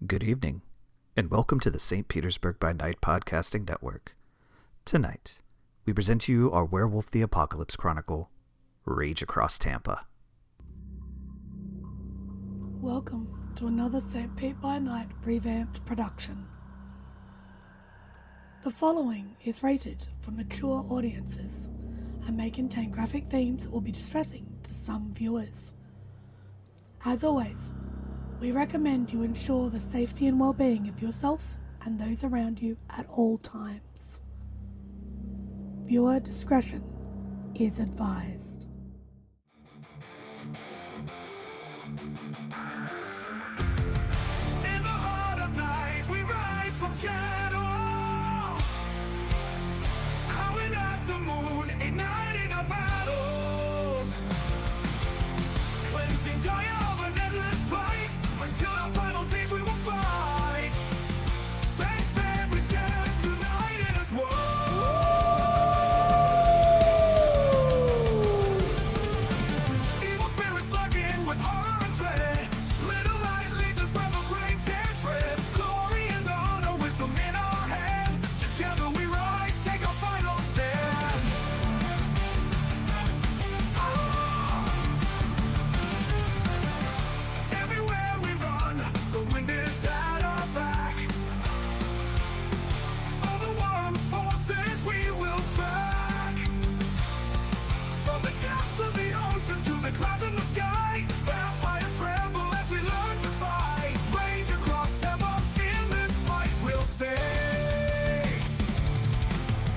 Good evening, and welcome to the St. Petersburg by Night podcasting network. Tonight, we present to you our Werewolf the Apocalypse Chronicle, Rage Across Tampa. Welcome to another St. Pete by Night revamped production. The following is rated for mature audiences and may contain graphic themes that will be distressing to some viewers. As always, we recommend you ensure the safety and well-being of yourself and those around you at all times. Viewer discretion is advised. In the heart of night, we rise from shadows, howling at the moon, igniting our battles, cleansing dire of an endless fight, until our final days we will fight. Thanks, man, we stand united as one. Evil spirits lurking with horror and dread. Little light leads us where the grave dare tread. Glory and honor, wisdom in our hand. Together we rise, take our final stand. Everywhere we run, the wind is at our back. All the worm forces we will track. From the depths of the ocean to the clouds in the sky, vampires tremble as we learn to fight. Rage across Tampa, in this fight we'll stay.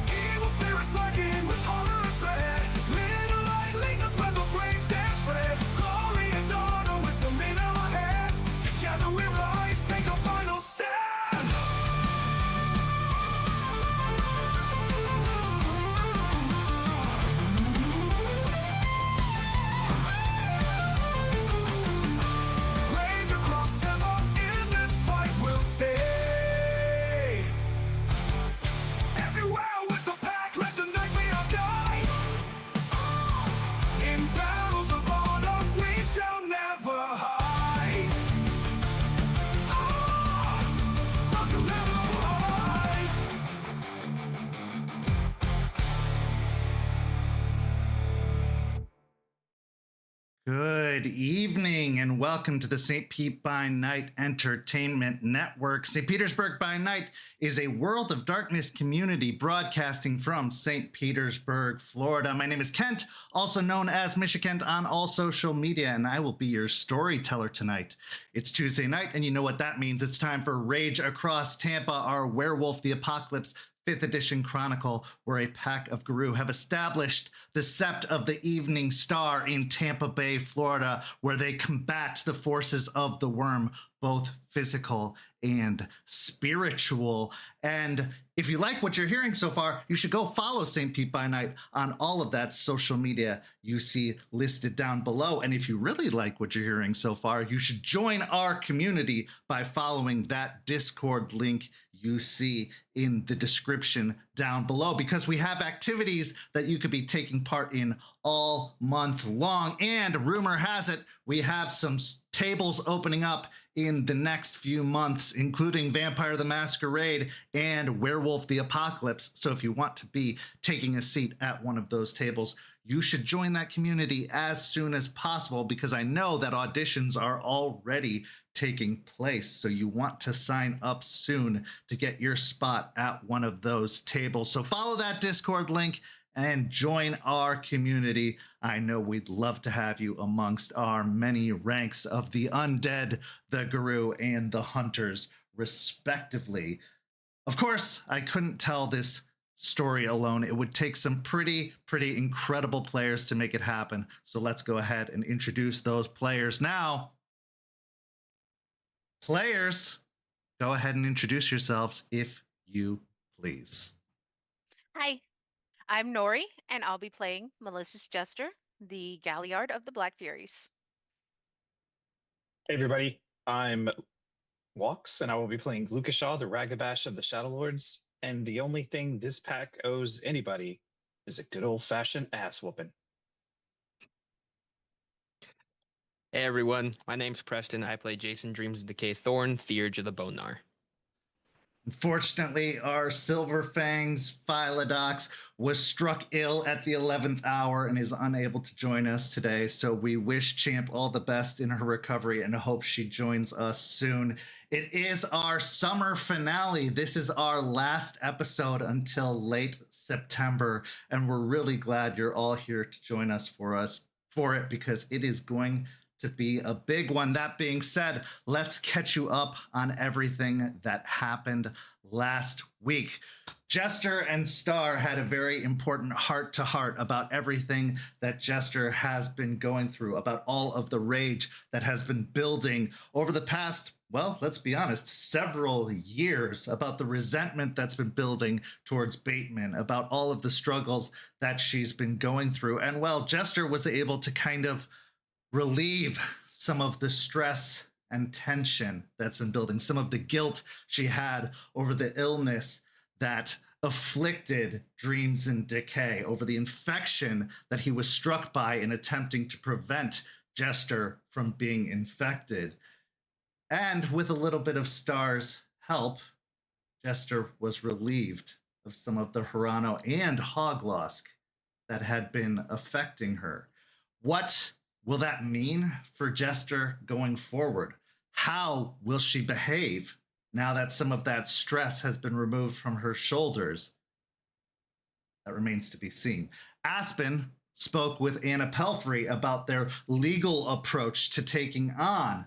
Evil spirits lurking with horror and dread. Little light leads us where the grave dare tread. Glory and honor, wisdom in our hand. Together we rise, take a final stand. Rage across Tampa, in this fight we'll stay. Everywhere with the pack, let the nightmare die. In battles of honor, we shall never hide. Rock and never hide. Good evening and welcome to the St. Pete by Night Entertainment Network. St. Petersburg by Night is a World of Darkness community broadcasting from St. Petersburg, Florida. My name is Kent, also known as Michikent on all social media, and I will be your storyteller tonight. It's Tuesday night, and you know what that means. It's time for Rage Across Tampa, our Werewolf the Apocalypse 5th edition chronicle, where a pack of Garou have established the Sept of the Evening Star in Tampa Bay, Florida, where they combat the forces of the worm, both physical and spiritual. And if you like what you're hearing so far, you should go follow St. Pete by Night on all of that social media you see listed down below. And if you really like what you're hearing so far, you should join our community by following that Discord link you see in the description down below, because we have activities that you could be taking part in all month long. And rumor has it, we have some tables opening up in the next few months, including Vampire the Masquerade and Werewolf the Apocalypse. So if you want to be taking a seat at one of those tables, you should join that community as soon as possible, because I know that auditions are already taking place. So you want to sign up soon to get your spot at one of those tables. So follow that Discord link and join our community. I know we'd love to have you amongst our many ranks of the undead, the Garou, and the hunters, respectively. Of course, I couldn't tell this story alone. It would take some pretty incredible players to make it happen. So let's go ahead and introduce those players now. Players, go ahead and introduce yourselves if you please. Hi, I'm Noree, and I'll be playing Malicious Jester, the Galliard of the Black Furies. Hey everybody, I'm Walks, and I will be playing Glukashaw, the Ragabash of the Shadow Lords, and the only thing this pack owes anybody is a good old-fashioned ass whooping. Hey everyone, my name's Preston. I play Jason Dreams-In-Decay Thorne, Theurge of the Bonar. Unfortunately, our Silver Fangs Philodox was struck ill at the 11th hour and is unable to join us today. So we wish Champ all the best in her recovery and hope she joins us soon. It is our summer finale. This is our last episode until late September, and we're really glad you're all here to join us for it because it is going to be a big one. That being said, let's catch you up on everything that happened last week. Jester and Star had a very important heart-to-heart about everything that Jester has been going through, about all of the rage that has been building over the past, well, let's be honest, several years, about the resentment that's been building towards Bateman, about all of the struggles that she's been going through. And well, Jester was able to kind of relieve some of the stress and tension that's been building, some of the guilt she had over the illness that afflicted Dreams-In-Decay, over the infection that he was struck by in attempting to prevent Jester from being infected. And with a little bit of Star's help, Jester was relieved of some of the Hirano and Hoglosk that had been affecting her. What will that mean for Jester going forward? How will she behave now that some of that stress has been removed from her shoulders? That remains to be seen. Aspen spoke with Anna Pelfrey about their legal approach to taking on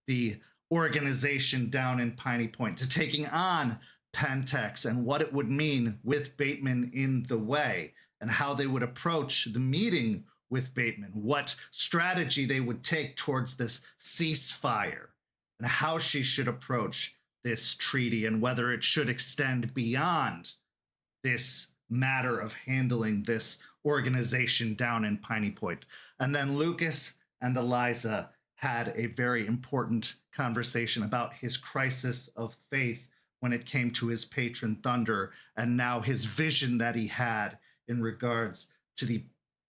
the organization down in Piney Point, to taking on Pentex, and what it would mean with Bateman in the way, and how they would approach the meeting with Bateman, what strategy they would take towards this ceasefire, and how she should approach this treaty, and whether it should extend beyond this matter of handling this organization down in Piney Point. And then Lucas and Eliza had a very important conversation about his crisis of faith when it came to his patron Thunder, and now his vision that he had in regards to the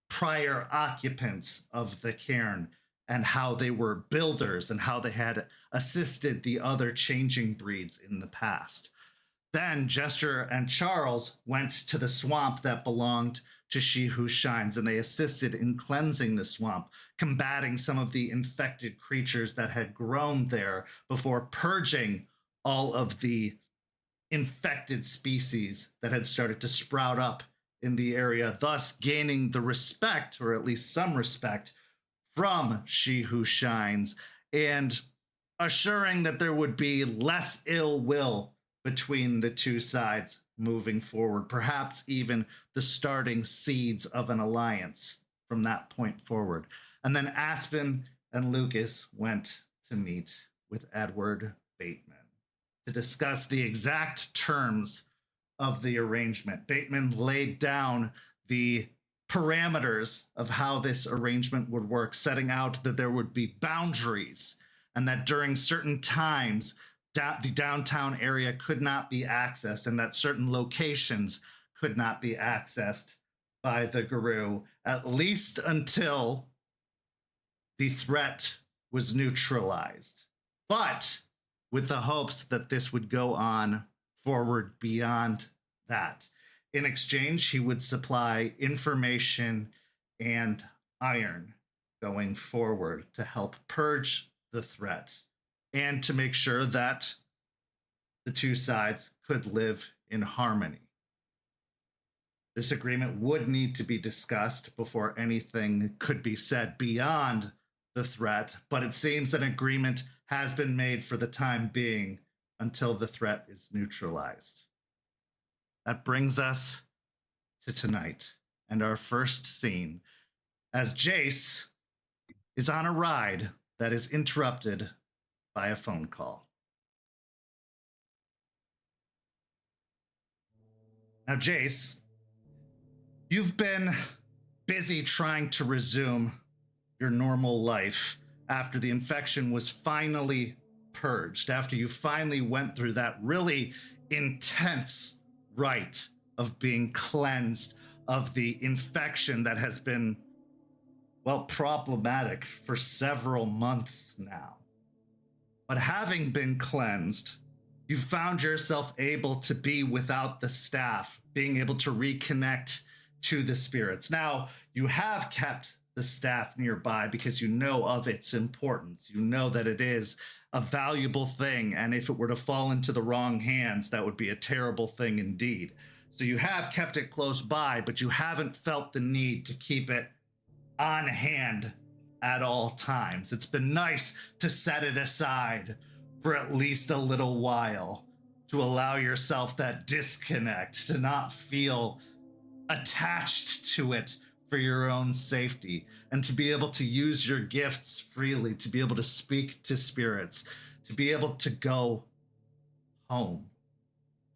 prior occupants of the cairn, and how they were builders and how they had assisted the other changing breeds in the past. Then Jester and Charles went to the swamp that belonged to She Who Shines, and they assisted in cleansing the swamp, combating some of the infected creatures that had grown there before purging all of the infected species that had started to sprout up in the area, thus gaining the respect, or at least some respect, from She Who Shines, and assuring that there would be less ill will between the two sides moving forward, perhaps even the starting seeds of an alliance from that point forward. And then Aspen and Lucas went to meet with Edward Bateman to discuss the exact terms of the arrangement. Bateman laid down the parameters of how this arrangement would work, setting out that there would be boundaries, and that during certain times the downtown area could not be accessed, and that certain locations could not be accessed by the Garou, at least until the threat was neutralized. But with the hopes that this would go on forward beyond that. In exchange, he would supply information and iron going forward to help purge the threat and to make sure that the two sides could live in harmony. This agreement would need to be discussed before anything could be said beyond the threat, but it seems that an agreement has been made for the time being until the threat is neutralized. That brings us to tonight and our first scene, as Jace is on a ride that is interrupted by a phone call. Now, Jace, you've been busy trying to resume your normal life after the infection was finally purged, after you finally went through that really intense rite of being cleansed of the infection that has been well, problematic for several months now. But having been cleansed, you found yourself able to be without the staff, being able to reconnect to the spirits. Now, you have kept the staff nearby because you know of its importance. You know that it is a valuable thing, and if it were to fall into the wrong hands, that would be a terrible thing indeed. So you have kept it close by, but you haven't felt the need to keep it on hand at all times. It's been nice to set it aside for at least a little while to allow yourself that disconnect, to not feel attached to it for your own safety, and to be able to use your gifts freely, to be able to speak to spirits, to be able to go home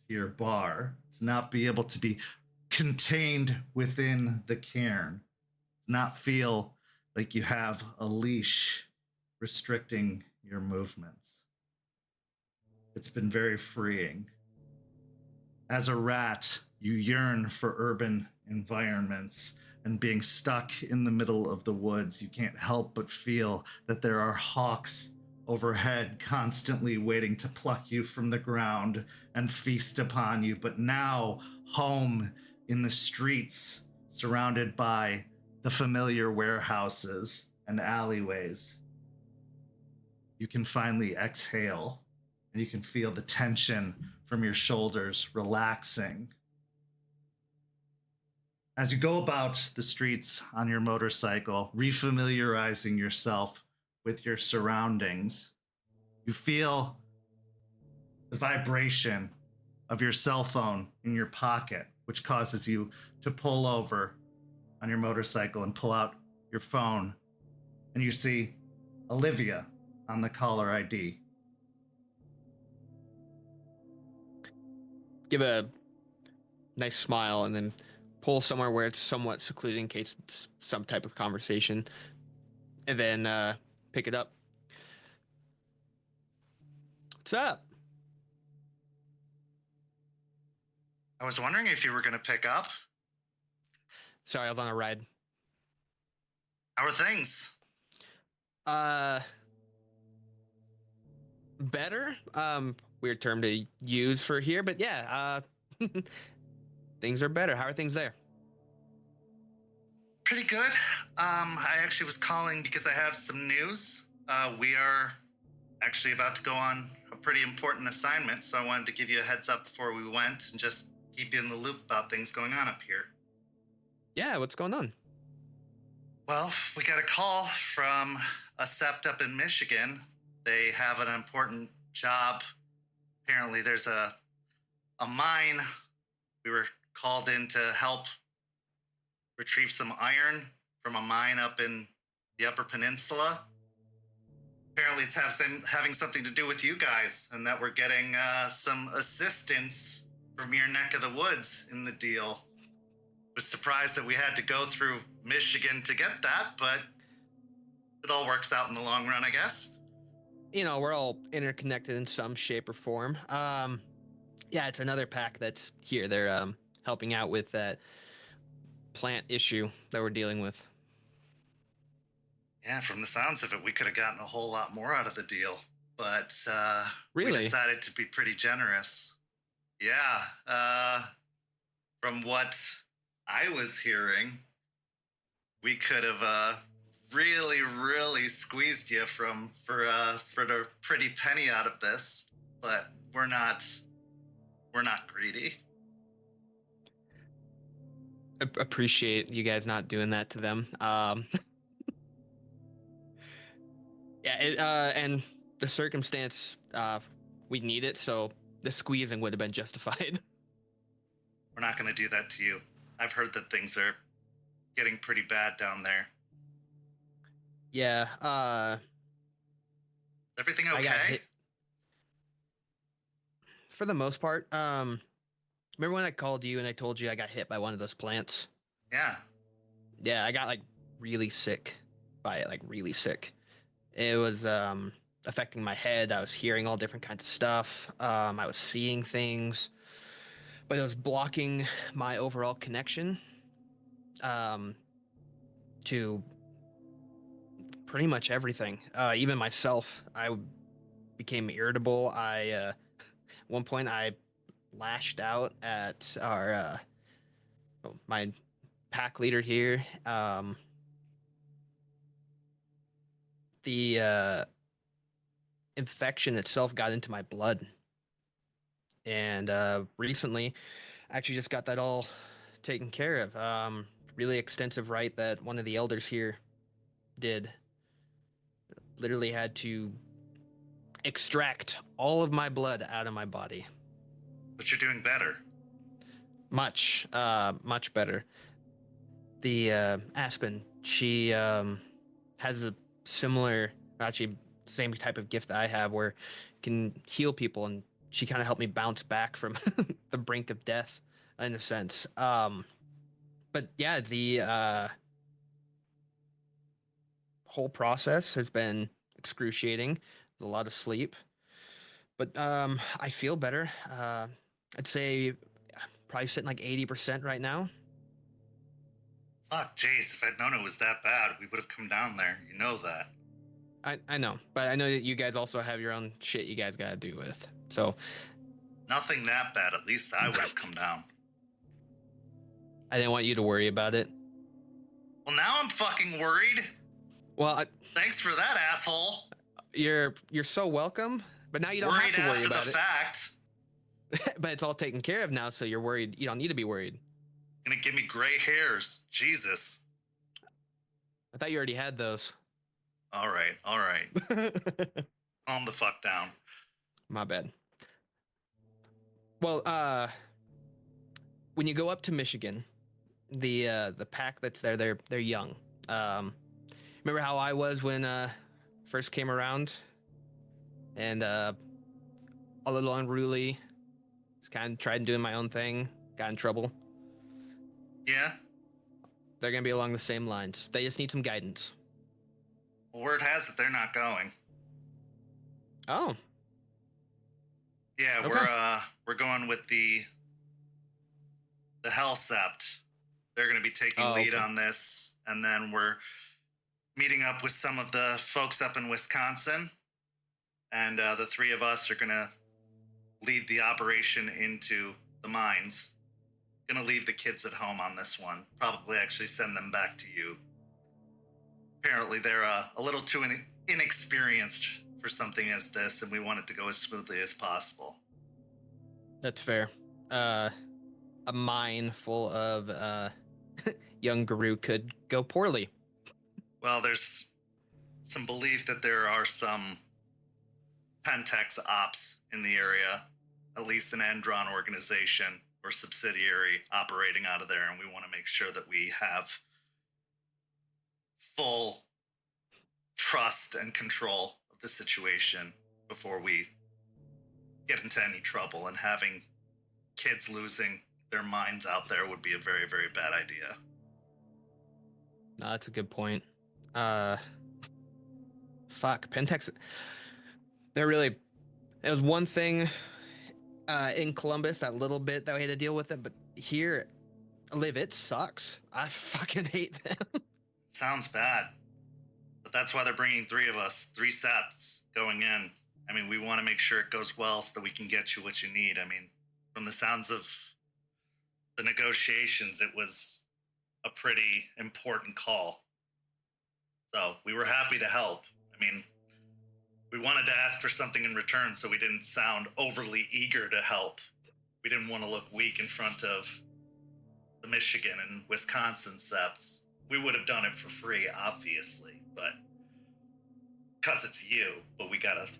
to your bar, to not be able to be contained within the cairn, not feel like you have a leash restricting your movements. It's been very freeing. As a rat, you yearn for urban environments, and being stuck in the middle of the woods, you can't help but feel that there are hawks overhead constantly waiting to pluck you from the ground and feast upon you. But now, home in the streets, surrounded by the familiar warehouses and alleyways, you can finally exhale, and you can feel the tension from your shoulders relaxing. As you go about the streets on your motorcycle, refamiliarizing yourself with your surroundings, you feel the vibration of your cell phone in your pocket, which causes you to pull over on your motorcycle and pull out your phone, and you see Olivia on the caller ID. Give a nice smile and then pull somewhere where it's somewhat secluded in case it's some type of conversation, and then pick it up. What's up? I was wondering if you were going to pick up. Sorry, I was on a ride. How are things? Better. Weird term to use for here, but yeah, things are better. How are things there? Pretty good. I actually was calling because I have some news. We are actually about to go on a pretty important assignment, so I wanted to give you a heads up before we went and just keep you in the loop about things going on up here. Yeah, what's going on? Well, we got a call from a sept up in Michigan. They have an important job. Apparently there's a mine. We were called in to help retrieve some iron from a mine up in the Upper Peninsula. Apparently it's having something to do with you guys, and that we're getting some assistance from your neck of the woods in the deal. Was surprised that we had to go through Michigan to get that, but it all works out in the long run, I guess. You know, we're all interconnected in some shape or form. Yeah, it's another pack that's here. They're helping out with that plant issue that we're dealing with. Yeah, from the sounds of it, we could have gotten a whole lot more out of the deal, but Really? we decided to be pretty generous. Yeah, from what I was hearing, we could have really, really squeezed you for the pretty penny out of this, but we're not greedy. Appreciate you guys not doing that to them. Yeah, and the circumstance, we need it, so the squeezing would have been justified. We're not going to do that to you. I've heard that things are getting pretty bad down there. Yeah, Is everything I got okay? hit. For the most part. Remember when I called you and I told you I got hit by one of those plants? Yeah. Yeah, I got like really sick by it, like really sick. It was affecting my head. I was hearing all different kinds of stuff. I was seeing things, but it was blocking my overall connection to pretty much everything. Even myself, I became irritable. At one point I lashed out at our my pack leader here. The infection itself got into my blood, and recently, I actually just got that all taken care of. Really extensive rite that one of the elders here did. Literally had to extract all of my blood out of my body. But you're doing better. Much better. The Aspen, she has a similar, actually same type of gift that I have, where can heal people, and she kind of helped me bounce back from the brink of death, in a sense. But yeah, the whole process has been excruciating. There's a lot of sleep, but I feel better. I'd say probably sitting like 80% right now. Fuck, Jace, if I'd known it was that bad, we would have come down there. You know that. I know, but I know that you guys also have your own shit you guys gotta do with. So Nothing that bad. At least I would have come down. I didn't want you to worry about it. Well, now I'm fucking worried. Well, Thanks for that, asshole. you're so welcome, but now you don't Worried have to worry after about the it. fact. But it's all taken care of now, so you're worried. You don't need to be worried. Gonna give me gray hairs. Jesus. I thought you already had those. All right. Calm the fuck down. My bad. Well, when you go up to Michigan, the pack that's there, they're young. Remember how I was when first came around, and a little unruly. Just kind of tried doing my own thing, got in trouble. Yeah? They're gonna be along the same lines. They just need some guidance. Well, word has it they're not going. Oh, Yeah, Okay. we're going with the Hell Sept. They're going to be taking lead okay. on this, and then we're meeting up with some of the folks up in Wisconsin, and the three of us are going to lead the operation into the mines. Going to leave the kids at home on this one. Probably actually send them back to you. Apparently, they're a little too inexperienced for something as this, and we want it to go as smoothly as possible. That's fair. A mine full of young Garou could go poorly. Well, there's some belief that there are some Pentex ops in the area, at least an Endron organization or subsidiary operating out of there, and we want to make sure that we have full trust and control of the situation before we get into any trouble, and having kids losing their minds out there would be a very, very bad idea. No, that's a good point. Fuck, Pentex. They're really. It was one thing in Columbus, that little bit that we had to deal with it, but here, Liv, it sucks. I fucking hate them. Sounds bad. But that's why they're bringing three of us, 3 septs going in. I mean, we want to make sure it goes well so that we can get you what you need. I mean, from the sounds of the negotiations, it was a pretty important call. So we were happy to help. I mean, we wanted to ask for something in return, so we didn't sound overly eager to help. We didn't want to look weak in front of the Michigan and Wisconsin septs. We would have done it for free, obviously, but because it's you, but we gotta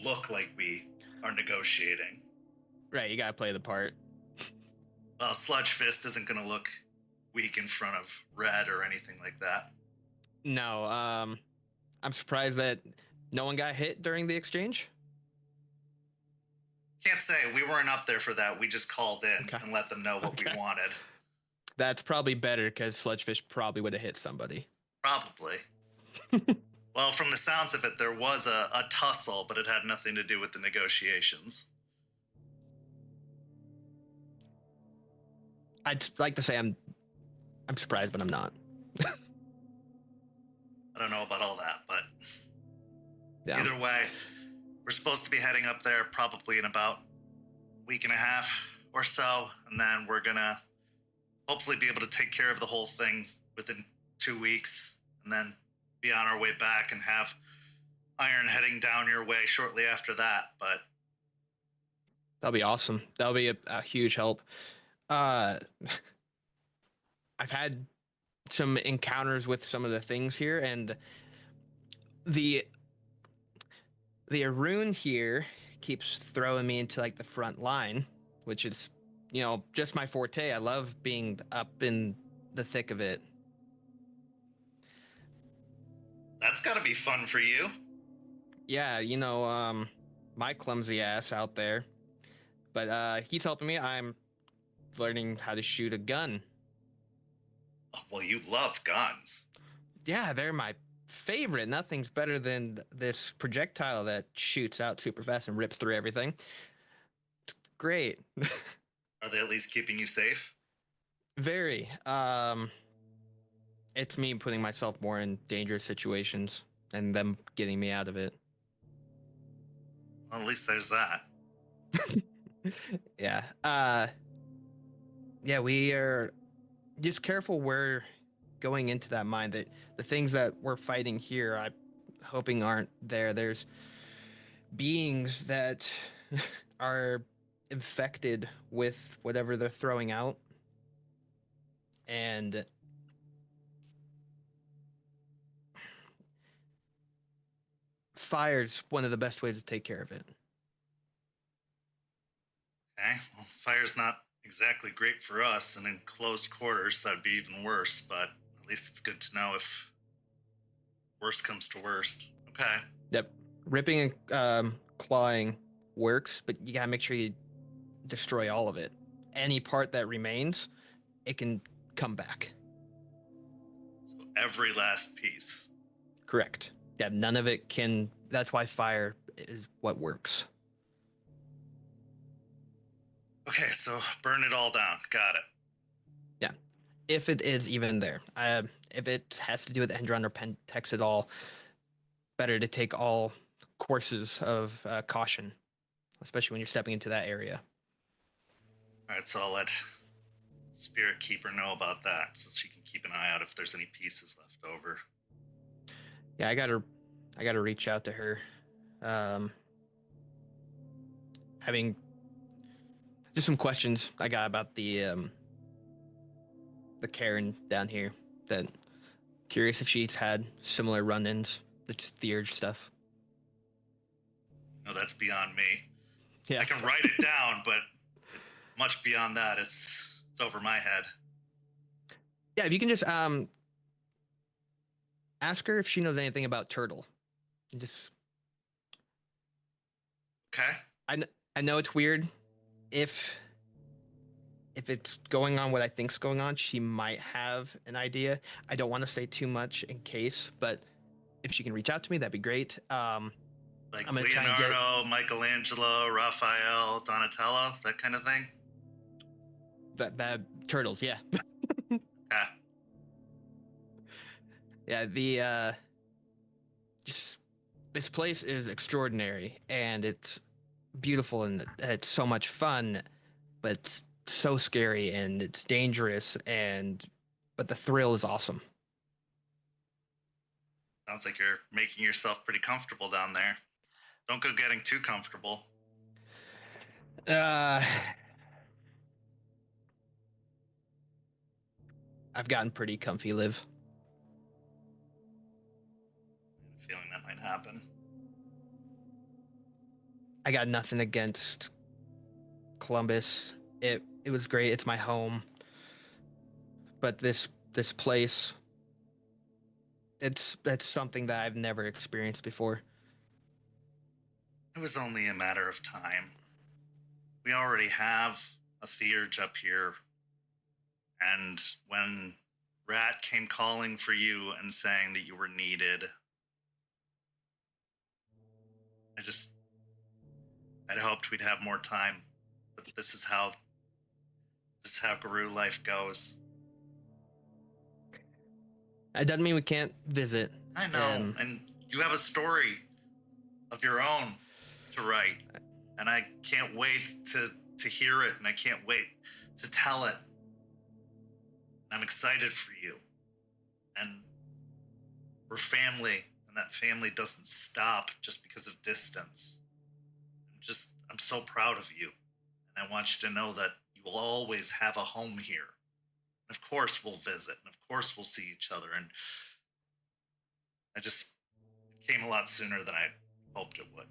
look like we are negotiating. Right, you gotta play the part. Well, Sludge Fist isn't gonna look weak in front of Red or anything like that. No, I'm surprised that no one got hit during the exchange. Can't say. We weren't up there for that. We just called in Okay. and let them know what we wanted. That's probably better, because Sludgefish probably would have hit somebody. Probably. Well, from the sounds of it, there was a tussle, but it had nothing to do with the negotiations. I'd like to say I'm surprised, but I'm not. I don't know about all that, but Yeah. either way, we're supposed to be heading up there probably in about a week and a half or so, and then we're gonna hopefully be able to take care of the whole thing within 2 weeks, and then be on our way back and have Iron heading down your way shortly after that. But That'll be awesome. That'll be a huge help. I've had some encounters with some of the things here, and the Arun here keeps throwing me into like the front line, which is, just my forte. I love being up in the thick of it. that's got to be fun for you. Yeah, my clumsy ass out there. But he's helping me. I'm learning how to shoot a gun. Oh, well, you love guns. Yeah, they're my favorite. Nothing's better than this projectile that shoots out super fast and rips through everything. It's great. Are they at least keeping you safe? Very. It's me putting myself more in dangerous situations and them getting me out of it. Well, at least there's that. Yeah. Yeah, we are just careful where going into that mine. That the things that we're fighting here, I'm hoping aren't there. There's beings that are infected with whatever they're throwing out. And fire's one of the best ways to take care of it. Okay, well, fire's not exactly great for us, and in closed quarters, that'd be even worse, but at least it's good to know if worst comes to worst. Okay. Yep. Ripping and clawing works, but you gotta make sure you destroy all of it. Any part that remains, it can come back. So every last piece. Correct. Yeah, none of it can. That's why fire is what works. Okay, so burn it all down. Got it. Yeah, if it is even there. If it has to do with Endron or Pentex at all, better to take all courses of caution, especially when you're stepping into that area. All right, so I'll let Spirit Keeper know about that, so she can keep an eye out if there's any pieces left over. Yeah, I gotta reach out to her. Having just some questions I got about the Karen down here. That curious if she's had similar run-ins. It's the urge stuff. No, that's beyond me. Yeah, I can write it down, but much beyond that, it's over my head. yeah. If you can just ask her if she knows anything about Turtle. Just Okay. I know it's weird. If it's going on what I think's going on, she might have an idea. I don't want to say too much in case, but if she can reach out to me, that'd be great. Like I'm gonna try and Leonardo, Michelangelo, Raphael, Donatello, that kind of thing? That Turtles, yeah. Yeah. Yeah, just this place is extraordinary and it's beautiful and it's so much fun, but it's so scary and it's dangerous but the thrill is awesome. Sounds like you're making yourself pretty comfortable down there. Don't go getting too comfortable. I've gotten pretty comfy, Liv. I have a feeling that might happen. I got nothing against Columbus. It was great. It's my home. But this place, it's something that I've never experienced before. It was only a matter of time. We already have a theurge up here. And when Rat came calling for you and saying that you were needed, I'd hoped we'd have more time. But this is how Garou life goes. It doesn't mean we can't visit. I know, and you have a story of your own to write, and I can't wait to hear it, and I can't wait to tell it. I'm excited for you, and we're family, and that family doesn't stop just because of distance. I'm so proud of you, and I want you to know that you will always have a home here. And of course we'll visit, and of course we'll see each other, and it came a lot sooner than I hoped it would.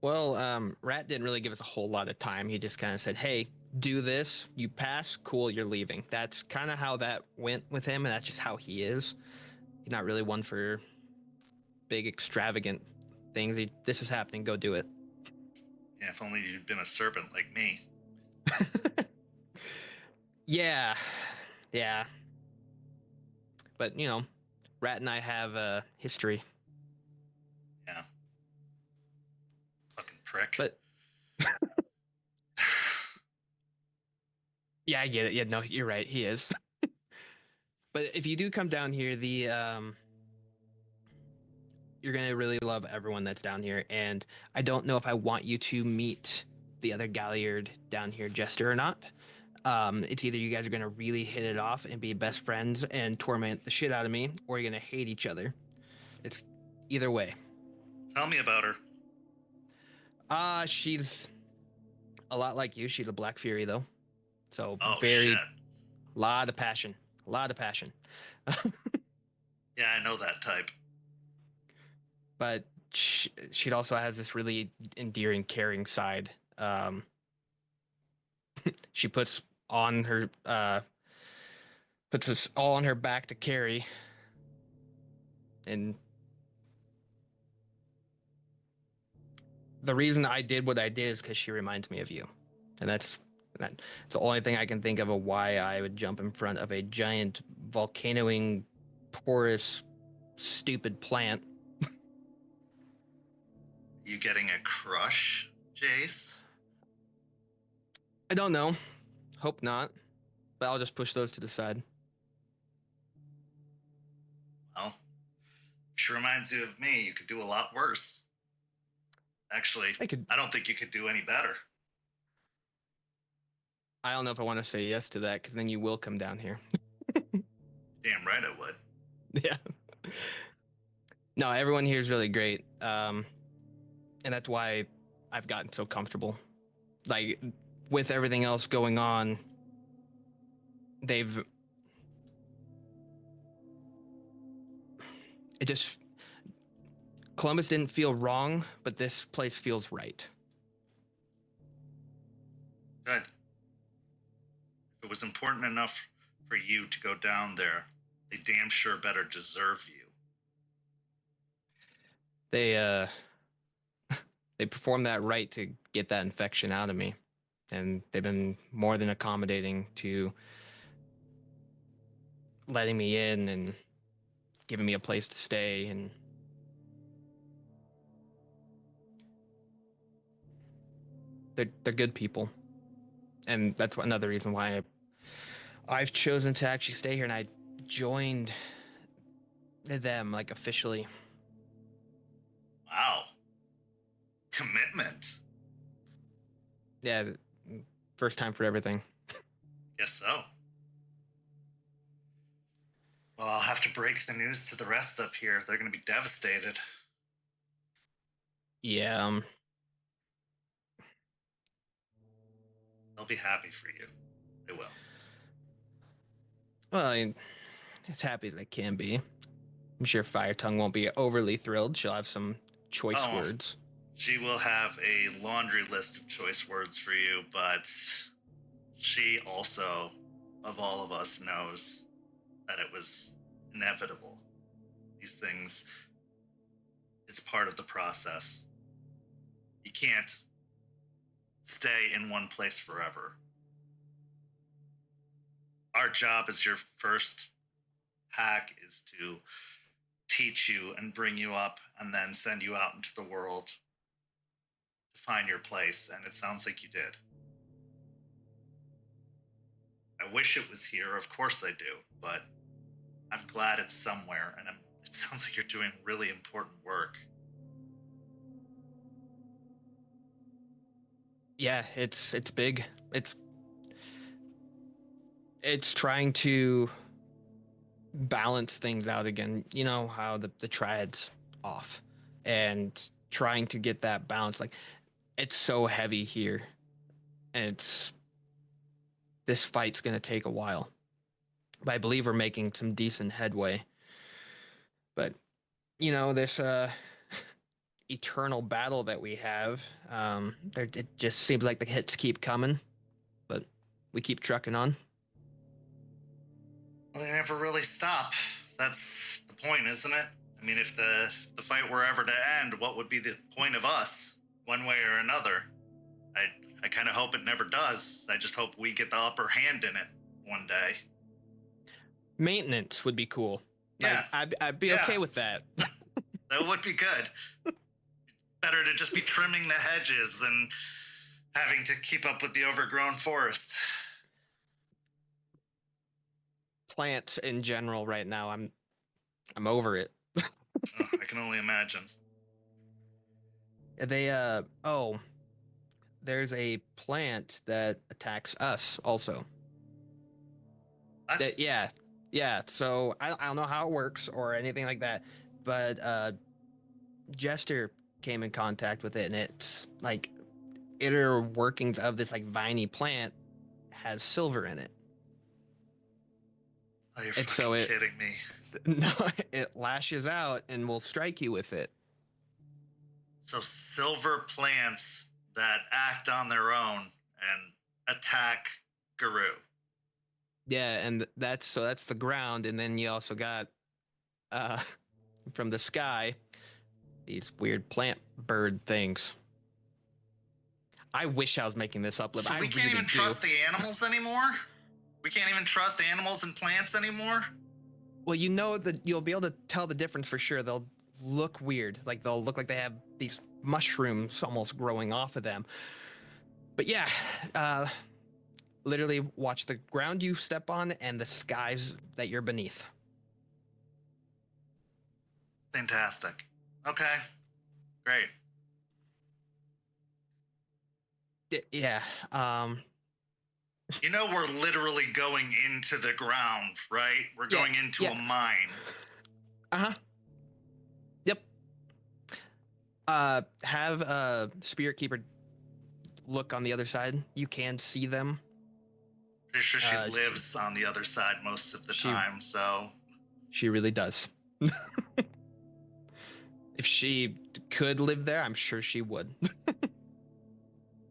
Well, Rat didn't really give us a whole lot of time. He just kind of said, hey, do this. You pass, cool, you're leaving. That's kind of how that went with him, and that's just how he is. He's not really one for big, extravagant things. This is happening, go do it. Yeah, if only you'd been a serpent like me. Yeah. But, Rat and I have a history. Yeah. Fucking prick. But yeah, I get it. Yeah, no, you're right. He is. But if you do come down here, you're going to really love everyone that's down here. And I don't know if I want you to meet the other Galliard down here, Jester, or not. It's either you guys are going to really hit it off and be best friends and torment the shit out of me, or you're going to hate each other. It's either way. Tell me about her. She's a lot like you. She's a Black Fury, though. So shit. Lot of passion. Yeah, I know that type. But she also has this really endearing, caring side. She puts us all on her back to carry, and the reason I did what I did is because she reminds me of you, and that's the only thing I can think of why I would jump in front of a giant volcanoing, porous, stupid plant. You getting a crush, Jace? I don't know. Hope not. But I'll just push those to the side. Well, she reminds you of me. You could do a lot worse. Actually, I don't think you could do any better. I don't know if I want to say yes to that, because then you will come down here. Damn right I would. Yeah. No, everyone here is really great. And that's why I've gotten so comfortable. Like, with everything else going on, Columbus didn't feel wrong, but this place feels right. Good. If it was important enough for you to go down there, they damn sure better deserve you. They performed that right to get that infection out of me. And they've been more than accommodating to letting me in and giving me a place to stay. And they're good people. And that's another reason why I've chosen to actually stay here, and I joined them, like, officially. Wow. Commitment. Yeah, first time for everything. Guess so. Well, I'll have to break the news to the rest up here. They're going to be devastated. Yeah. They'll be happy for you. They will. Well, I mean, as happy as I can be. I'm sure Firetongue won't be overly thrilled. She'll have some choice words. She will have a laundry list of choice words for you, but she also, of all of us, knows that it was inevitable. These things, it's part of the process. You can't stay in one place forever. Our job as your first pack is to teach you and bring you up and then send you out into the world to find your place, and it sounds like you did. I wish it was here, of course I do, but I'm glad it's somewhere, and I'm It sounds like you're doing really important work. Yeah, it's big. It's trying to balance things out again. You know how the triad's off, and trying to get that balance. Like, it's so heavy here, and this fight's gonna take a while. But I believe we're making some decent headway. But this eternal battle that we have, it just seems like the hits keep coming, but we keep trucking on. Well, they never really stop. That's the point, isn't it? I mean, if the fight were ever to end, what would be the point of us, one way or another? I kind of hope it never does. I just hope we get the upper hand in it one day. Maintenance would be cool. Yeah. I'd be okay with that. That would be good. Better to just be trimming the hedges than having to keep up with the overgrown forest. Plants in general right now, I'm over it. Oh, I can only imagine. There's a plant that attacks us also. Us? Yeah. So I don't know how it works or anything like that, but Jester came in contact with it, and it's like inner workings of this like viney plant has silver in it. Oh, you're fucking kidding me. No, it lashes out and will strike you with it. So silver plants that act on their own and attack Garou. Yeah, and that's the ground, and then you also got from the sky these weird plant bird things. I wish I was making this up. So we can't even trust the animals anymore? We can't even trust animals and plants anymore? Well, that you'll be able to tell the difference for sure. They'll look weird. Like, they'll look like they have these mushrooms almost growing off of them. But yeah, literally watch the ground you step on and the skies that you're beneath. Fantastic. Okay. Great. Yeah. We're literally going into the ground, right? We're going into a mine. Uh-huh. Yep. Have a Spirit Keeper look on the other side. You can see them. Pretty sure she lives on the other side most of the time, so... She really does. If she could live there, I'm sure she would.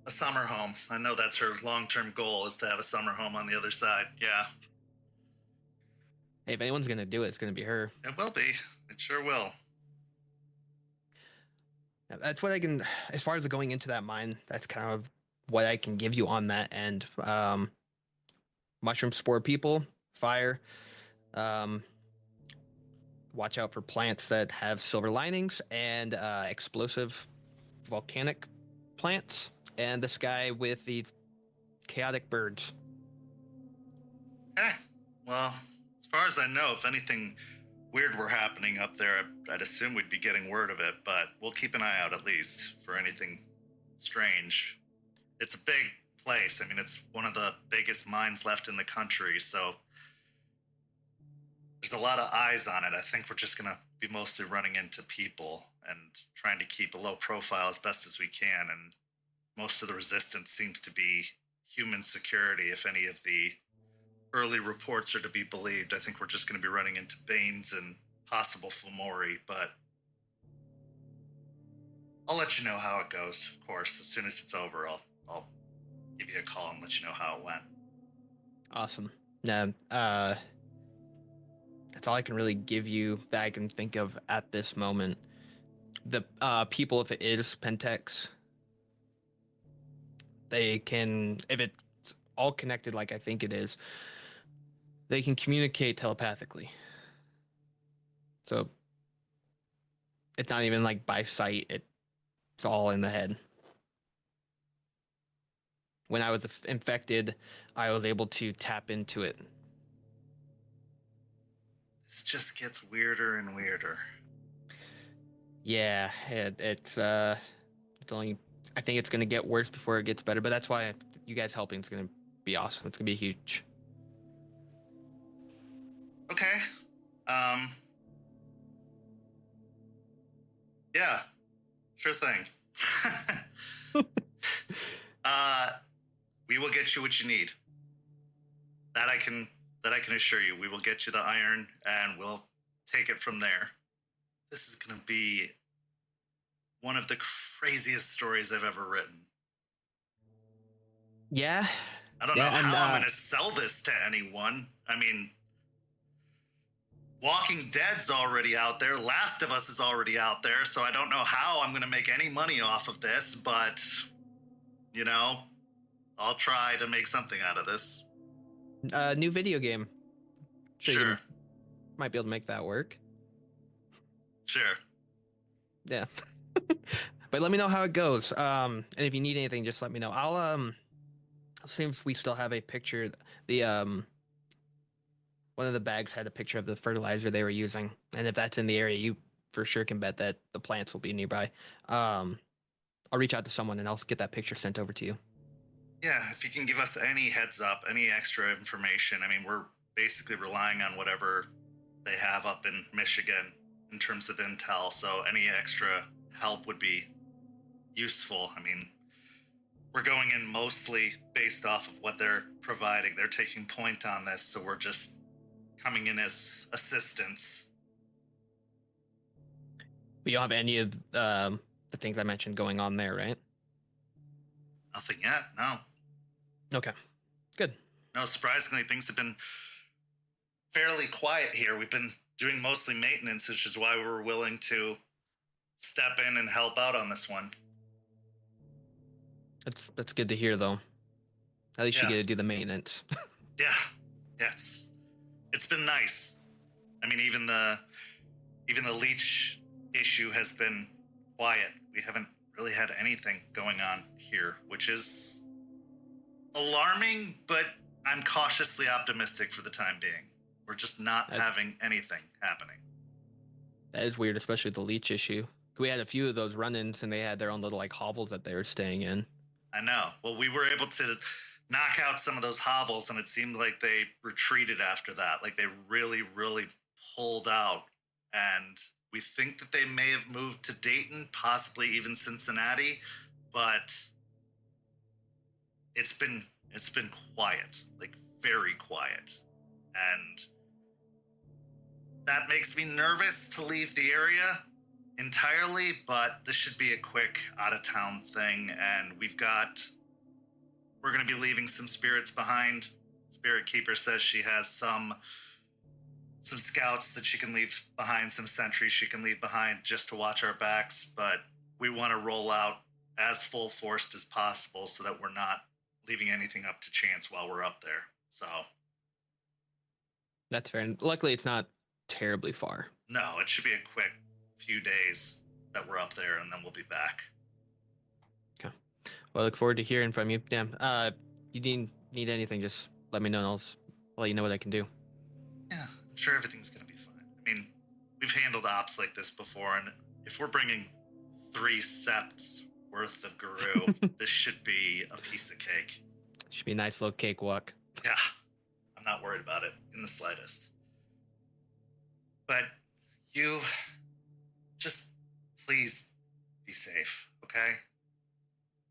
A summer home. I know that's her long-term goal, is to have a summer home on the other side. Yeah. Hey, if anyone's going to do it, it's going to be her. It will be. It sure will. That's what I can, as far as going into that mine, that's kind of what I can give you on that end. Mushroom spore people, fire. Watch out for plants that have silver linings, and explosive volcanic plants, and the sky with the chaotic birds. Okay. Well, as far as I know, if anything weird were happening up there, I'd assume we'd be getting word of it, but we'll keep an eye out at least for anything strange. It's a big place. I mean, it's one of the biggest mines left in the country, so there's a lot of eyes on it. I think we're just going to be mostly running into people and trying to keep a low profile as best as we can, and most of the resistance seems to be human security, if any of the early reports are to be believed. I think we're just going to be running into Banes and possible Fomori, but I'll let you know how it goes, of course. As soon as it's over, I'll give you a call and let you know how it went. Awesome. Now, that's all I can really give you that I can think of at this moment. The people, if it is Pentex, they can, if it's all connected like I think it is, they can communicate telepathically. So it's not even like by sight, it's all in the head. When I was infected, I was able to tap into it. This just gets weirder and weirder. Yeah, it's only. I think it's gonna get worse before it gets better, but that's why you guys helping is gonna be awesome. It's gonna be huge. Okay. Yeah, sure thing. We will get you what you need. That I can assure you. We will get you the iron and we'll take it from there. This is gonna be one of the craziest stories I've ever written. Yeah. I don't know how I'm gonna sell this to anyone. I mean, Walking Dead's already out there. Last of Us is already out there, so I don't know how I'm gonna make any money off of this, but you know, I'll try to make something out of this. New video game. Sure. Might be able to make that work. Sure. Yeah. But let me know how it goes. And if you need anything, just let me know. I'll see if we still have a picture. The one of the bags had a picture of the fertilizer they were using, and if that's in the area, you for sure can bet that the plants will be nearby. I'll reach out to someone and I'll get that picture sent over to you. Yeah, if you can give us any heads up, any extra information. I mean, we're basically relying on whatever they have up in Michigan in terms of intel, so any extra help would be useful. I mean, we're going in mostly based off of what they're providing. They're taking point on this, so we're just coming in as assistants. But you don't have any of the things I mentioned going on there, right? Nothing yet, no. Okay, good. No, surprisingly, things have been fairly quiet here. We've been doing mostly maintenance, which is why we were willing to step in and help out on this one. That's good to hear, though. At least you Yeah. get to do the maintenance. Yeah, it's been nice. I mean, even the leech issue has been quiet. We haven't really had anything going on here, which is alarming, but I'm cautiously optimistic for the time being. We're just not having anything happening. That is weird, especially with the leech issue. We had a few of those run-ins, and they had their own little like hovels that they were staying in. I know. Well, we were able to knock out some of those hovels, and it seemed like they retreated after that. Like they really, really pulled out. And we think that they may have moved to Dayton, possibly even Cincinnati, but it's been quiet, like very quiet. And that makes me nervous to leave the area entirely, but this should be a quick out-of-town thing, and we're going to be leaving some spirits behind. Spirit Keeper says she has some scouts that she can leave behind, some sentries she can leave behind just to watch our backs, but we want to roll out as full forced as possible so that we're not leaving anything up to chance while we're up there. So That's fair. And luckily, it's not terribly far. no, it should be a quick few days that we're up there, and then we'll be back. Okay. Well, I look forward to hearing from you. Yeah. You need anything, just let me know, and I'll let you know what I can do. Yeah, I'm sure everything's going to be fine. I mean, we've handled ops like this before, and if we're bringing 3 septs worth of Garou, this should be a piece of cake. Should be a nice little cakewalk. Yeah, I'm not worried about it in the slightest. But you just please be safe, okay?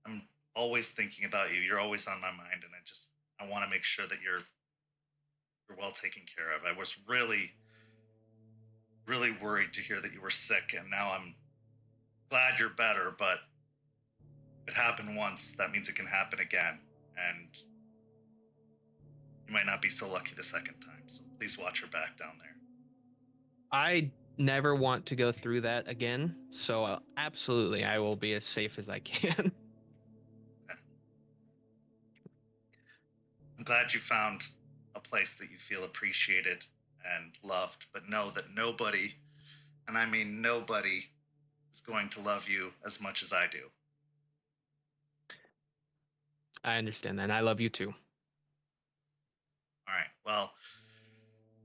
I'm always thinking about you. You're always on my mind, and I want to make sure that you're well taken care of. I was really, really worried to hear that you were sick, and now I'm glad you're better, but if it happened once, that means it can happen again, and you might not be so lucky the second time, so please watch your back down there. I never want to go through that again, so absolutely, I will be as safe as I can. Okay. I'm glad you found a place that you feel appreciated and loved, but know that nobody, and I mean nobody, is going to love you as much as I do. I understand that, and I love you too. All right, well,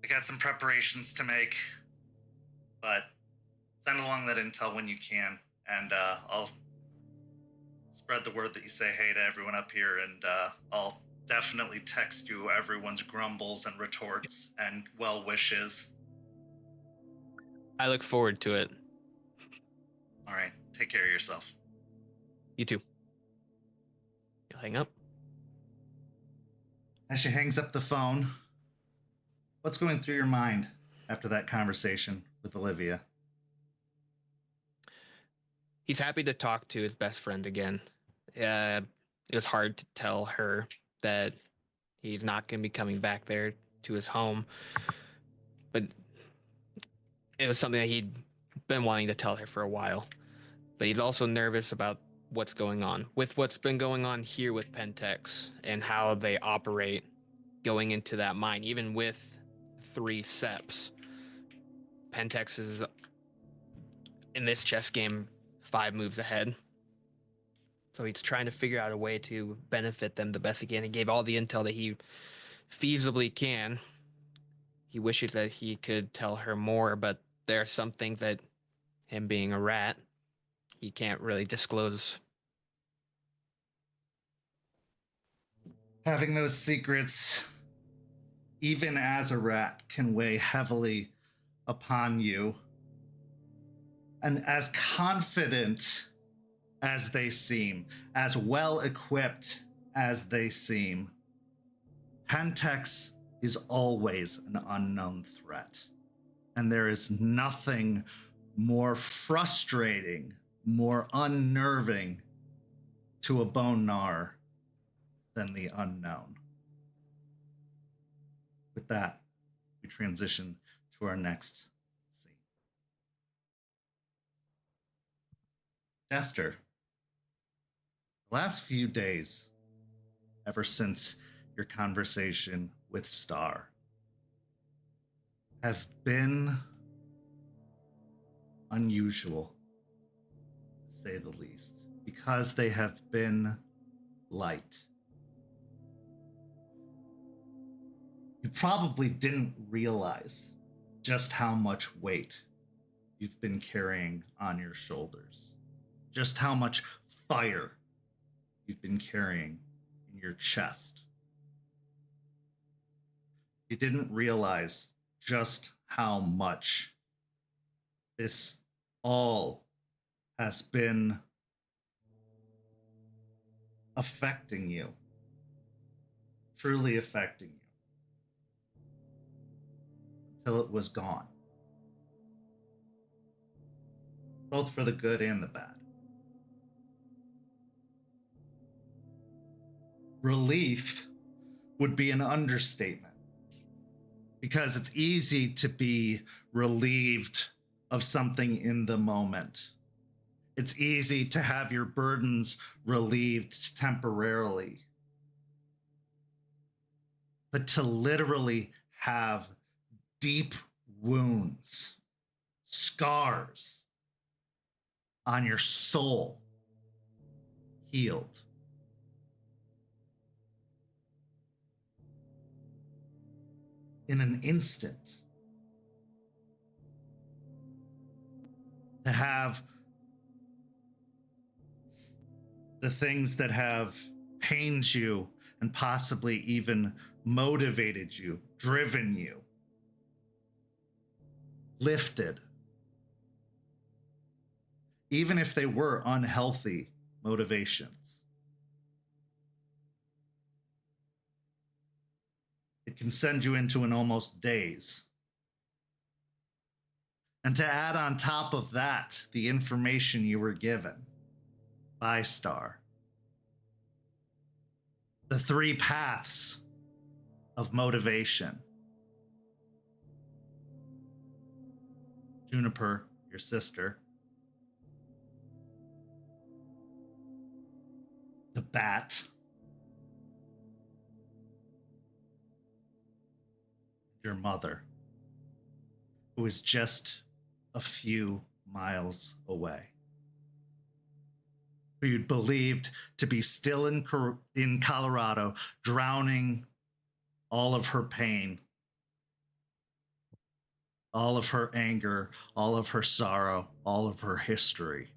like I got some preparations to make, but send along that intel when you can, and I'll spread the word that you say hey to everyone up here, and I'll definitely text you everyone's grumbles and retorts and well wishes. I look forward to it. All right, take care of yourself. You too. You'll hang up. As she hangs up the phone, what's going through your mind after that conversation with Olivia? He's happy to talk to his best friend again. It was hard to tell her that he's not going to be coming back there to his home, but it was something that he'd been wanting to tell her for a while. But he's also nervous about what's going on. With what's been going on here with Pentex and how they operate going into that mine, even with 3 seps, Pentex is, in this chess game, 5 moves ahead. So he's trying to figure out a way to benefit them the best he can. He gave all the intel that he feasibly can. He wishes that he could tell her more, but there are some things that, him being a rat, he can't really disclose. Having those secrets, even as a rat, can weigh heavily upon you. And as confident as they seem, as well equipped as they seem, Pentex is always an unknown threat. And there is nothing more frustrating, more unnerving to a bone gnar than the unknown. With that, we transition to our next scene. Jester, the last few days, ever since your conversation with Star, have been unusual, to say the least, because they have been light. You probably didn't realize just how much weight you've been carrying on your shoulders, just how much fire you've been carrying in your chest. You didn't realize just how much this all has been affecting you, truly affecting you, until it was gone. Both for the good and the bad. Relief would be an understatement, because it's easy to be relieved of something in the moment. It's easy to have your burdens relieved temporarily. But to literally have deep wounds, scars on your soul healed, in an instant, to have the things that have pained you and possibly even motivated you, driven you, lifted, even if they were unhealthy motivations. It can send you into an almost daze. And to add on top of that, the information you were given by Star, the 3 paths of motivation. Juniper, your sister. The bat. Your mother, who is just a few miles away, who you'd believed to be still in Colorado, drowning all of her pain all of her anger, all of her sorrow, all of her history.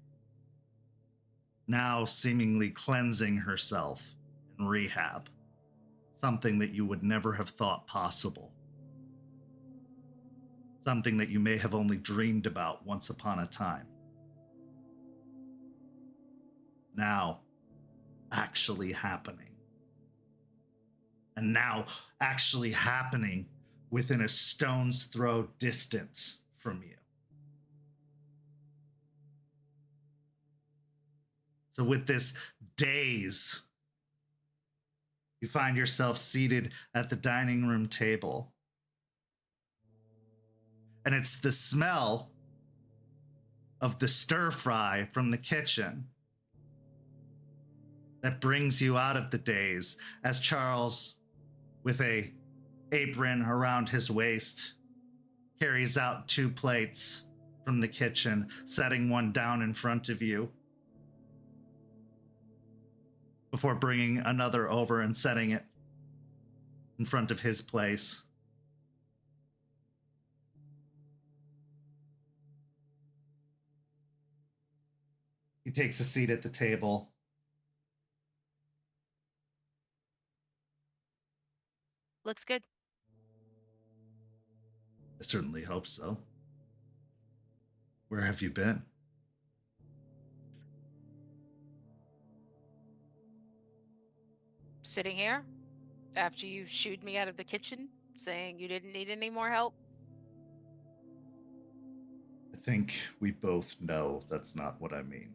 Now seemingly cleansing herself in rehab, something that you would never have thought possible. Something that you may have only dreamed about once upon a time. Now, actually happening. And now, actually happening within a stone's throw distance from you. So, with this daze, you find yourself seated at the dining room table. And it's the smell of the stir fry from the kitchen that brings you out of the daze as Charles, with a apron around his waist, carries out 2 plates from the kitchen, setting one down in front of you before bringing another over and setting it in front of his place. He takes a seat at the table. Looks good. I certainly hope so. Where have you been? Sitting here after you shooed me out of the kitchen, saying you didn't need any more help. I think we both know that's not what I mean.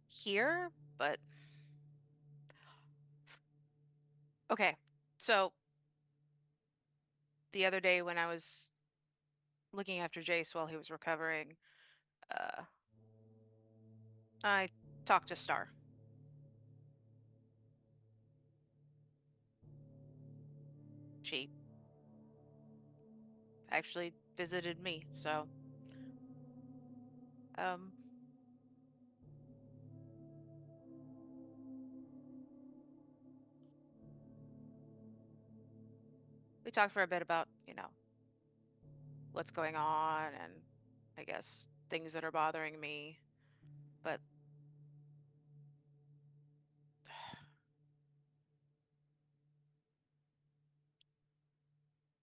Here, but okay. So the other day when I was looking after Jace while he was recovering, I talked to Star. She actually visited me, so we talked for a bit about, what's going on and I guess things that are bothering me. But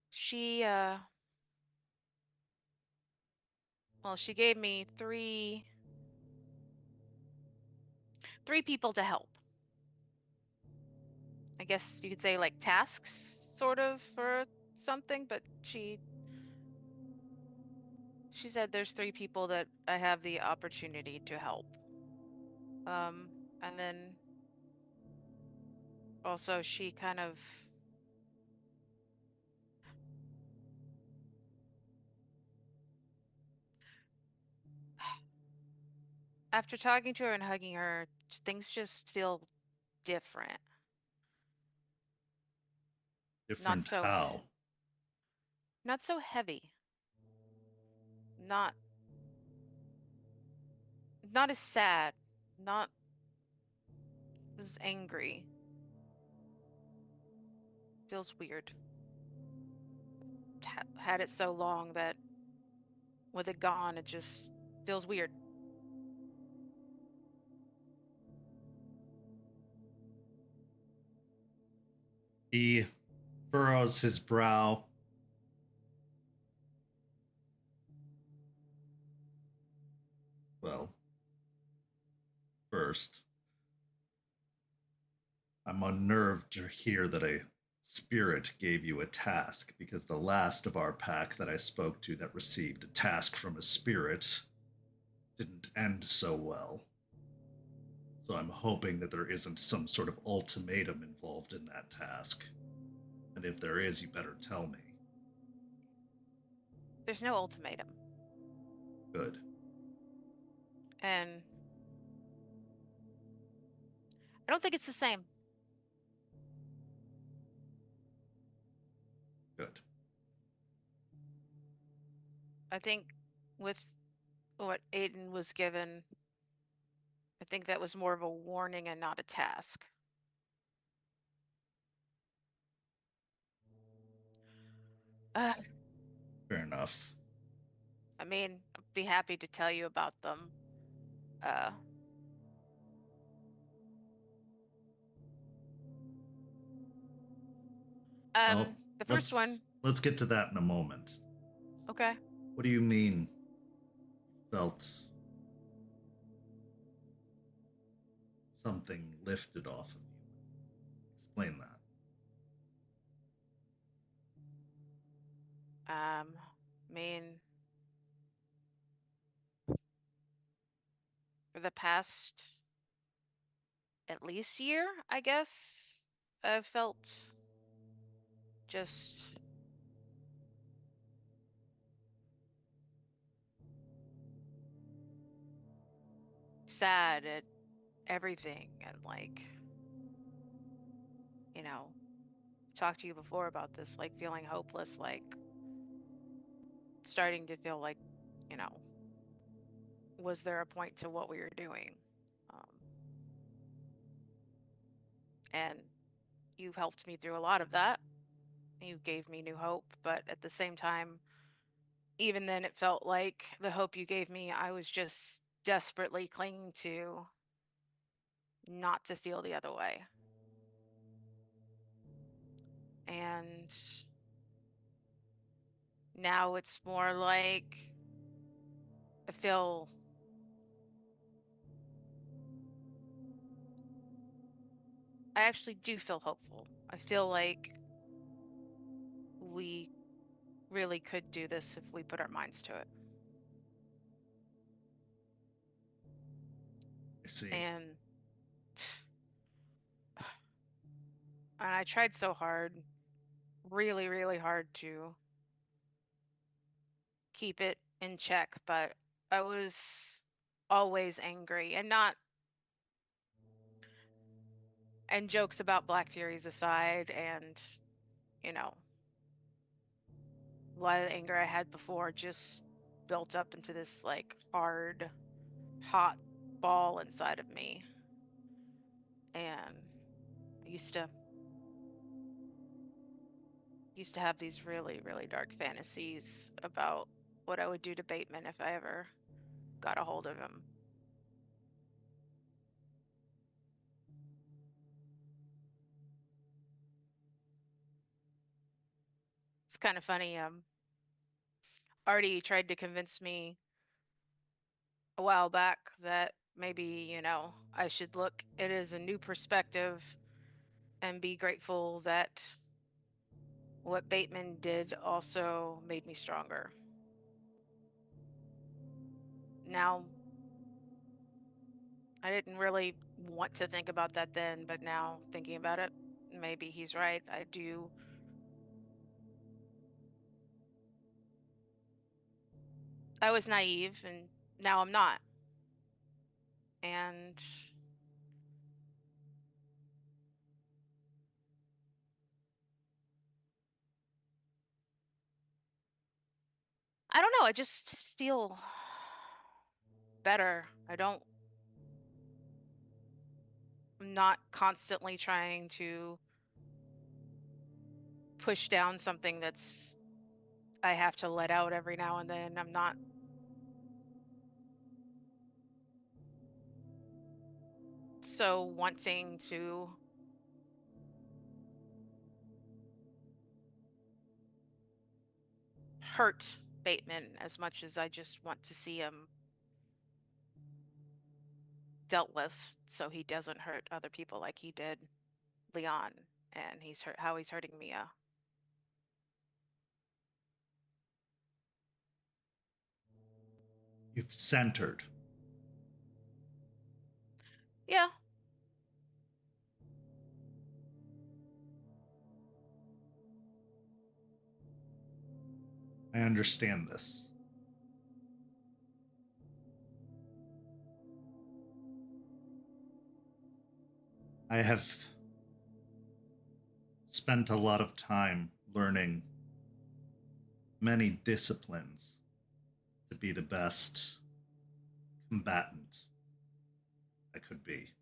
she well, she gave me three people to help. I guess you could say like tasks sort of for something, but she said there's 3 people that I have the opportunity to help. And then also she kind of after talking to her and hugging her, things just feel different. Different how? Not so heavy. Not as sad. Not as angry. Feels weird. Had it so long that with it gone, it just feels weird. He furrows his brow. Well, first, I'm unnerved to hear that a spirit gave you a task, because the last of our pack that I spoke to that received a task from a spirit didn't end so well. So I'm hoping that there isn't some sort of ultimatum involved in that task. And if there is, you better tell me. There's no ultimatum. Good. And I don't think it's the same. Good. I think with what Aiden was given, I think that was more of a warning and not a task. Uh, Fair enough. I mean, I'd be happy to tell you about them. Uh, Well, the first one, let's get to that in a moment. okay. What do you mean felt something lifted off of you? Explain that. I mean, for the past at least year, I guess, I've felt just sad at everything and like, you know, talked to you before about this, like feeling hopeless, like starting to feel like, you know, was there a point to what we were doing? Um, and you helped me through a lot of that. You gave me new hope, but at the same time, even then, it felt like the hope you gave me, I was just desperately clinging to not to feel the other way. And now it's more like I feel I actually do feel hopeful. I feel like we really could do this if we put our minds to it. I see. And I tried so hard, really, really hard to keep it in check, but I was always angry and not, and jokes about Black Furies aside, and, you know, a lot of the anger I had before just built up into this like hard, hot ball inside of me. And I used to have these really, really dark fantasies about what I would do to Bateman if I ever got a hold of him. It's kind of funny. Artie tried to convince me a while back that maybe, you know, I should look it as a new perspective and be grateful that what Bateman did also made me stronger. Now, I didn't really want to think about that then, but now thinking about it, maybe he's right. I do. I was naive and now I'm not. And I don't know, I just feel better. I'm not constantly trying to push down something that's I have to let out every now and then. I'm not so wanting to hurt Bateman as much as I just want to see him dealt with so he doesn't hurt other people like he did Leon, and how he's hurting Mia. You've centered. Yeah. I understand this. I have spent a lot of time learning many disciplines to be the best combatant I could be.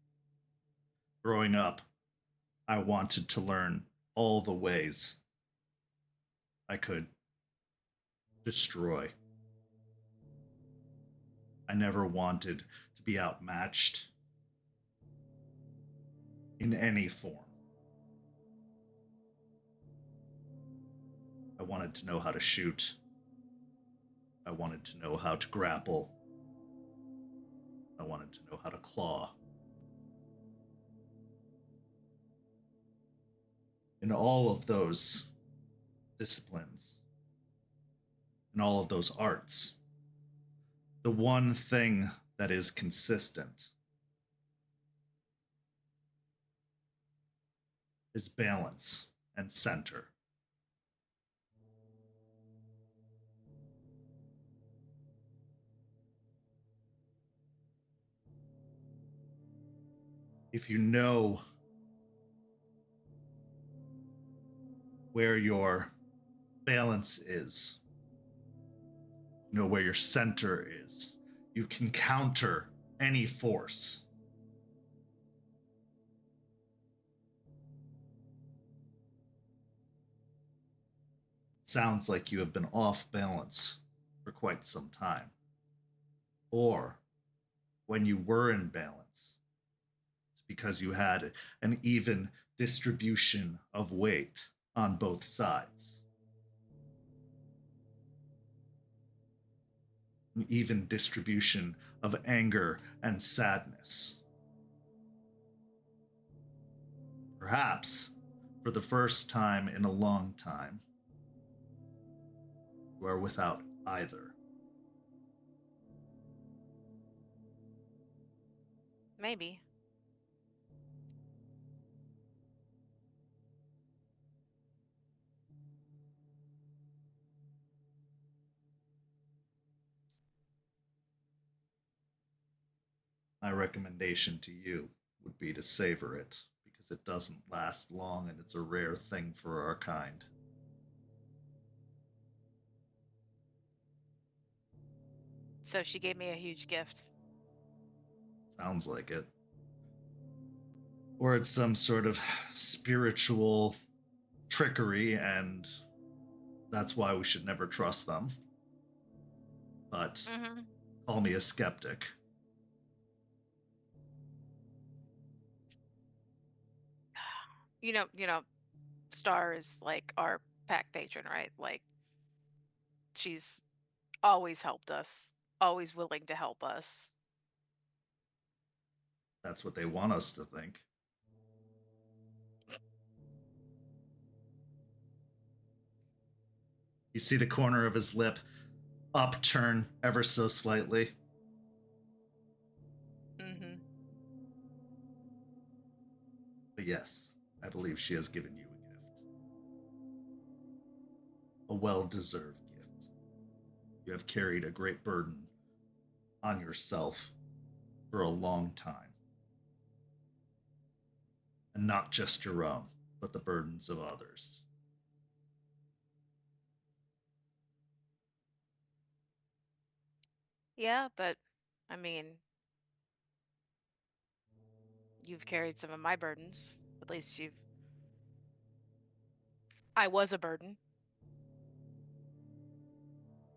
Growing up, I wanted to learn all the ways I could destroy. I never wanted to be outmatched in any form. I wanted to know how to shoot. I wanted to know how to grapple. I wanted to know how to claw. In all of those disciplines, in all of those arts, the one thing that is consistent is balance and center. If you know where your balance is, you know where your center is, you can counter any force. Sounds like you have been off balance for quite some time. Or when you were in balance, it's because you had an even distribution of weight on both sides. An even distribution of anger and sadness. Perhaps, for the first time in a long time, you are without either. Maybe. My recommendation to you would be to savor it, because it doesn't last long and it's a rare thing for our kind. So she gave me a huge gift. Sounds like it. Or it's some sort of spiritual trickery, and that's why we should never trust them. But Mm-hmm. call me a skeptic. You know, Star is like our pack patron, right? Like, she's always helped us, always willing to help us. That's what they want us to think. You see the corner of his lip upturn ever so slightly. Mm-hmm. But yes, I believe she has given you a gift. A well-deserved gift. You have carried a great burden on yourself for a long time. And not just your own, but the burdens of others. Yeah, but I mean, you've carried some of my burdens. At least I was a burden.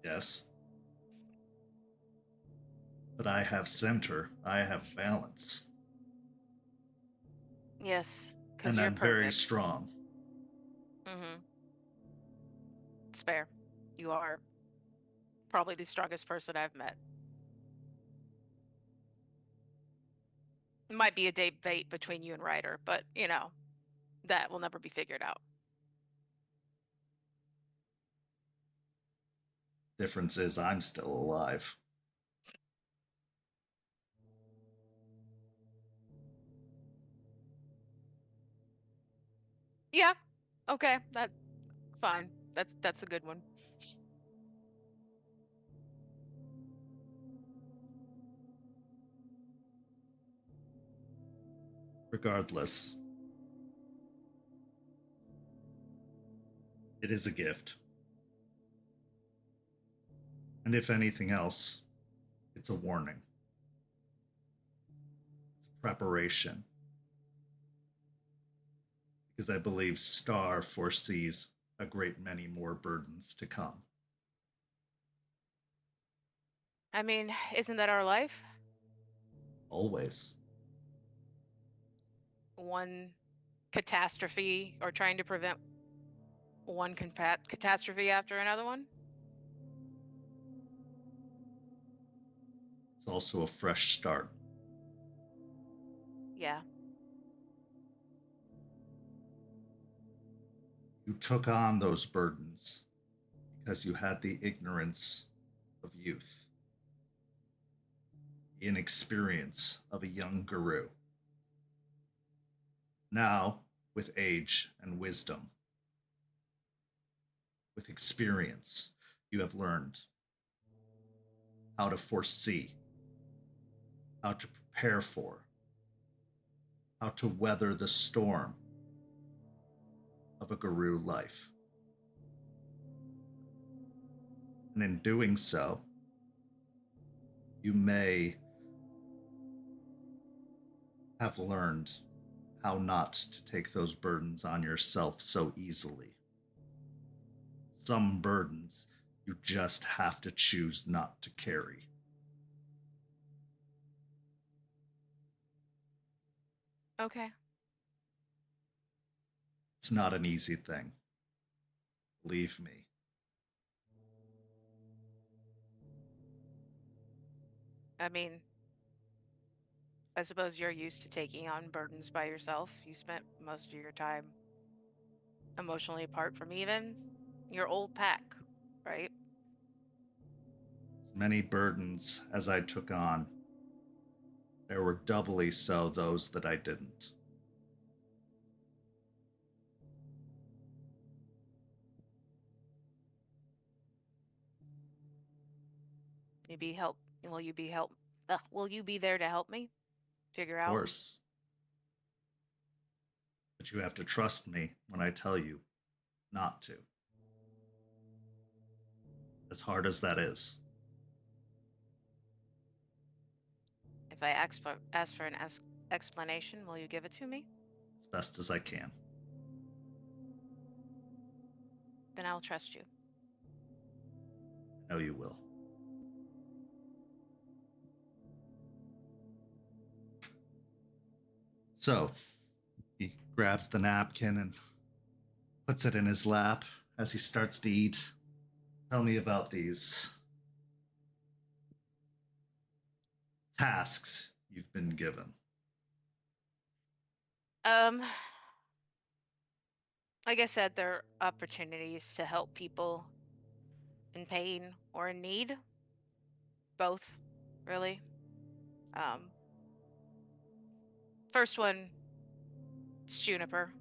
Yes. But I have center. I have balance. Yes, because And you're I'm very perfect. strong. Mm-hmm. It's fair. You are probably the strongest person I've met. It might be a debate between you and Ryder, but that will never be figured out. Difference is I'm still alive. Yeah. Okay. That's fine. That's a good one. Regardless, it is a gift. And if anything else, it's a warning. It's a preparation. Because I believe Star foresees a great many more burdens to come. I mean, isn't that our life? Always. One catastrophe, or trying to prevent one catastrophe after another one? It's also a fresh start. Yeah. You took on those burdens because you had the ignorance of youth, the inexperience of a young Garou. Now, with age and wisdom, with experience, you have learned how to foresee, how to prepare for, how to weather the storm of a Garou life. And in doing so, you may have learned how not to take those burdens on yourself so easily. Some burdens you just have to choose not to carry. Okay. It's not an easy thing. Believe me. I mean, I suppose you're used to taking on burdens by yourself. You spent most of your time emotionally apart from even your old pack, right? As many burdens as I took on, there were doubly so those that I didn't. You be help. Will you be help? Will you be there to help me figure Of out? course. But you have to trust me when I tell you not to. As hard as that is. If I ask for an explanation, will you give it to me? As best as I can. Then I'll trust you. I know you will. So, he grabs the napkin and puts it in his lap as he starts to eat. Tell me about these tasks you've been given. Like I said, they're opportunities to help people in pain or in need. Both, really. First one, it's Juniper.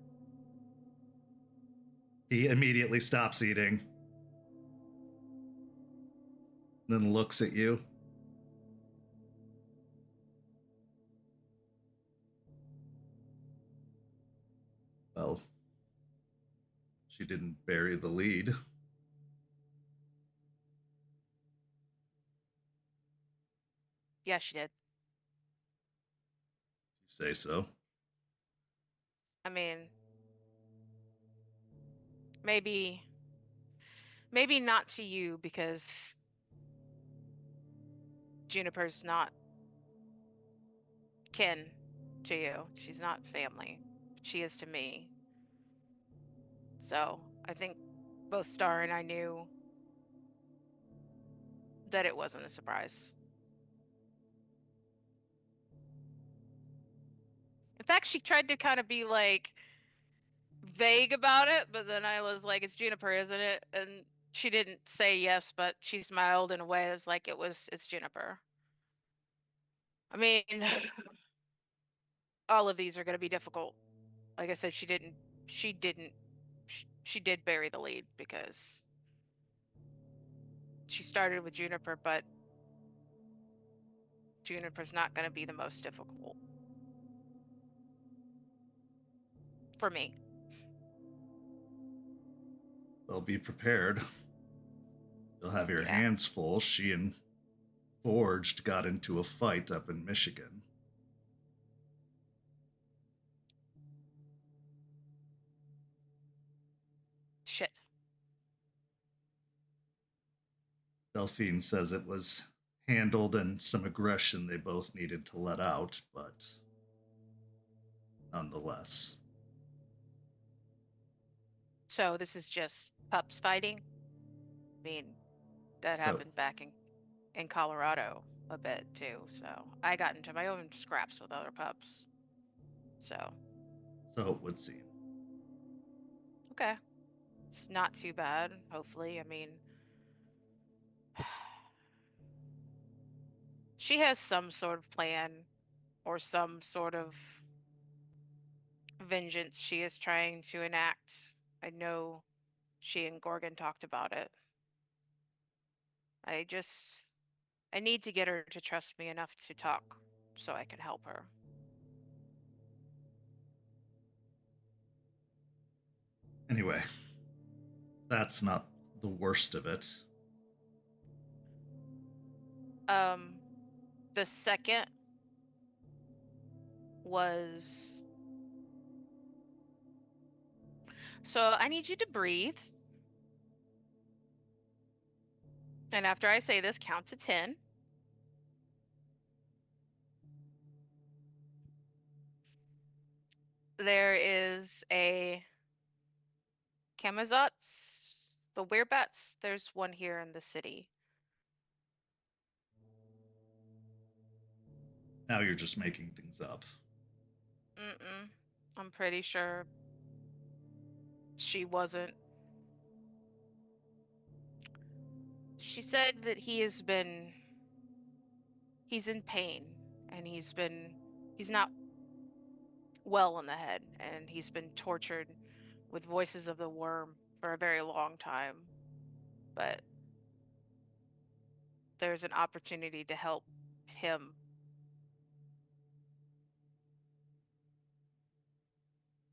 He immediately stops eating, then looks at you. Well, she didn't bury the lead. You Yeah, she did. say so. I mean, maybe not to you because Juniper's not kin to you. She's not family. She is to me. So I think both Star and I knew that it wasn't a surprise. In fact, she tried to kind of be like vague about it, but then I was like, it's Juniper, isn't it? And she didn't say yes, but she smiled in a way that's like it's Juniper. I mean, all of these are going to be difficult. Like I said, she did bury the lead because she started with Juniper, but Juniper's not going to be the most difficult for me. Well, be prepared. You'll have your Yeah. hands full. She and Forged got into a fight up in Michigan. Shit. Delphine says it was handled and some aggression they both needed to let out, but nonetheless. So this is just pups fighting? I mean, that So- happened back in Colorado a bit too, so I got into my own scraps with other pups. So, So it would seem. okay. It's not too bad, hopefully. I mean, she has some sort of plan or some sort of vengeance she is trying to enact. I know she and Gorgon talked about it. I need to get her to trust me enough to talk so I can help her. Anyway, that's not the worst of it. The second was, so I need you to breathe. And after I say this, count to 10. There is a Kamazotz, the Werebats. There's one here in the city. Now you're just making things up. Mm-mm. I'm pretty sure she wasn't. She said that he's in pain and he's not well in the head and he's been tortured with voices of the worm for a very long time. But there's an opportunity to help him.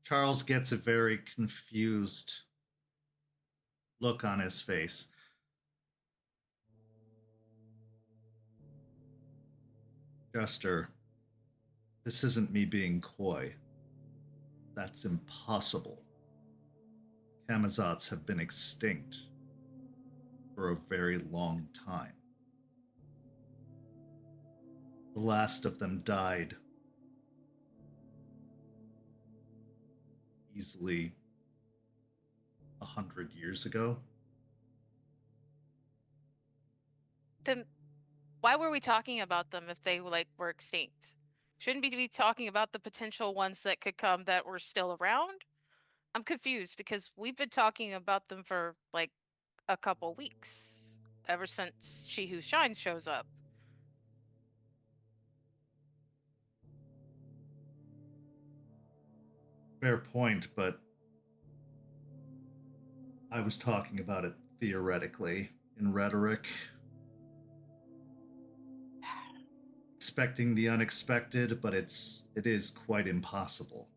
Charles gets a very confused look on his face. Jester, this isn't me being coy. That's impossible. Kamazotz have been extinct for a very long time. The last of them died easily 100 years ago. Then why were we talking about them if they were extinct? Shouldn't we be talking about the potential ones that could come that were still around? I'm confused because we've been talking about them for like a couple weeks, ever since She Who Shines shows up. Fair point, but I was talking about it theoretically, in rhetoric. Expecting the unexpected, but it is quite impossible.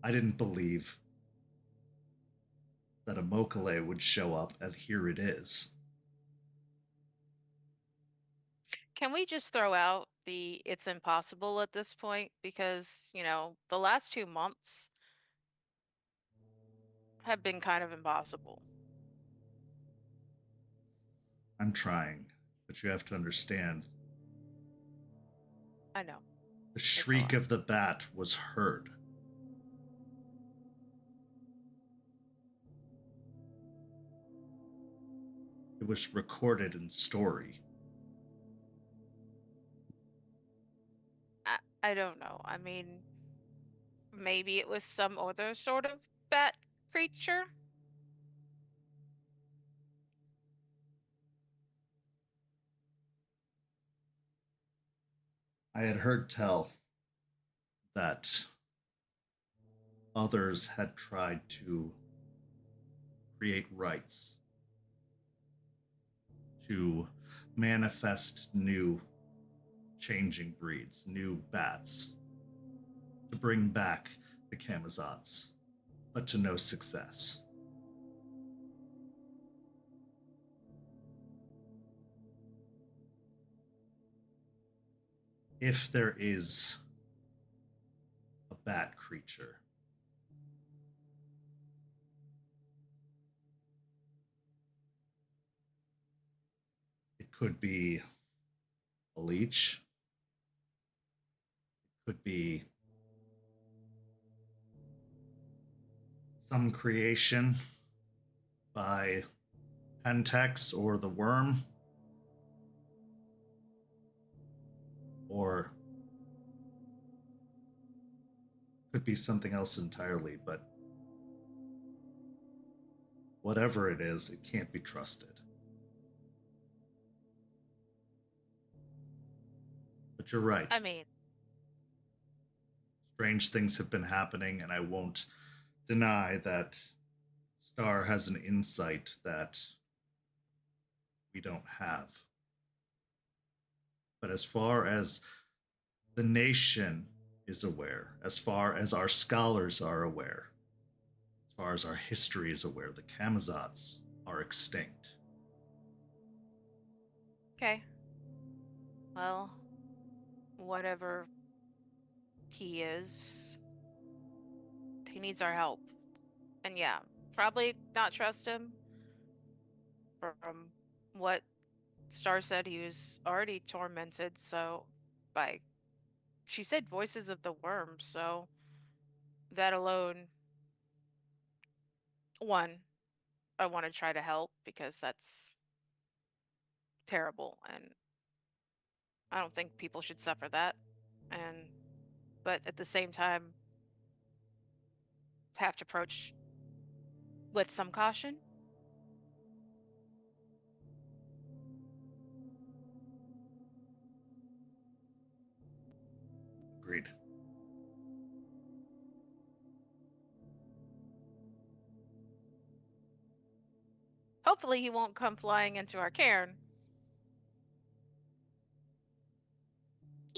I didn't believe that a Mokale would show up, and here it is. Can we just throw out the it's impossible at this point? Because, the last 2 months have been kind of impossible. I'm trying, but you have to understand. I know. The shriek of the bat was heard. It was recorded in story. I don't know. I mean, maybe it was some other sort of bat creature? I had heard tell that others had tried to create rites to manifest new changing breeds, new bats, to bring back the Kamazotz, but to no success. If there is a bat creature, could be a leech. It could be some creation by Pentex or the worm. Or could be something else entirely, but whatever it is, it can't be trusted. But you're right. I mean, Strange things have been happening, and I won't deny that Star has an insight that we don't have. But as far as the nation is aware, as far as our scholars are aware, as far as our history is aware, the Camazotz are extinct. okay. Well, whatever he is, he needs our help. And yeah, probably not trust him. From what Star said, he was already tormented, so by she said voices of the worm, so that alone, one, I want to try to help because that's terrible and I don't think people should suffer that. And but at the same time have to approach with some caution. Agreed. Hopefully he won't come flying into our cairn.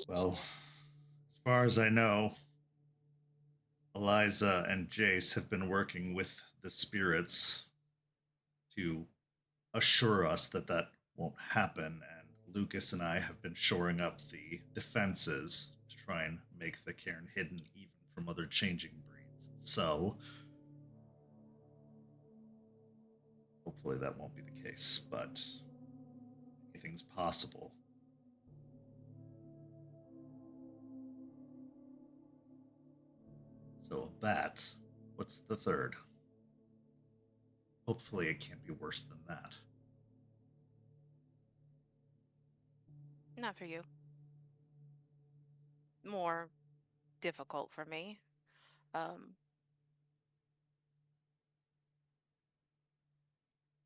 Well, as far as I know, Eliza and Jace have been working with the spirits to assure us that that won't happen, and Lucas and I have been shoring up the defenses to try and make the cairn hidden even from other changing breeds. So, hopefully that won't be the case, but anything's possible. So, that, what's the third? Hopefully it can't be worse than that. Not for you. More difficult for me.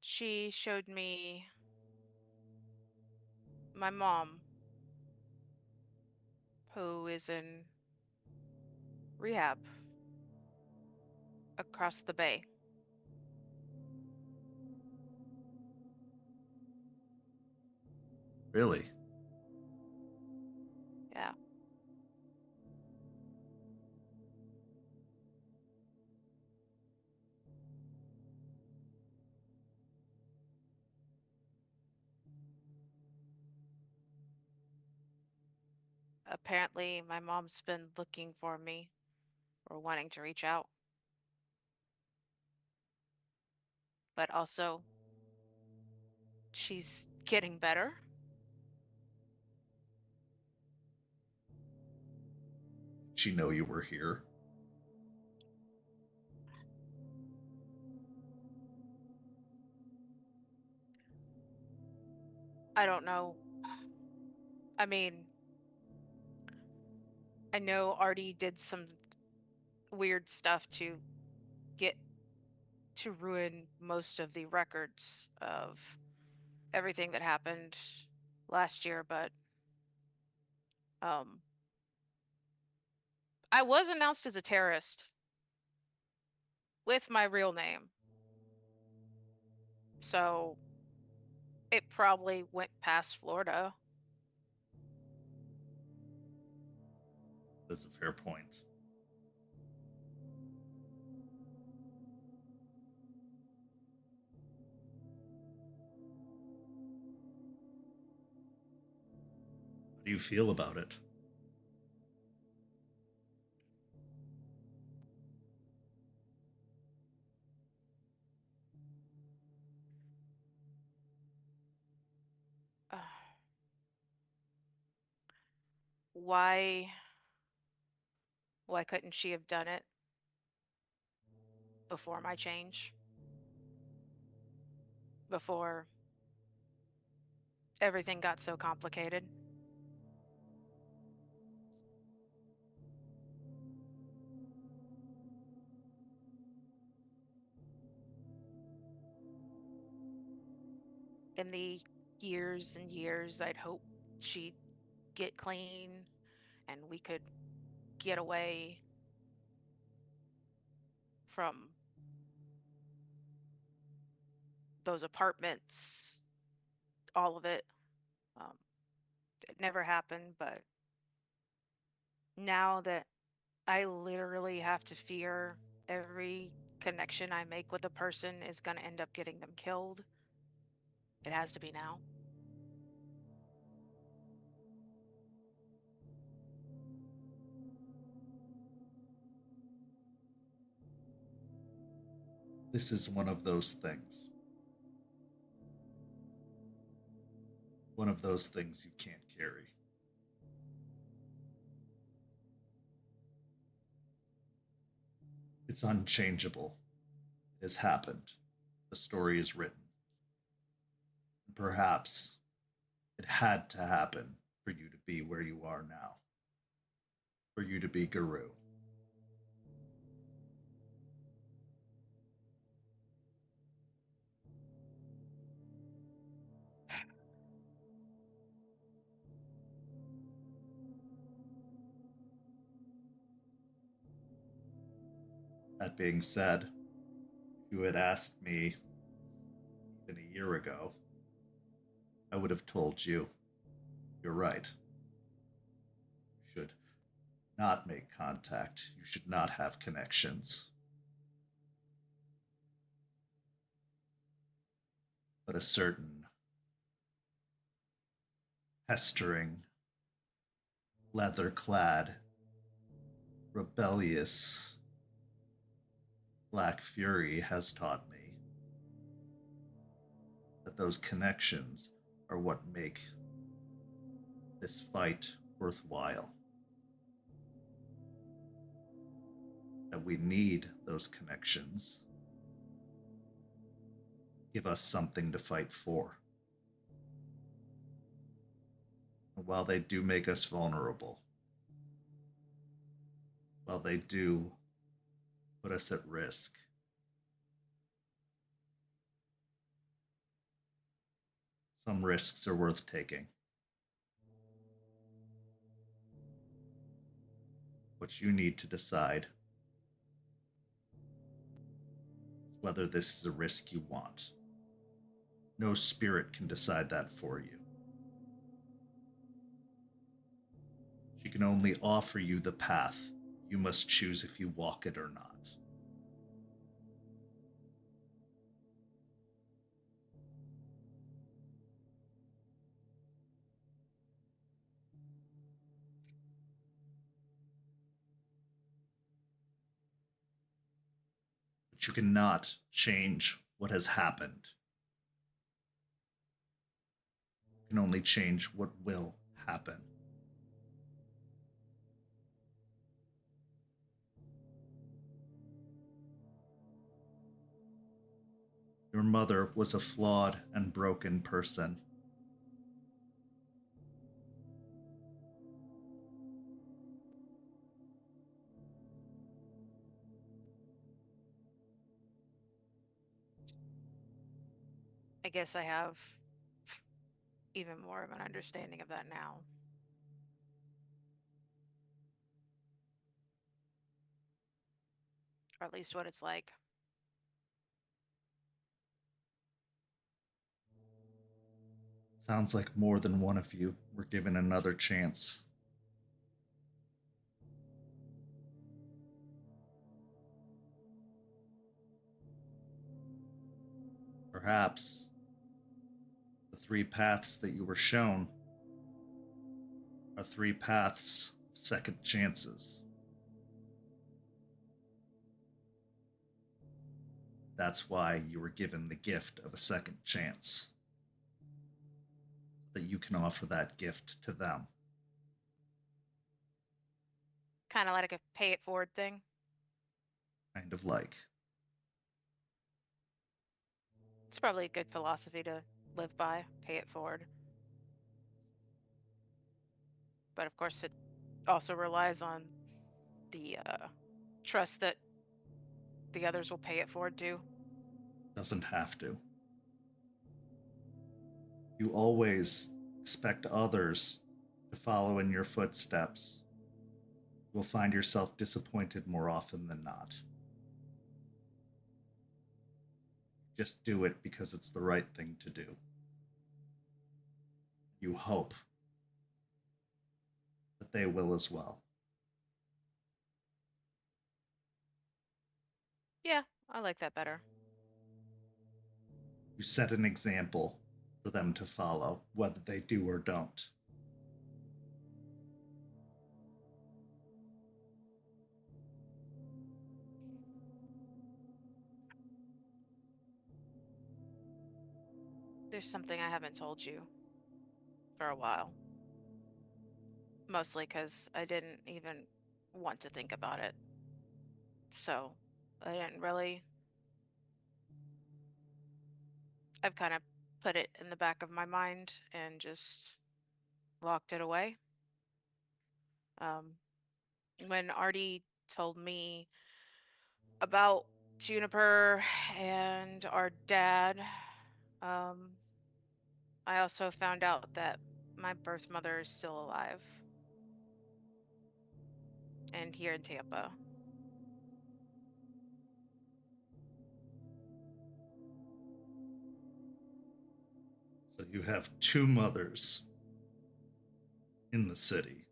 She showed me my mom, who is in rehab across the bay. Really? Yeah. Apparently, my mom's been looking for me or wanting to reach out. But also, she's getting better. Did she know you were here? I don't know. I mean, I know Artie did some weird stuff to get to ruin most of the records of everything that happened last year, but um I was announced as a terrorist with my real name. So it probably went past Florida. That's a fair point. How do you feel about it? why couldn't she have done it before my change? Before everything got so complicated? In the years and years, I'd hoped she'd get clean and we could get away from those apartments, all of it. Um, it never happened, but now that I literally have to fear every connection I make with a person is going to end up getting them killed, it has to be now. This is one of those things. One of those things you can't carry. It's unchangeable. It has happened. The story is written. Perhaps it had to happen for you to be where you are now. For you to be Garou. That being said, if you had asked me even a year ago, I would have told you, you're right. You should not make contact. You should not have connections. But a certain pestering, leather-clad, rebellious Black Fury has taught me that those connections are what make this fight worthwhile. That we need those connections. Give us something to fight for. And while they do make us vulnerable, while they do put us at risk, some risks are worth taking. What you need to decide is whether this is a risk you want. No spirit can decide that for you. She can only offer you the path. You must choose if you walk it or not. But you cannot change what has happened. You can only change what will happen. Your mother was a flawed and broken person. I guess I have even more of an understanding of that now. Or at least what it's like. Sounds like more than one of you were given another chance. Perhaps the three paths that you were shown are three paths of second chances. That's why you were given the gift of a second chance. That you can offer that gift to them. Kind of like a pay it forward thing. Kind of like. It's probably a good philosophy to live by. Pay it forward. But of course, it also relies on the trust that the others will pay it forward too. Doesn't have to. You always expect others to follow in your footsteps. You will find yourself disappointed more often than not. Just do it because it's the right thing to do. You hope that they will as well. Yeah, I like that better. You set an example for them to follow, whether they do or don't. There's something I haven't told you for a while. Mostly because I didn't even want to think about it. So I didn't really. I've kind of put it in the back of my mind and just locked it away. When Artie told me about Juniper and our dad, I also found out that my birth mother is still alive and here in Tampa. So you have two mothers in the city.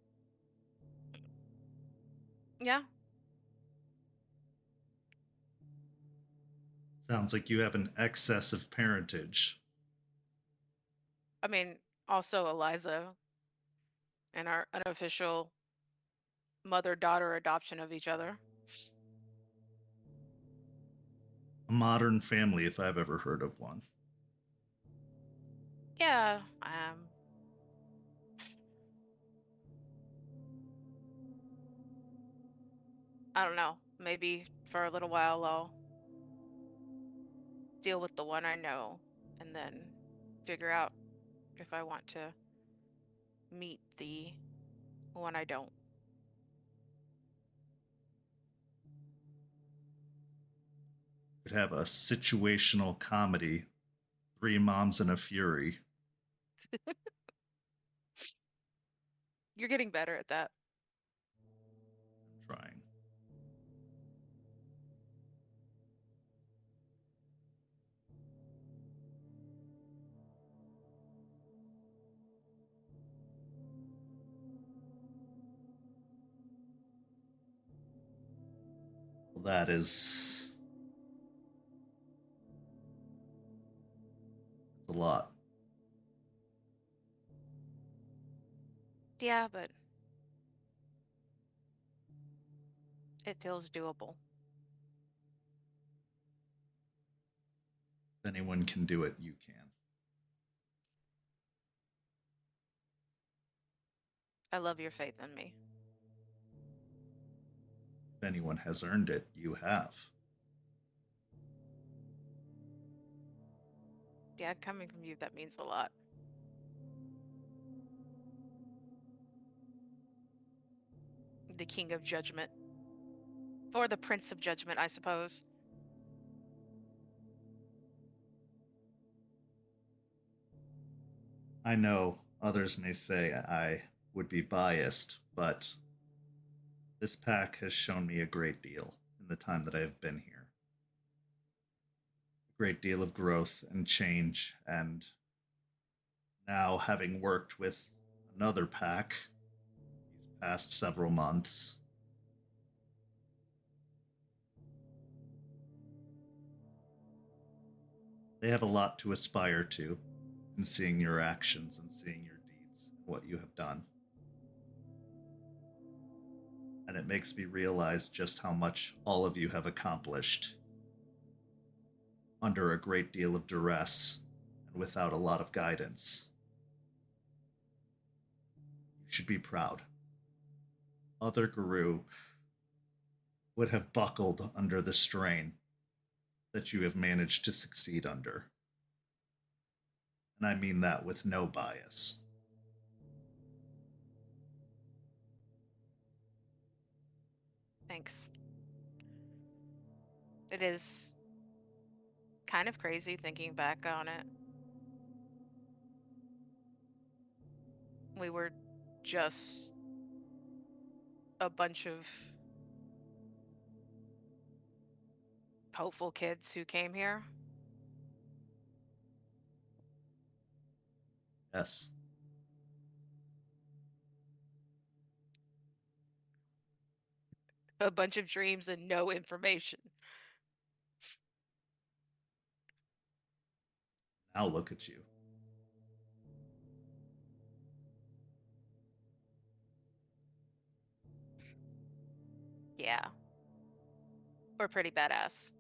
Yeah, Sounds like you have an excess of parentage. I mean, also Eliza and our unofficial mother-daughter adoption of each other. A modern family, if I've ever heard of one. Yeah, I don't know. Maybe for a little while I'll deal with the one I know and then figure out if I want to meet the one I don't. Could have a situational comedy, Three Moms and a Fury. You're getting better at that. I'm trying. Well, that is a lot. Yeah, but it feels doable. If anyone can do it, you can. I love your faith in me. If anyone has earned it, you have. Yeah, coming from you, that means a lot. The King of Judgment. Or the Prince of Judgment, I suppose. I know others may say I would be biased, but this pack has shown me a great deal in the time that I have been here. A great deal of growth and change, and now having worked with another pack these past several months, they have a lot to aspire to in seeing your actions and seeing your deeds and what you have done. And it makes me realize just how much all of you have accomplished under a great deal of duress and without a lot of guidance. You should be proud other Garou would have buckled under the strain that you have managed to succeed under. And I mean that with no bias. Thanks. It is kind of crazy thinking back on it. We were just a bunch of hopeful kids who came here. Yes. A bunch of dreams and no information. Now look at you. Yeah. We're pretty badass.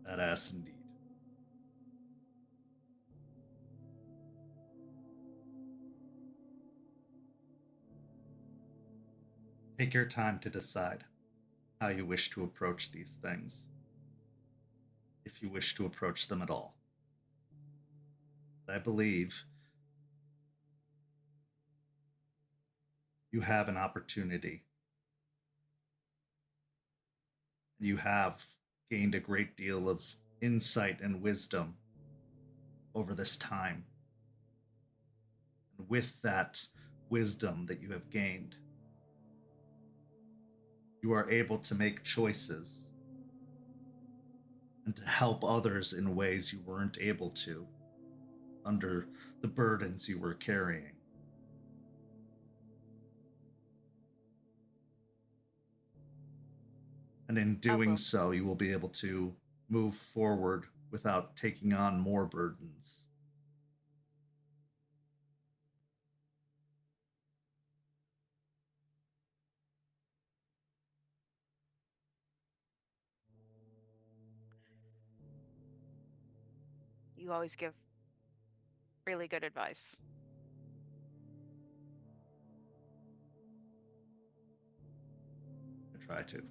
Badass indeed. Take your time to decide how you wish to approach these things, if you wish to approach them at all. But I believe you have an opportunity. You have gained a great deal of insight and wisdom over this time. And with that wisdom that you have gained, you are able to make choices and to help others in ways you weren't able to under the burdens you were carrying. And in doing so, you will be able to move forward without taking on more burdens. You always give really good advice. I try to.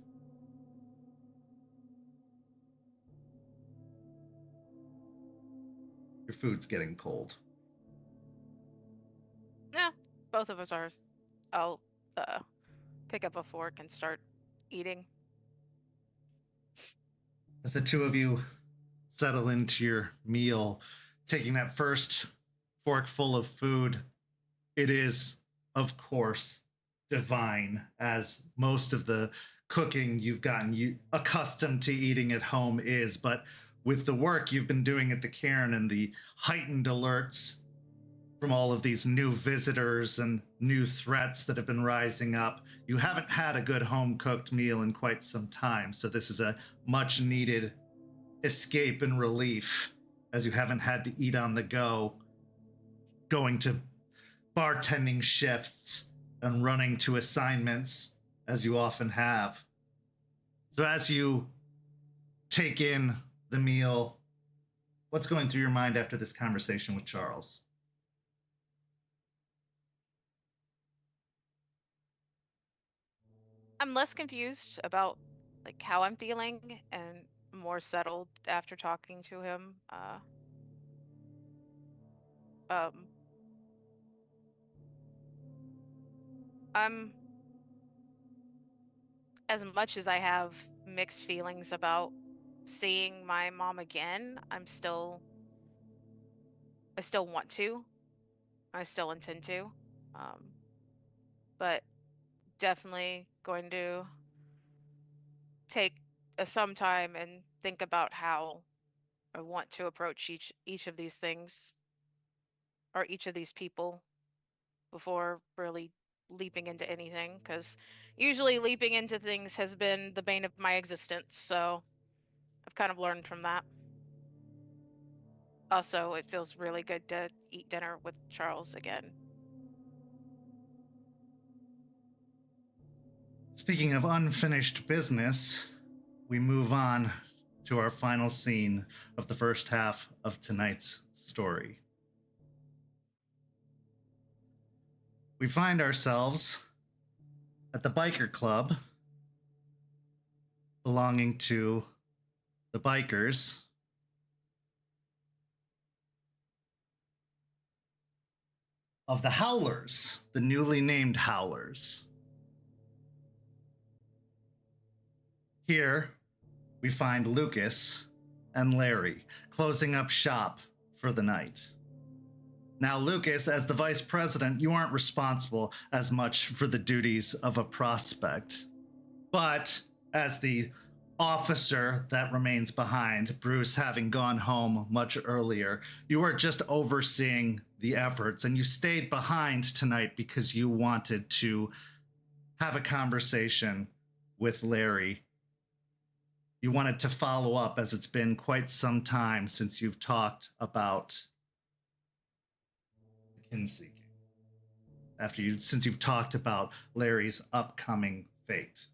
Your food's getting cold. Yeah, both of us are. I'll pick up a fork and start eating. As the two of you settle into your meal, taking that first forkful of food, it is, of course, divine, as most of the cooking you've gotten accustomed to eating at home is. But with the work you've been doing at the cairn and the heightened alerts from all of these new visitors and new threats that have been rising up, you haven't had a good home-cooked meal in quite some time. So this is a much-needed escape and relief, as you haven't had to eat on the go, going to bartending shifts and running to assignments as you often have. So as you take in the meal, what's going through your mind after this conversation with Charles? I'm less confused about like how I'm feeling and more settled after talking to him. I'm, as much as I have mixed feelings about seeing my mom again, I still want to. I still intend to. But definitely going to take some time and think about how I want to approach each of these things or each of these people before really leaping into anything, because usually leaping into things has been the bane of my existence, so I've kind of learned from that. Also, it feels really good to eat dinner with Charles again. Speaking of unfinished business, we move on to our final scene of the first half of tonight's story. We find ourselves at the biker club belonging to the bikers of the Howlers, the newly named Howlers. Here, we find Lucas and Larry closing up shop for the night. Now, Lucas, as the vice president, you aren't responsible as much for the duties of a prospect. But as the officer that remains behind, Bruce having gone home much earlier, you are just overseeing the efforts, and you stayed behind tonight because you wanted to have a conversation with Larry. You wanted to follow up, as it's been quite some time since you've talked about kin seeking. Since you've talked about Larry's upcoming fate.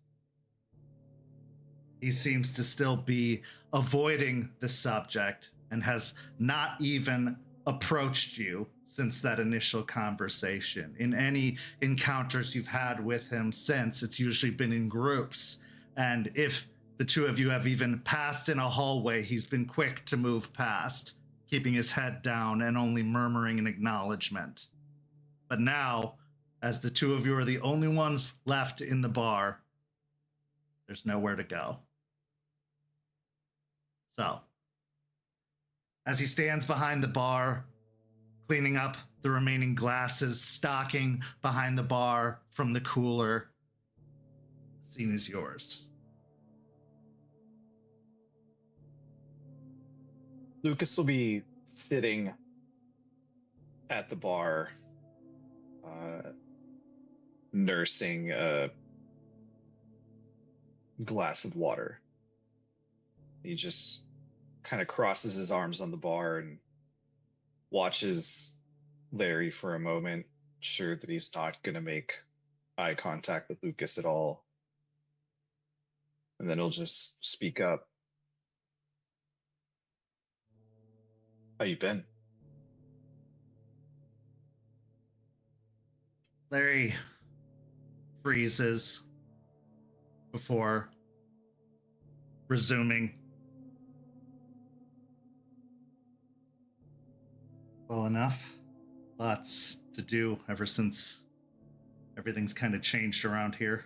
He seems to still be avoiding the subject and has not even approached you since that initial conversation. In any encounters you've had with him since, it's usually been in groups. And if the two of you have even passed in a hallway, he's been quick to move past, keeping his head down and only murmuring an acknowledgement. But now, as the two of you are the only ones left in the bar, there's nowhere to go. So, as he stands behind the bar, cleaning up the remaining glasses, stocking behind the bar from the cooler, the scene is yours. Lucas will be sitting at the bar, nursing a glass of water. He just kind of crosses his arms on the bar and watches Larry for a moment, sure that he's not going to make eye contact with Lucas at all. And then he'll just speak up. How you been? Larry freezes before resuming. Well enough. Lots to do ever since everything's kind of changed around here.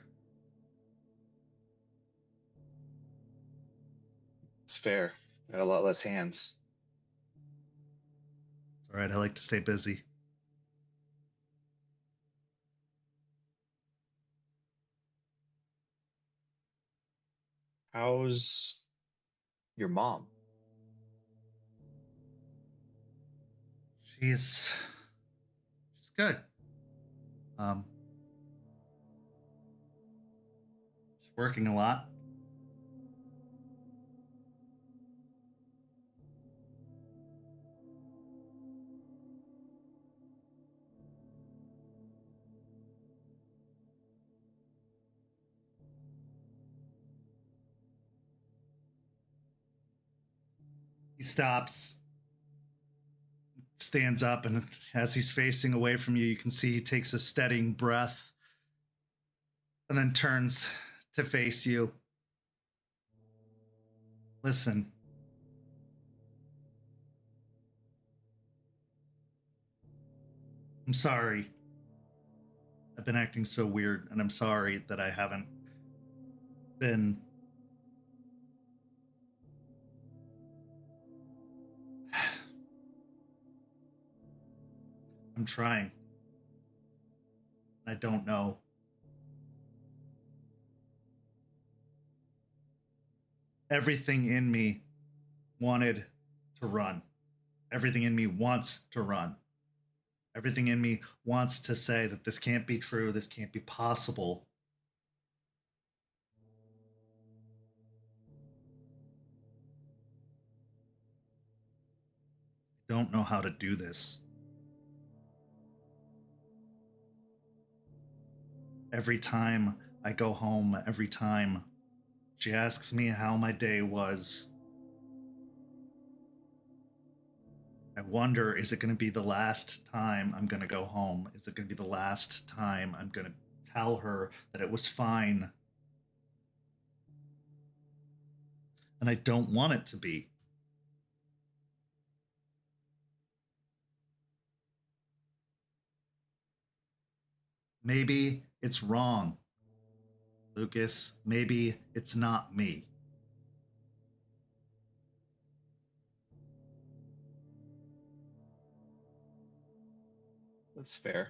It's fair. Got a lot less hands. It's all right, I like to stay busy. How's your mom? She's good. She's working a lot. He stops, stands up, and as he's facing away from you, you can see he takes a steadying breath and then turns to face you. Listen. I'm sorry. I've been acting so weird, and I'm sorry that I haven't been... I'm trying. I don't know. Everything in me wanted to run. Everything in me wants to run. Everything in me wants to say that this can't be true, this can't be possible. I don't know how to do this. Every time I go home, every time she asks me how my day was, I wonder, is it going to be the last time I'm going to go home? Is it going to be the last time I'm going to tell her that it was fine. And I don't want it to be. Maybe it's wrong, Lucas. Maybe it's not me. That's fair.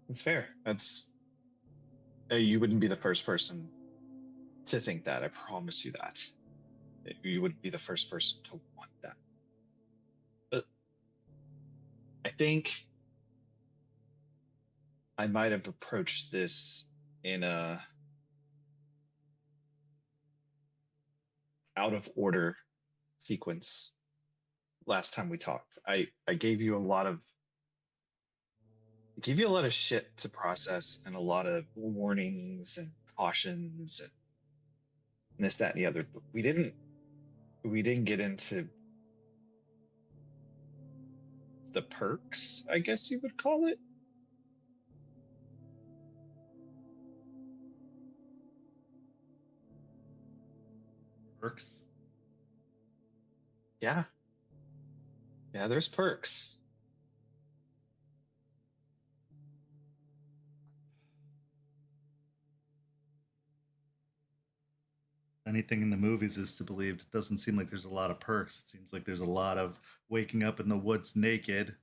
It's fair. You wouldn't be the first person to think that. I promise you that. You wouldn't be the first person to want that. But I think I might have approached this in a out of order sequence last time we talked. I gave you a lot of shit to process and a lot of warnings and cautions and this, that, and the other. But we didn't get into the perks, I guess you would call it. Perks? Yeah. Yeah, there's perks. Anything in the movies is to believe. It doesn't seem like there's a lot of perks. It seems like there's a lot of waking up in the woods naked.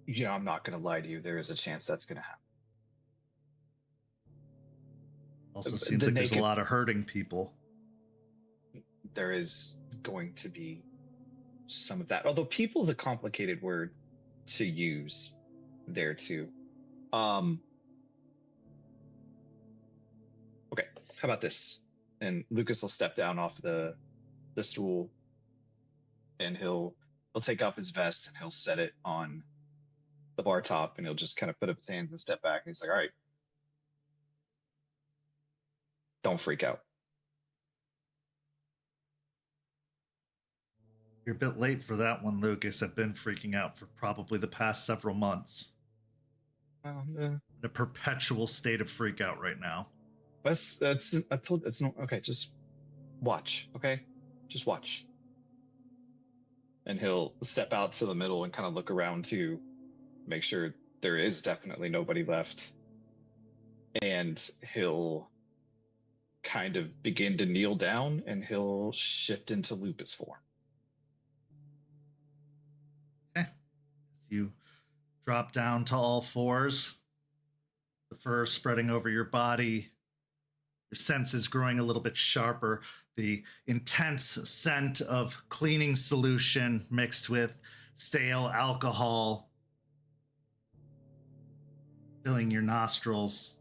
Yeah, I'm not going to lie to you. There is a chance that's going to happen. Also seems like there's a lot of hurting people. There is going to be some of that. Although people is a complicated word to use there too. Okay, how about this? And Lucas will step down off the stool and he'll take off his vest and he'll set it on the bar top and he'll just kind of put up his hands and step back. And he's like, all right, don't freak out. You're a bit late for that one, Lucas. I've been freaking out for probably the past several months. In a perpetual state of freak out right now. I told it's no okay, just watch, okay? Just watch. And he'll step out to the middle and kind of look around to make sure there is definitely nobody left. And he'll kind of begin to kneel down and he'll shift into lupus form. Okay. As you drop down to all fours, the fur spreading over your body, your senses growing a little bit sharper, the intense scent of cleaning solution mixed with stale alcohol filling your nostrils.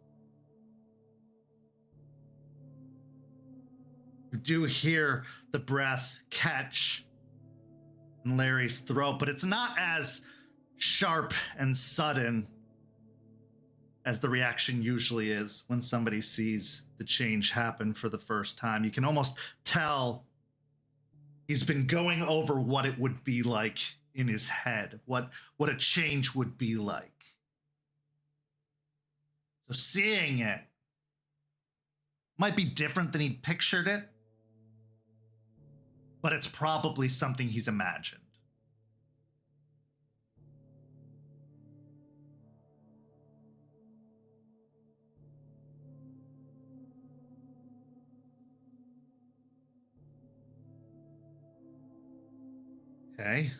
You do hear the breath catch in Larry's throat, but it's not as sharp and sudden as the reaction usually is when somebody sees the change happen for the first time. You can almost tell he's been going over what it would be like in his head, what a change would be like. So seeing it might be different than he pictured it, but it's probably something he's imagined. Okay.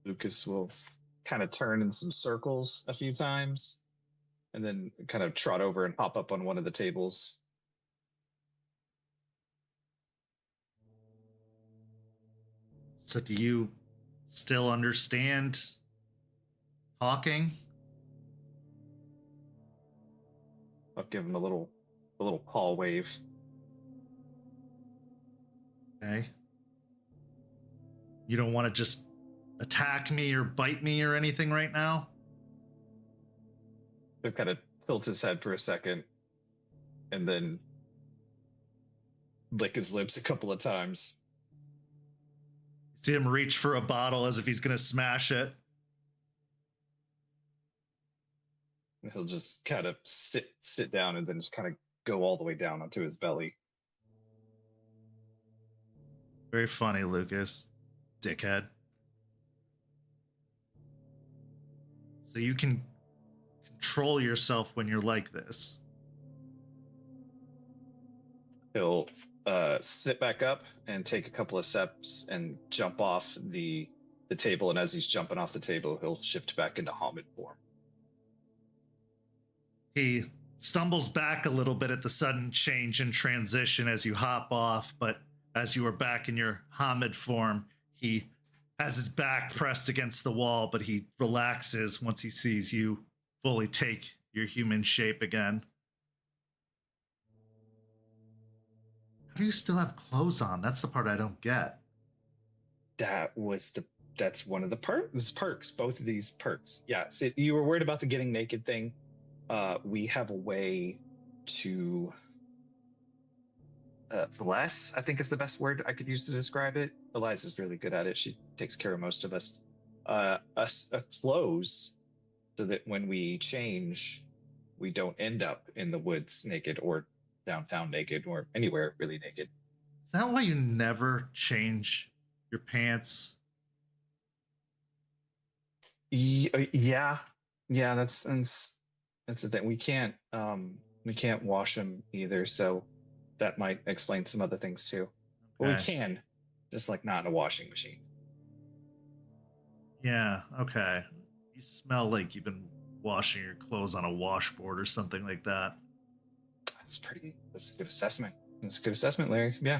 Lucas will kind of turn in some circles a few times and then kind of trot over and hop up on one of the tables. So do you still understand talking? I'll give him a little paw wave. Okay. You don't want to just attack me or bite me or anything right now? He'll kind of tilt his head for a second, and then lick his lips a couple of times. See him reach for a bottle as if he's going to smash it. He'll just kind of sit down and then just kind of go all the way down onto his belly. Very funny, Lucas. Dickhead. So you can control yourself when you're like this. He'll sit back up and take a couple of steps and jump off the table. And as he's jumping off the table, he'll shift back into Hamid form. He stumbles back a little bit at the sudden change and transition as you hop off, but as you are back in your Hamid form, he has his back pressed against the wall, but he relaxes once he sees you fully take your human shape again. How do you still have clothes on? That's the part I don't get. That's one of the perks, both of these perks. Yeah, so you were worried about the getting naked thing. We have a way to bless, I think is the best word I could use to describe it. Eliza's really good at it. She takes care of most of us. A clothes so that when we change, we don't end up in the woods naked or downtown naked or anywhere really naked. Is that why you never change your pants? Yeah, that's the thing. We can't wash them either, so that might explain some other things too. But we can, just like not in a washing machine. Yeah, okay. You smell like you've been washing your clothes on a washboard or something like that. That's a good assessment. That's a good assessment, Larry. Yeah.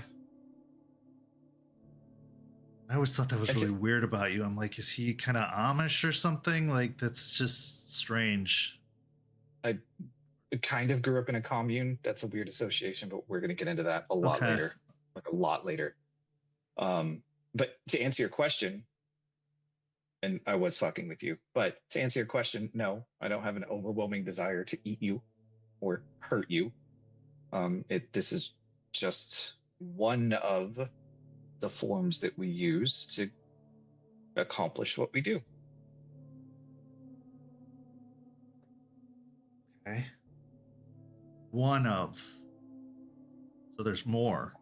I always thought that was really weird about you. I'm like, is he kind of Amish or something? Like, that's just strange. I kind of grew up in a commune. That's a weird association, but we're going to get into that a lot later. Like a lot later. But to answer your question, and I was fucking with you, but to answer your question, no, I don't have an overwhelming desire to eat you or hurt you. This is just one of the forms that we use to accomplish what we do. Okay. One of. So there's more.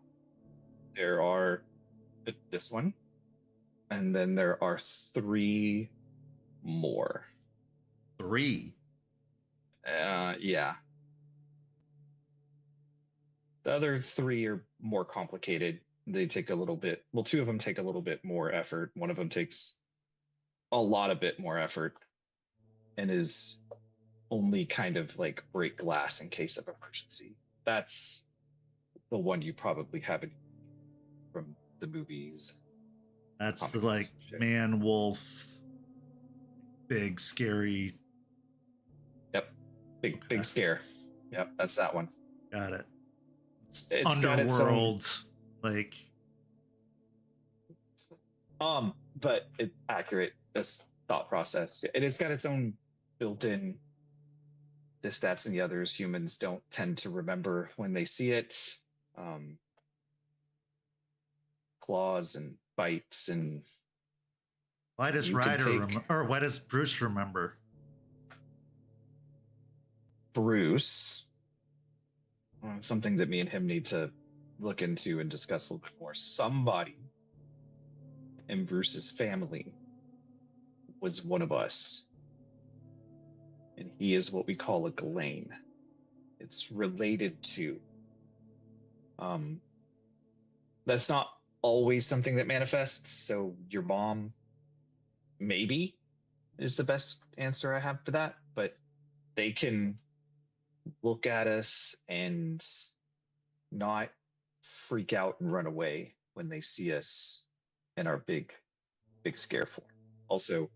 There are this one, and then there are 3 more. 3? Yeah. The other 3 are more complicated. They take a little bit, 2 of them take a little bit more effort. One of them takes a bit more effort and is only kind of like break glass in case of emergency. That's the one you probably haven't from the movies. That's the like man wolf, big scary. Yep. Big scare. Yep, that's that one. Got it. It's underworld, like. But it's accurate. This thought process. It's got its own built-in. The stats and the others humans don't tend to remember when they see it. Claws and bites and. Why does Ryder or why does Bruce remember? Bruce. Something that me and him need to look into and discuss a little bit more. Somebody in Bruce's family was one of us. And he is what we call a Ghislaine. It's related to. That's not always something that manifests. So your mom, maybe, is the best answer I have for that. But they can look at us and not freak out and run away when they see us in our big scare form. Also,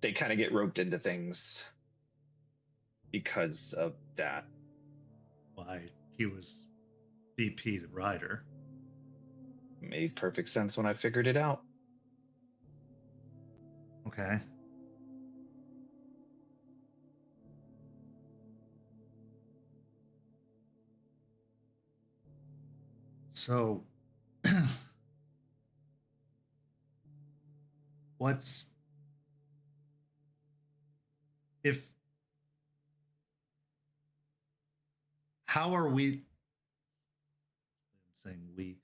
they kind of get roped into things because of that. Why he was VP to Ryder. Made perfect sense when I figured it out. Okay. So, what's if how are we? I'm saying we.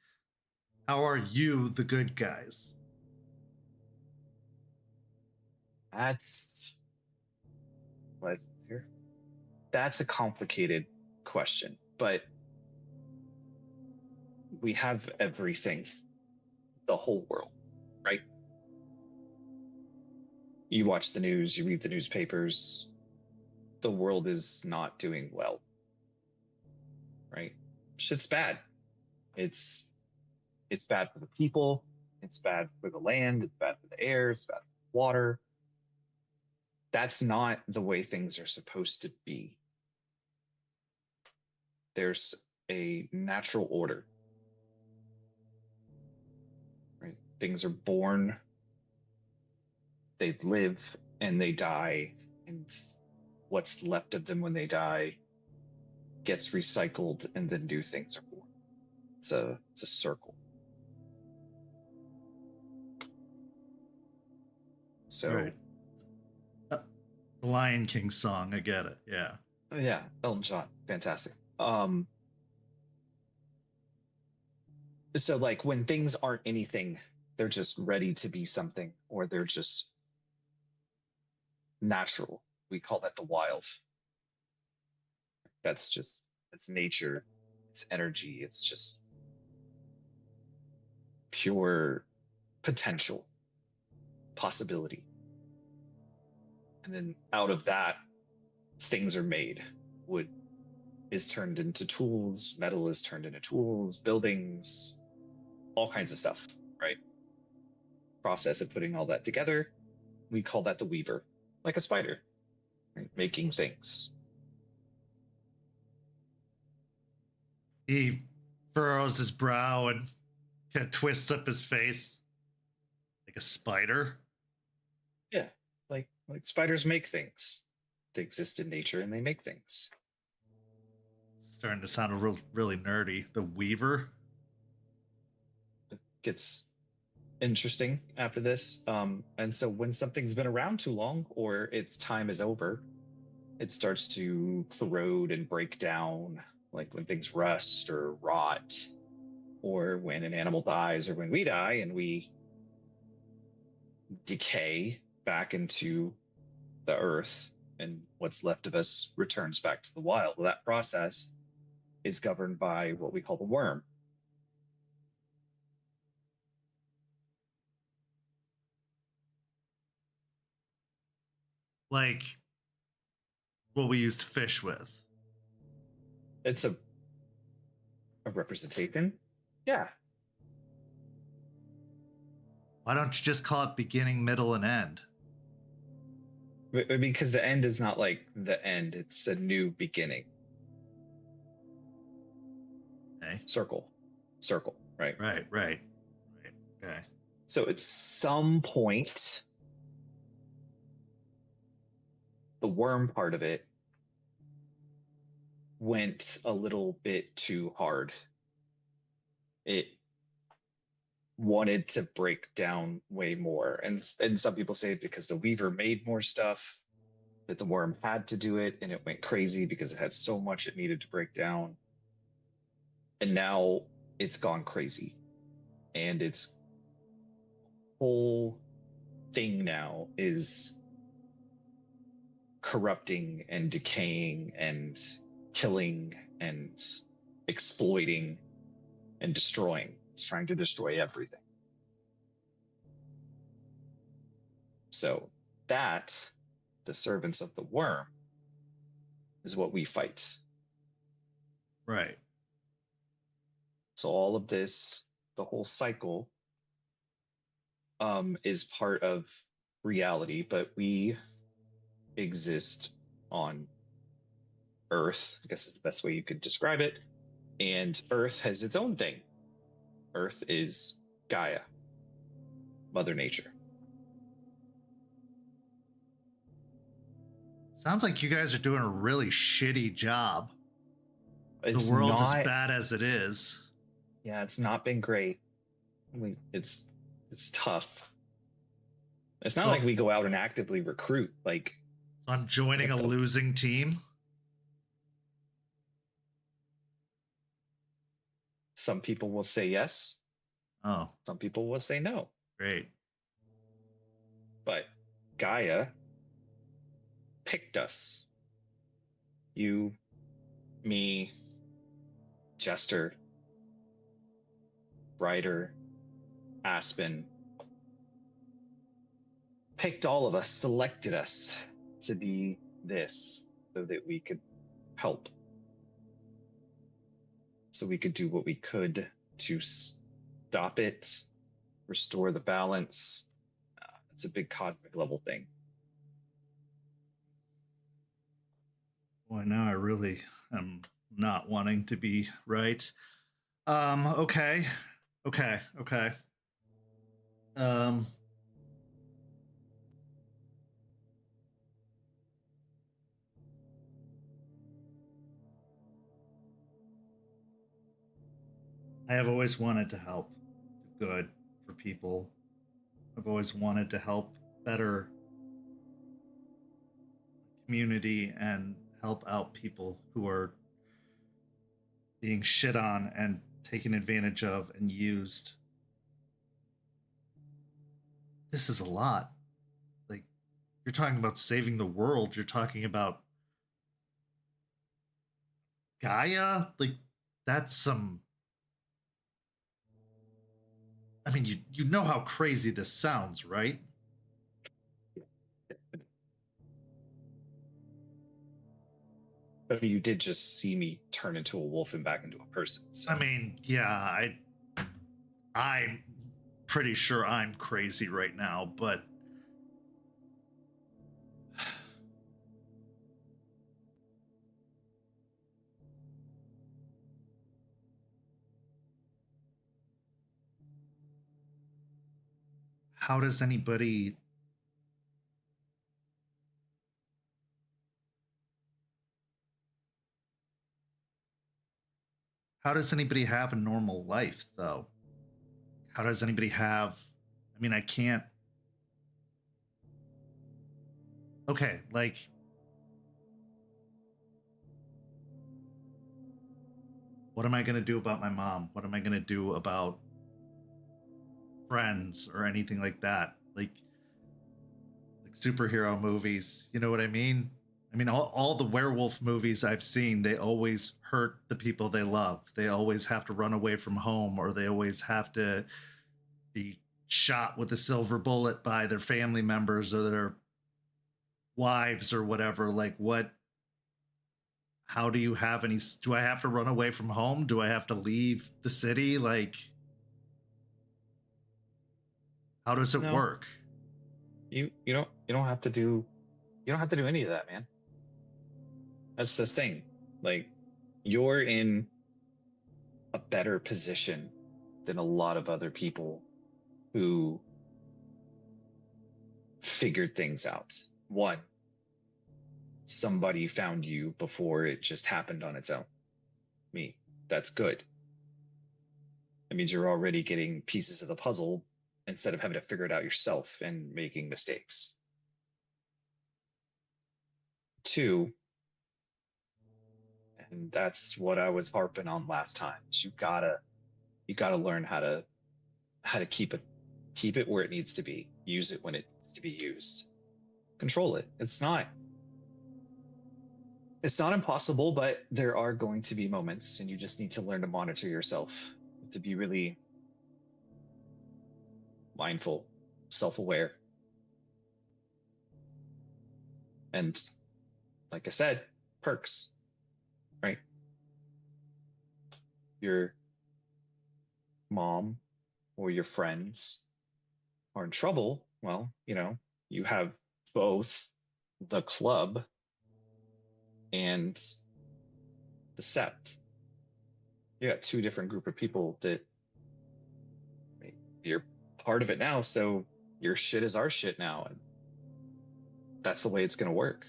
How are you, the good guys? That's what's here. That's a complicated question, but we have everything, the whole world, right? You watch the news, you read the newspapers. The world is not doing well, right? Shit's bad. It's bad for the people. It's bad for the land. It's bad for the air. It's bad for the water. That's not the way things are supposed to be. There's a natural order, right? Things are born, they live, and they die, and what's left of them when they die gets recycled, and then new things are born. It's a circle. So, Right. The Lion King song, I get it. Yeah. yeah, Elton John, fantastic. So like when things aren't anything, they're just ready to be something, or they're just natural. We call that the wild. It's nature, it's energy, it's just pure potential, possibility. And then out of that, things are made. Wood is turned into tools, metal is turned into tools, buildings, all kinds of stuff, right? Process of putting all that together, we call that the weaver, like a spider, right? Making things. He furrows his brow and kind of twists up his face like a spider. Yeah, like spiders make things. They exist in nature and they make things. Starting to sound really nerdy. The Weaver. It gets interesting after this. And so when something's been around too long or its time is over, it starts to corrode and break down, like when things rust or rot, or when an animal dies, or when we die and we decay back into the earth and what's left of us returns back to the wild. Well, that process is governed by what we call the worm. Like what we used to fish with. It's a representation. Yeah. Why don't you just call it beginning, middle, and end? Because the end is not like the end, it's a new beginning. Okay. Circle, right? Right. Okay. So at some point, the worm part of it went a little bit too hard. It wanted to break down way more. And some people say because the weaver made more stuff, that the worm had to do it, and it went crazy because it had so much it needed to break down. And now it's gone crazy. And its whole thing now is corrupting and decaying and killing and exploiting and destroying. It's trying to destroy everything. So that, the servants of the worm, is what we fight. Right. So all of this, the whole cycle, is part of reality, but we exist on Earth, I guess is the best way you could describe it. And Earth has its own thing. Earth is Gaia, Mother Nature. Sounds like you guys are doing a really shitty job. It's the world's not, as bad as it is. Yeah, it's not been great. It's tough. It's not Well- like we go out and actively recruit. Like, I'm joining a losing team. some people will say yes, Oh, some people will say no. great. But Gaia picked us. You, me, Jester, Ryder, Aspen, picked all of us, selected us to be this so that we could help. So we could do what we could to stop it, restore the balance. It's a big cosmic level thing. Boy, now I really am not wanting to be right. Okay. I have always wanted to help do good for people. I've always wanted to help better the community and help out people who are being shit on and taken advantage of and used. This is a lot. Like, you're talking about saving the world. You're talking about Gaia. Like, that's some. I mean, you know how crazy this sounds, right? I mean, you did just see me turn into a wolf and back into a person. So. I mean, yeah, I'm pretty sure I'm crazy right now, but how does anybody have a normal life, though? How does anybody have, I mean, I can't. Okay, like, what am I going to do about my mom? What am I going to do about friends or anything like that? Like superhero movies, you know what I mean? I mean, all the werewolf movies I've seen, they always hurt the people they love. They always have to run away from home, or they always have to be shot with a silver bullet by their family members or their wives or whatever. Like, what? How do you have any? Do I have to run away from home? Do I have to leave the city? Like, how does it work? You don't have to do any of that, man. That's the thing. Like, you're in a better position than a lot of other people who figured things out. One, somebody found you before it just happened on its own. Me. That's good. That means you're already getting pieces of the puzzle instead of having to figure it out yourself and making mistakes. Two, and that's what I was harping on last time, is you gotta learn how to keep it where it needs to be. Use it when it needs to be used. Control it. It's not impossible, but there are going to be moments, and you just need to learn to monitor yourself, to be really mindful, self-aware. And like I said, perks, right? Your mom or your friends are in trouble. Well, you have both the club and the sept. You got two different group of people that you're part of it now, so your shit is our shit now, and that's the way it's going to work.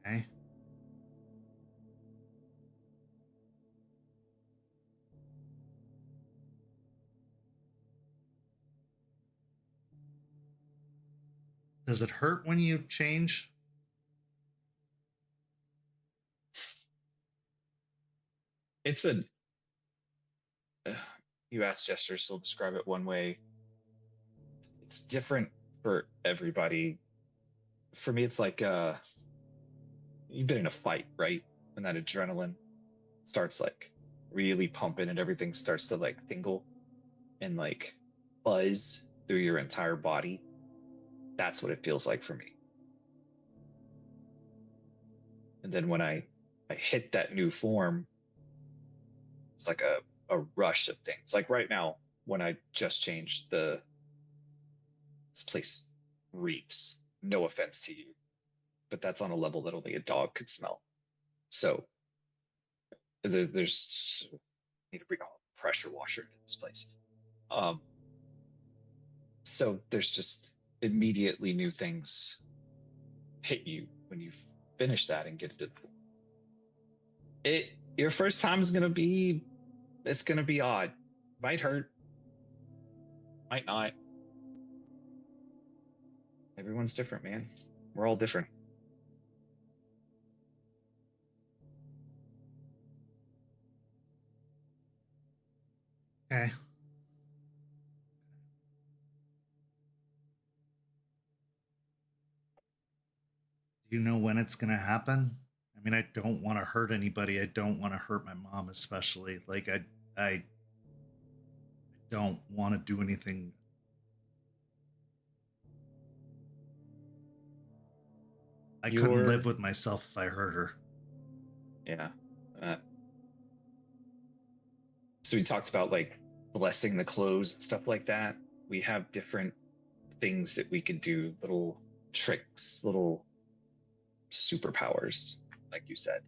Okay. Does it hurt when you change? It's a. You asked Jester, so I'll describe it one way. It's different for everybody. For me, it's like you've been in a fight, right? And that adrenaline starts like really pumping and everything starts to like tingle and like buzz through your entire body. That's what it feels like for me. And then when I hit that new form, it's like a rush of things. Like right now, when I just changed, this place reeks. No offense to you, but that's on a level that only a dog could smell. So there's need to bring a pressure washer in this place. So there's just immediately new things hit you when you finish that and get into it. Your first time is gonna be odd. Might hurt, might not. Everyone's different, man. We're all different. Okay. Do you know when it's going to happen? I mean, I don't want to hurt anybody. I don't want to hurt my mom, especially. Like, I don't want to do anything. I couldn't live with myself if I hurt her. Yeah. So we talked about like blessing the clothes and stuff like that. We have different things that we could do, little tricks, little superpowers, like you said.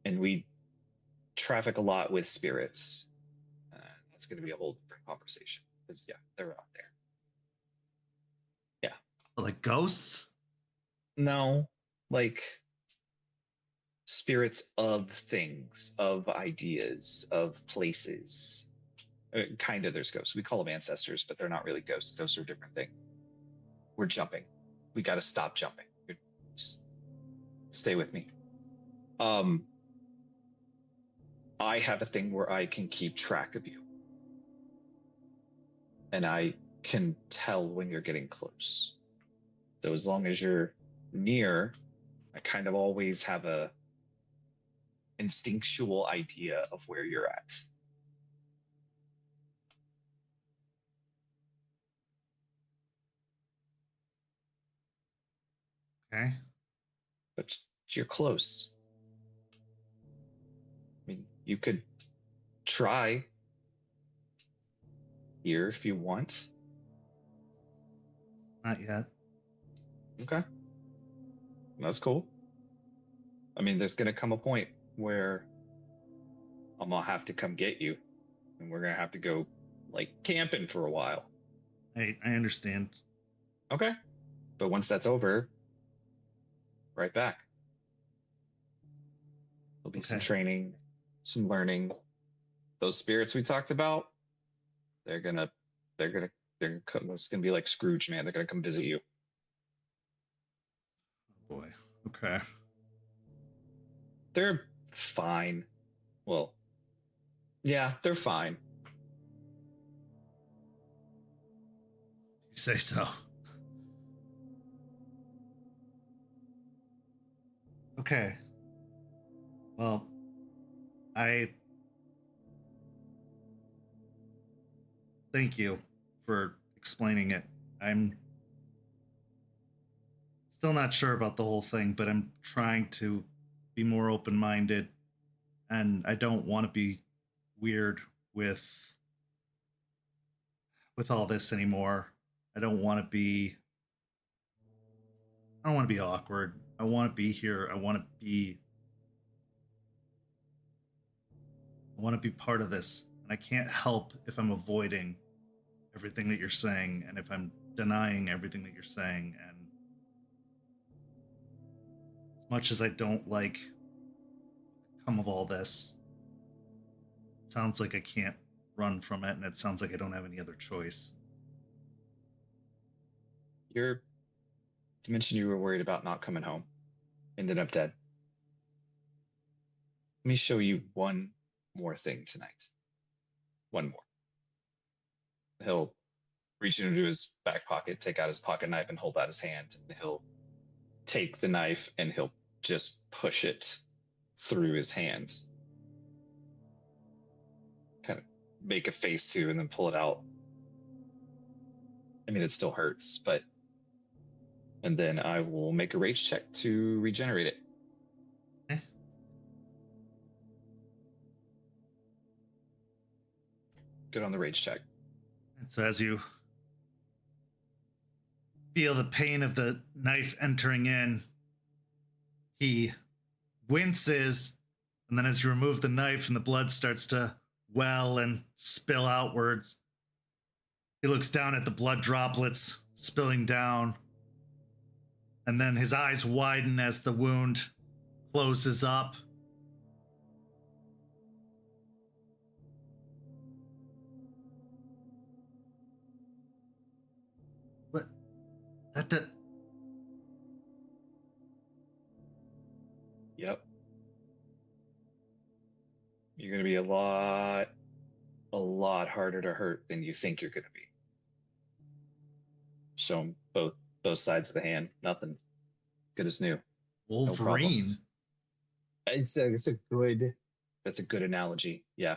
And we traffic a lot with spirits. That's going to be a whole different conversation because, yeah, they're out there. Yeah. Like ghosts? No, like spirits of things, of ideas, of places. Kind of, there's ghosts. We call them ancestors, but they're not really ghosts. Ghosts are a different thing. We're jumping. We got to stop jumping. Just stay with me. I have a thing where I can keep track of you. And I can tell when you're getting close. So as long as you're near, I kind of always have a instinctual idea of where you're at. Okay. But you're close. I mean, you could try here if you want. Not yet. Okay. That's cool. I mean, there's going to come a point where I'm going to have to come get you. And we're going to have to go, like, camping for a while. I understand. Okay. But once that's over, right back. There'll be some training, some learning. Those spirits we talked about, it's going to be like Scrooge, man. They're going to come visit you. Oh boy. Okay. They're fine. Well, yeah, they're fine. You say so. Okay. Well, I thank you for explaining it. I'm still not sure about the whole thing, but I'm trying to be more open-minded, and I don't want to be weird with all this anymore. I don't want to be awkward. I want to be here. I want to be part of this. And I can't help if I'm avoiding everything that you're saying and if I'm denying everything that you're saying. And as much as I don't like come of all this, it sounds like I can't run from it, and it sounds like I don't have any other choice. You're You mentioned you were worried about not coming home. Ended up dead. Let me show you one more thing tonight. One more. He'll reach into his back pocket, take out his pocket knife, and hold out his hand. And he'll take the knife and he'll just push it through his hand. Kind of make a face to and then pull it out. I mean, it still hurts, but... And then I will make a rage check to regenerate it. Okay. Good on the rage check. And so as you feel the pain of the knife entering in, he winces, and then as you remove the knife and the blood starts to well and spill outwards, he looks down at the blood droplets spilling down, and then his eyes widen as the wound closes up. But that Yep. You're going to be a lot harder to hurt than you think you're going to be. Show him both sides of the hand. Nothing. Good as new. Wolverine. That's a good analogy. Yeah.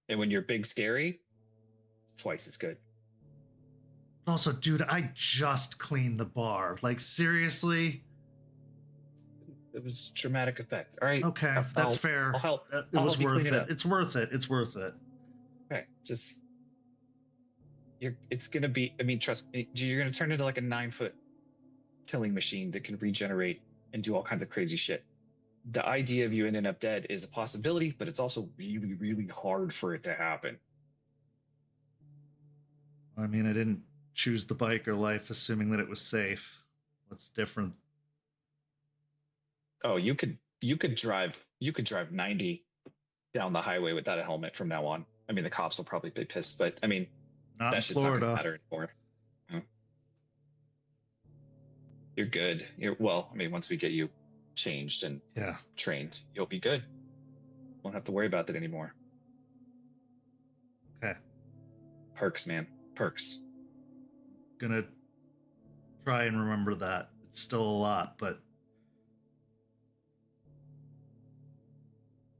And when you're big scary, twice as good. Also, dude, I just cleaned the bar. Like, seriously? It was dramatic effect. All right. Okay, that's fair. I'll help. It I'll was help you worth clean it. up. It's worth it. It's worth it. Okay. Just it's gonna be. I mean, trust me. You're gonna turn into like a 9-foot killing machine that can regenerate and do all kinds of crazy shit. The idea of you ending up dead is a possibility, but it's also really, really hard for it to happen. I mean, I didn't choose the biker life assuming that it was safe. What's different? Oh, you could drive 90 down the highway without a helmet from now on. I mean, the cops will probably be pissed, but I mean, Not that in shit's not Florida. gonna matter anymore. No. You're good. I mean, once we get you changed and Yeah. trained, you'll be good. Won't have to worry about that anymore. Okay. Perks, man. Perks. Gonna try and remember that. It's still a lot, but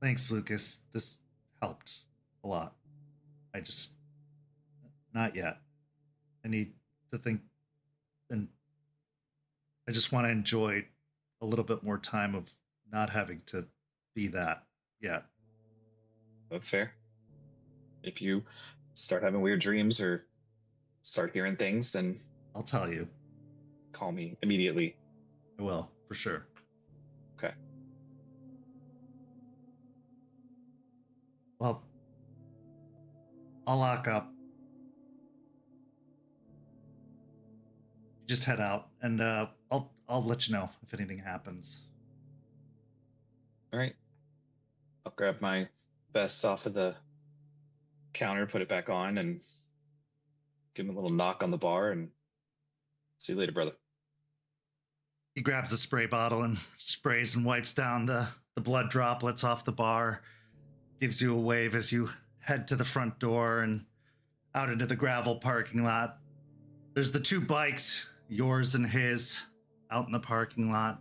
thanks, Lucas. This helped a lot. I just not yet. I need to think, and I just want to enjoy a little bit more time of not having to be that yet. That's fair. If you start having weird dreams or start hearing things, then I'll tell you. call me immediately. I will, for sure. Okay. Well, I'll lock up. Just head out, and I'll let you know if anything happens. All right. I'll grab my vest off of the counter, put it back on, and give him a little knock on the bar, and see you later, brother. He grabs a spray bottle and sprays and wipes down the blood droplets off the bar. Gives you a wave as you head to the front door and out into the gravel parking lot. There's the two bikes, yours and his, out in the parking lot.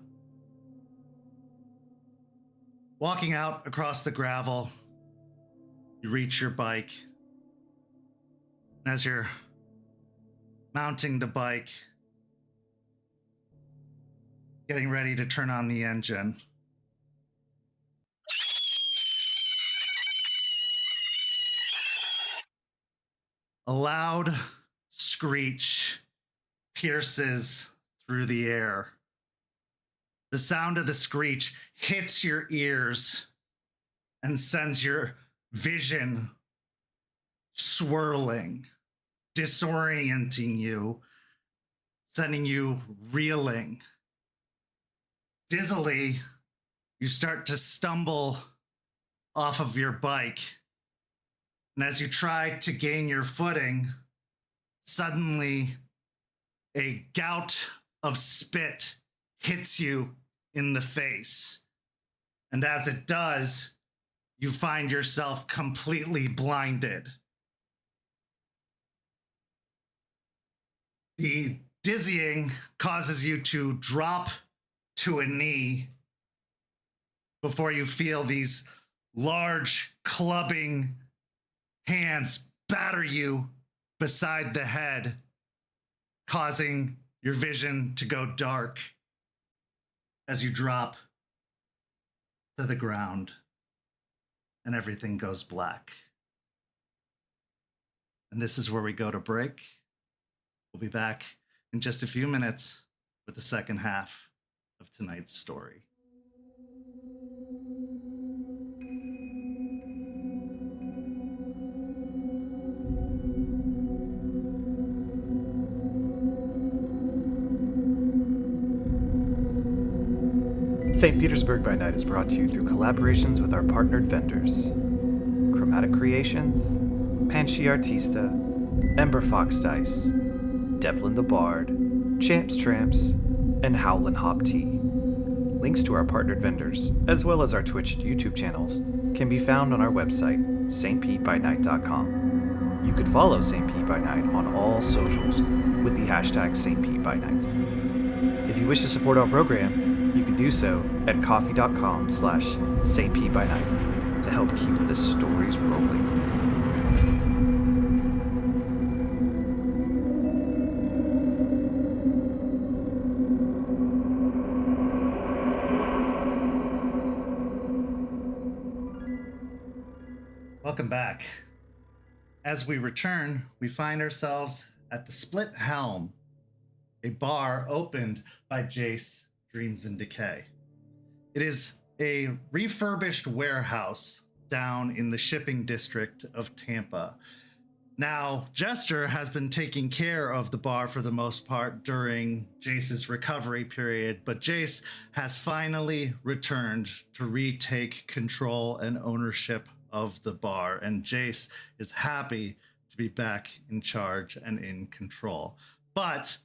Walking out across the gravel, you reach your bike. And as you're mounting the bike, getting ready to turn on the engine, a loud screech pierces through the air. The sound of the screech hits your ears and sends your vision swirling, disorienting you, sending you reeling. Dizzily, you start to stumble off of your bike. And as you try to gain your footing, suddenly a gout of spit hits you in the face. And as it does, you find yourself completely blinded. The dizzying causes you to drop to a knee before you feel these large clubbing hands batter you beside the head, causing your vision to go dark as you drop to the ground and everything goes black. And this is where we go to break. We'll be back in just a few minutes with the second half of tonight's story. St. Petersburg by Night is brought to you through collaborations with our partnered vendors: Chromatic Creations, Panshi Artista, Ember Fox Dice, Devlin the Bard, Champs Tramps, and Howlin' Hop Tea. Links to our partnered vendors, as well as our Twitch and YouTube channels, can be found on our website, stpbynight.com. You can follow St. Pete by Night on all socials with the hashtag St. Pete by Night. If you wish to support our program, you can do so at coffee.com/St. Pete by Night to help keep the stories rolling. Welcome back. As we return, we find ourselves at the Split Helm, a bar opened by Jace, Dreams-In-Decay. It is a refurbished warehouse down in the shipping district of Tampa. Now, Jester has been taking care of the bar for the most part during Jace's recovery period, but Jace has finally returned to retake control and ownership of the bar, and Jace is happy to be back in charge and in control. But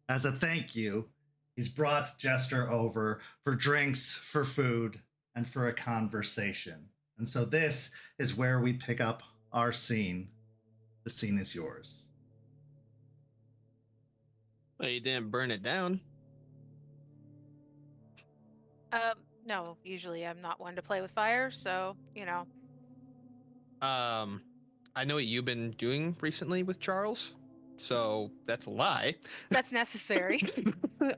as a thank you, he's brought Jester over for drinks, for food, and for a conversation. And so this is where we pick up our scene. The scene is yours. Well, you didn't burn it down. No, usually I'm not one to play with fire, so, you know. I know what you've been doing recently with Charles, so that's a lie. That's necessary.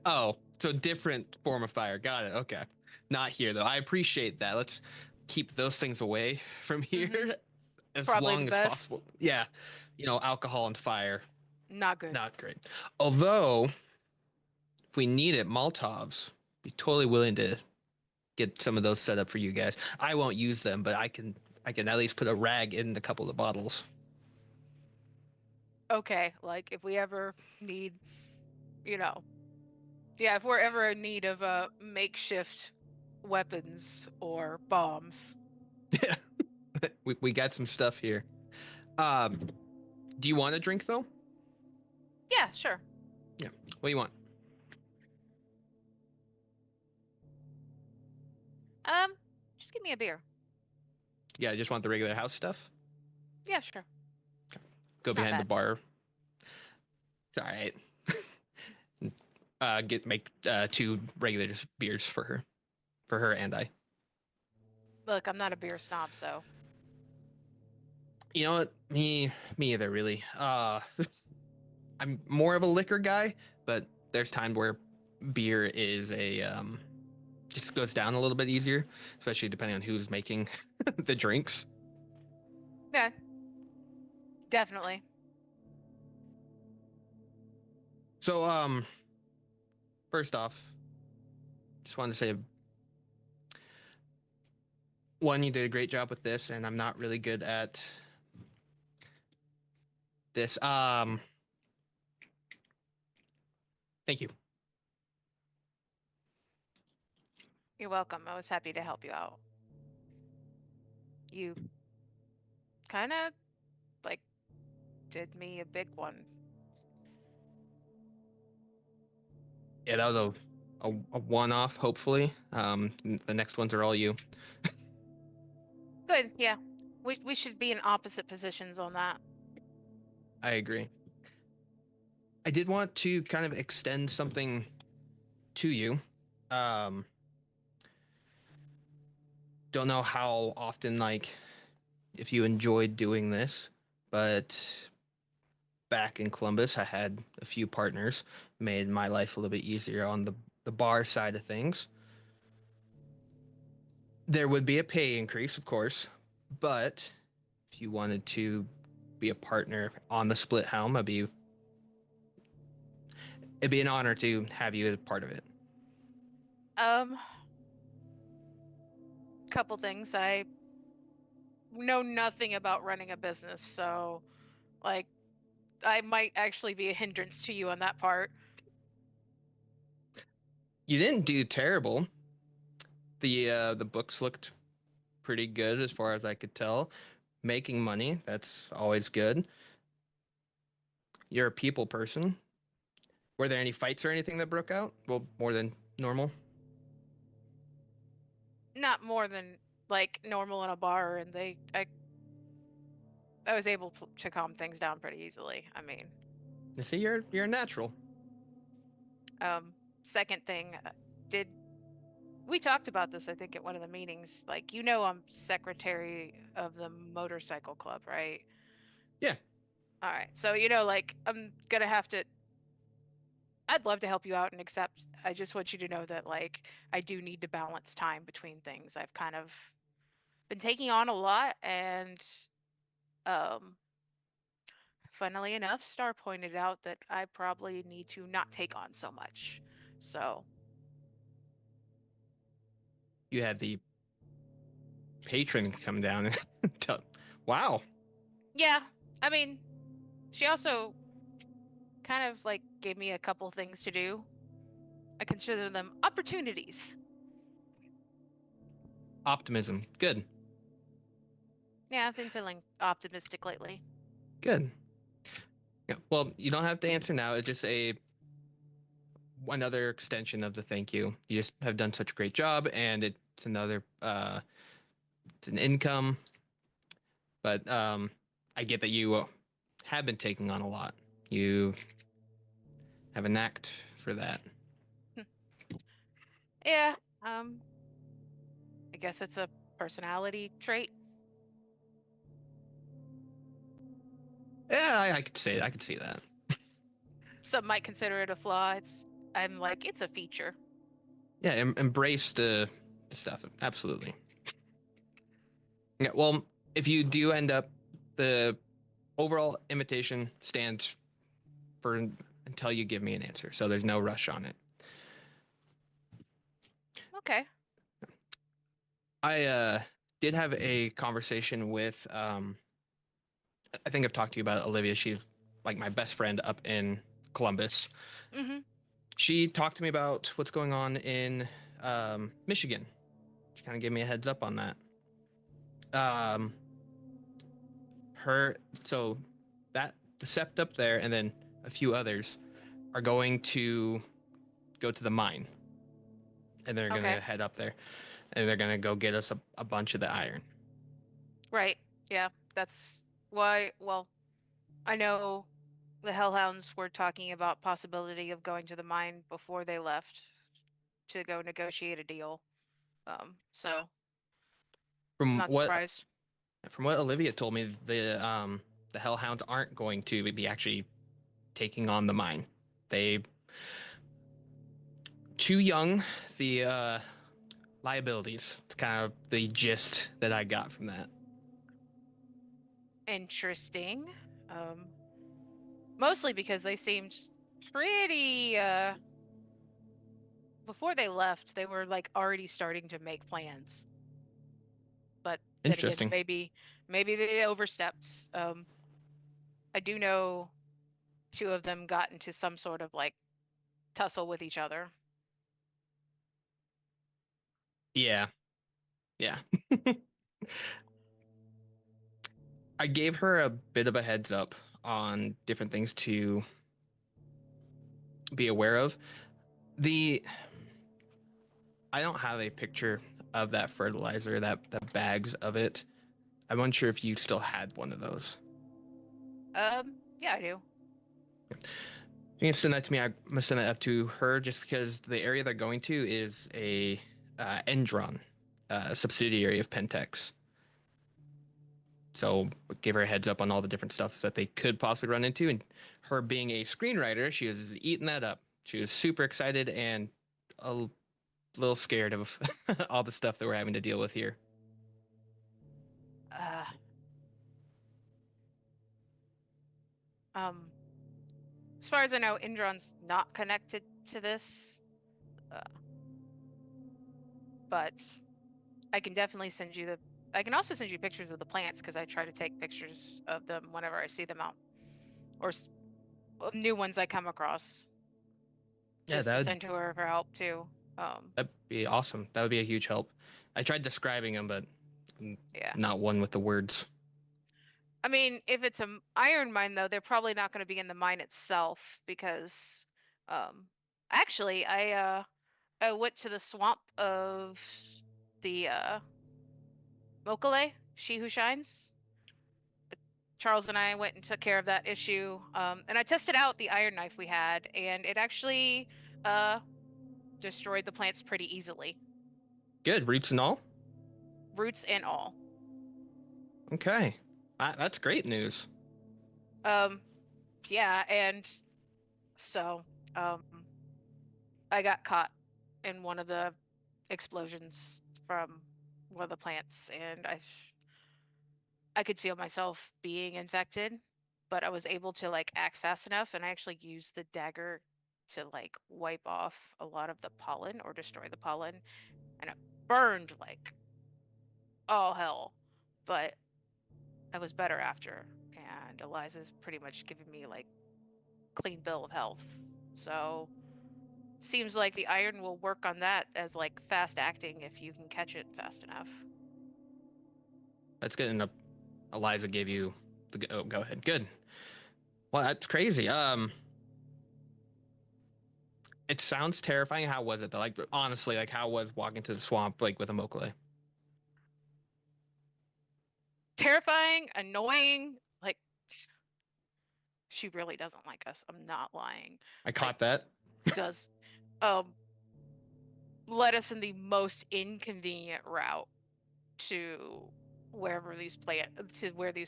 Oh, so different form of fire. Got it. Okay. Not here, though. I appreciate that. Let's keep those things away from here as Probably long the as best. possible. Yeah. You know, alcohol and fire, Not good. not great. Although, if we need it, Molotovs, be totally willing to get some of those set up for you guys. I won't use them, but I can at least put a rag in a couple of the bottles. Okay, like if we ever need, you know, yeah, if we're ever in need of makeshift weapons or bombs. Yeah. we got some stuff here. Do you want a drink though? Yeah, sure. Yeah. What do you want? Just give me a beer. Yeah, I just want the regular house stuff. Yeah, sure. Go It's not behind the bad. bar. It's all right. Make 2 regular beers for her and I. Look, I'm not a beer snob, so. You know what? Me either, really. I'm more of a liquor guy, but there's times where beer is just goes down a little bit easier, especially depending on who's making the drinks. Yeah. Definitely. So, first off, just wanted to say, one, you did a great job with this, and I'm not really good at this. Thank you. You're welcome. I was happy to help you out. You kind of, like, did me a big one. Yeah, that was a one-off, hopefully. The next ones are all you. Good, yeah. We should be in opposite positions on that. I agree. I did want to kind of extend something to you. Don't know how often, like, if you enjoyed doing this, but back in Columbus, I had a few partners, made my life a little bit easier on the bar side of things. There would be a pay increase, of course, but if you wanted to be a partner on the split helm, it'd be an honor to have you as part of it. Couple things. I know nothing about running a business, so like I might actually be a hindrance to you on that part. You didn't do terrible. The books looked pretty good as far as I could tell. Making money, that's always good. You're a people person. Were there any fights or anything that broke out? Well, more than normal. Not more than like normal in a bar, and I was able to calm things down pretty easily. I mean, You see, you're a natural. second thing, did we talked about this, I think, at one of the meetings. Like, I'm secretary of the motorcycle club, right? Yeah. All right. So, like, I'm gonna have to. I'd love to help you out and accept. I just want you to know that, like, I do need to balance time between things. I've kind of been taking on a lot, and um, funnily enough, Star pointed out that I probably need to not take on so much. So, You had the patron come down and tell, wow. yeah, I mean, she also kind of like gave me a couple things to do. I consider them opportunities. Optimism. Good. Yeah, I've been feeling optimistic lately. Good. Yeah. Well, you don't have to answer now. It's just another extension of the thank you. You just have done such a great job, and it's another it's an income. But I get that you have been taking on a lot. You have a knack for that. Yeah, I guess it's a personality trait. Yeah, I could say I could see that. Some might consider it a flaw. I'm like, it's a feature. Yeah, embrace the stuff. Absolutely. Yeah. Well, if you do end up, the overall invitation stands for until you give me an answer. So there's no rush on it. Okay. I did have a conversation with I think I've talked to you about Olivia. She's like my best friend up in Columbus. Mm-hmm. She talked to me about what's going on in Michigan. She kind of gave me a heads up on that. So that the Sept up there and then a few others are going to go to the mine, and they're gonna head up there, and they're gonna go get us a bunch of the iron. Right. Yeah, that's why. Well, I know the Hellhounds were talking about possibility of going to the mine before they left to go negotiate a deal. So From not what surprised. from what Olivia told me, the Hellhounds aren't going to be actually taking on the mine. They too young. The liabilities. It's kind of the gist that I got from that. Interesting. Mostly because they seemed pretty before they left, they were like already starting to make plans. But then again, Interesting. maybe they overstepped. I do know two of them got into some sort of like tussle with each other. Yeah. Yeah. I gave her a bit of a heads up on different things to be aware of. The I don't have a picture of that fertilizer, the bags of it. I'm unsure if you still had one of those. Yeah, I do. You can send that to me. I'm gonna send that up to her just because the area they're going to is a Endron, subsidiary of Pentex. So give her a heads up on all the different stuff that they could possibly run into. And her being a screenwriter, she was eating that up. She was super excited and a little scared of all the stuff that we're having to deal with here. As far as I know, Indron's not connected to this, but I can definitely send you I can also send you pictures of the plants because I try to take pictures of them whenever I see them out, or new ones I come across. Yeah, Just to send to her for help too. That'd be awesome. That would be a huge help. I tried describing them, but yeah, not one with the words. I mean, if it's an iron mine, though, they're probably not going to be in the mine itself because, actually, I went to the swamp of the Mokale, She Who Shines. Charles and I went and took care of that issue, and I tested out the iron knife we had, and it actually destroyed the plants pretty easily. Good, roots and all? Roots and all. Okay. That's great news. Yeah, and so, I got caught in one of the explosions from one of the plants, and I could feel myself being infected, but I was able to like act fast enough, and I actually used the dagger to like wipe off a lot of the pollen or destroy the pollen, and it burned like all hell, but I was better after, and Eliza's pretty much giving me like clean bill of health. So seems like the iron will work on that as like fast acting if you can catch it fast enough. That's good. And Eliza gave you the go ahead. Good. Well, that's crazy. It sounds terrifying. How was it though? Like honestly, like how was walking to the swamp like with a Mokale? Terrifying, annoying, like she really doesn't like us. I'm not lying. I caught that. Does led us in the most inconvenient route to where these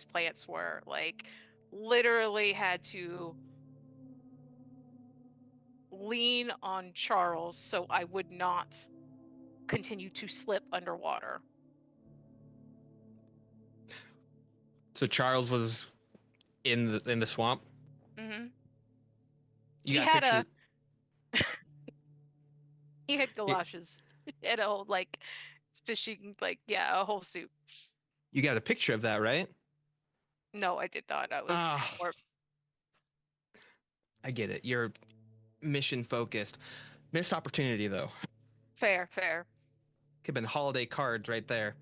plants were. Like literally had to lean on Charles so I would not continue to slip underwater. So Charles was in the swamp. Mm-hmm. He had he had galoshes and a whole like fishing a whole suit. You got a picture of that, right? No, I did not. I was more... I get it. You're mission focused. Missed opportunity though. Fair. Could have been holiday cards right there.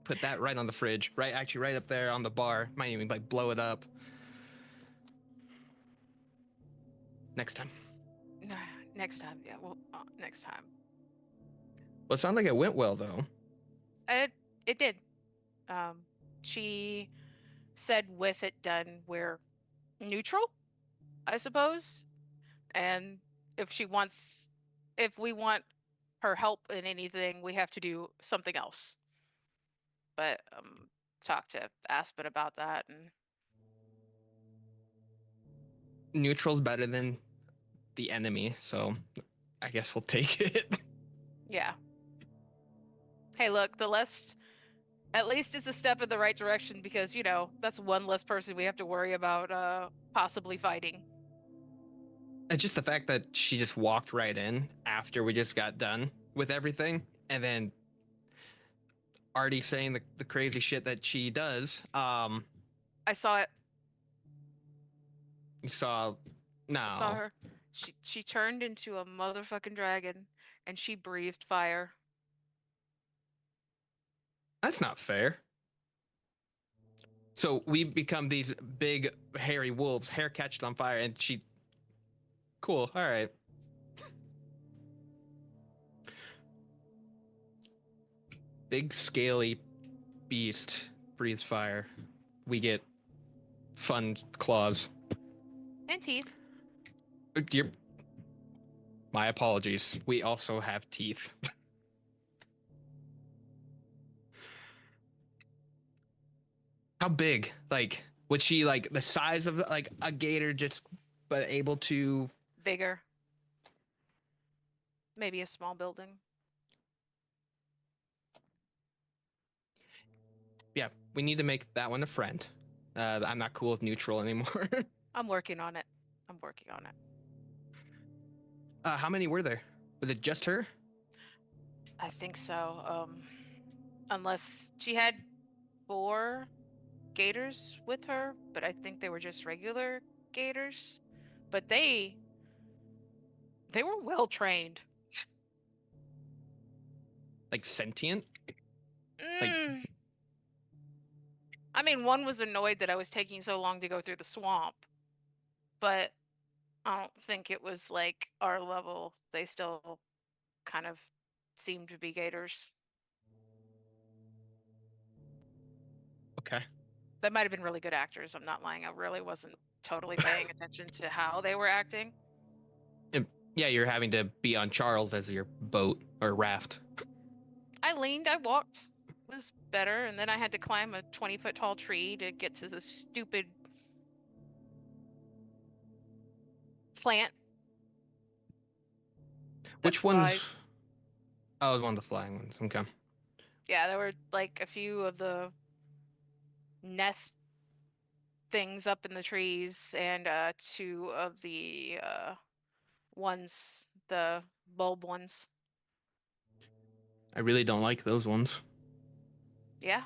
Put that right on the fridge. Right up there on the bar. Might even like blow it up. Next time. Next time, yeah. Well, next time. Well, it sounded like it went well though. It did. She said with it done, we're neutral, I suppose. And if we want her help in anything, we have to do something else. But talk to Aspen about that, and neutral's better than the enemy, so I guess we'll take it. Yeah. Hey, look, at least it's a step in the right direction because, that's one less person we have to worry about possibly fighting. It's just the fact that she just walked right in after we just got done with everything, and then already saying the crazy shit that she does. I saw it. You saw? No. I saw her. She turned into a motherfucking dragon, and she breathed fire. That's not fair. So we become these big hairy wolves, hair catches on fire, and she Cool. All right. Big scaly beast breathes fire. We get fun claws. And teeth. My apologies. We also have teeth. How big? Like, would she like the size of like a gator, just but able to? Bigger. Maybe a small building. Yeah, we need to make that one a friend. I'm not cool with neutral anymore. I'm working on it. I'm working on it. How many were there? Was it just her? I think so. Unless she had 4 gators with her, but I think they were just regular gators. But they were well trained. Like sentient? Mm. I mean, one was annoyed that I was taking so long to go through the swamp, but I don't think it was like our level. They still kind of seemed to be gators. Okay. They might have been really good actors. I'm not lying. I really wasn't totally paying attention to how they were acting. Yeah, you're having to be on Charles as your boat or raft. I leaned, I walked. It was better, and then I had to climb a 20-foot tall tree to get to the stupid plant. Which flies. ones? Oh, it was one of the flying ones. Okay. Yeah, there were like a few of the nest things up in the trees, and 2 of the ones, the bulb ones. I really don't like those ones. Yeah.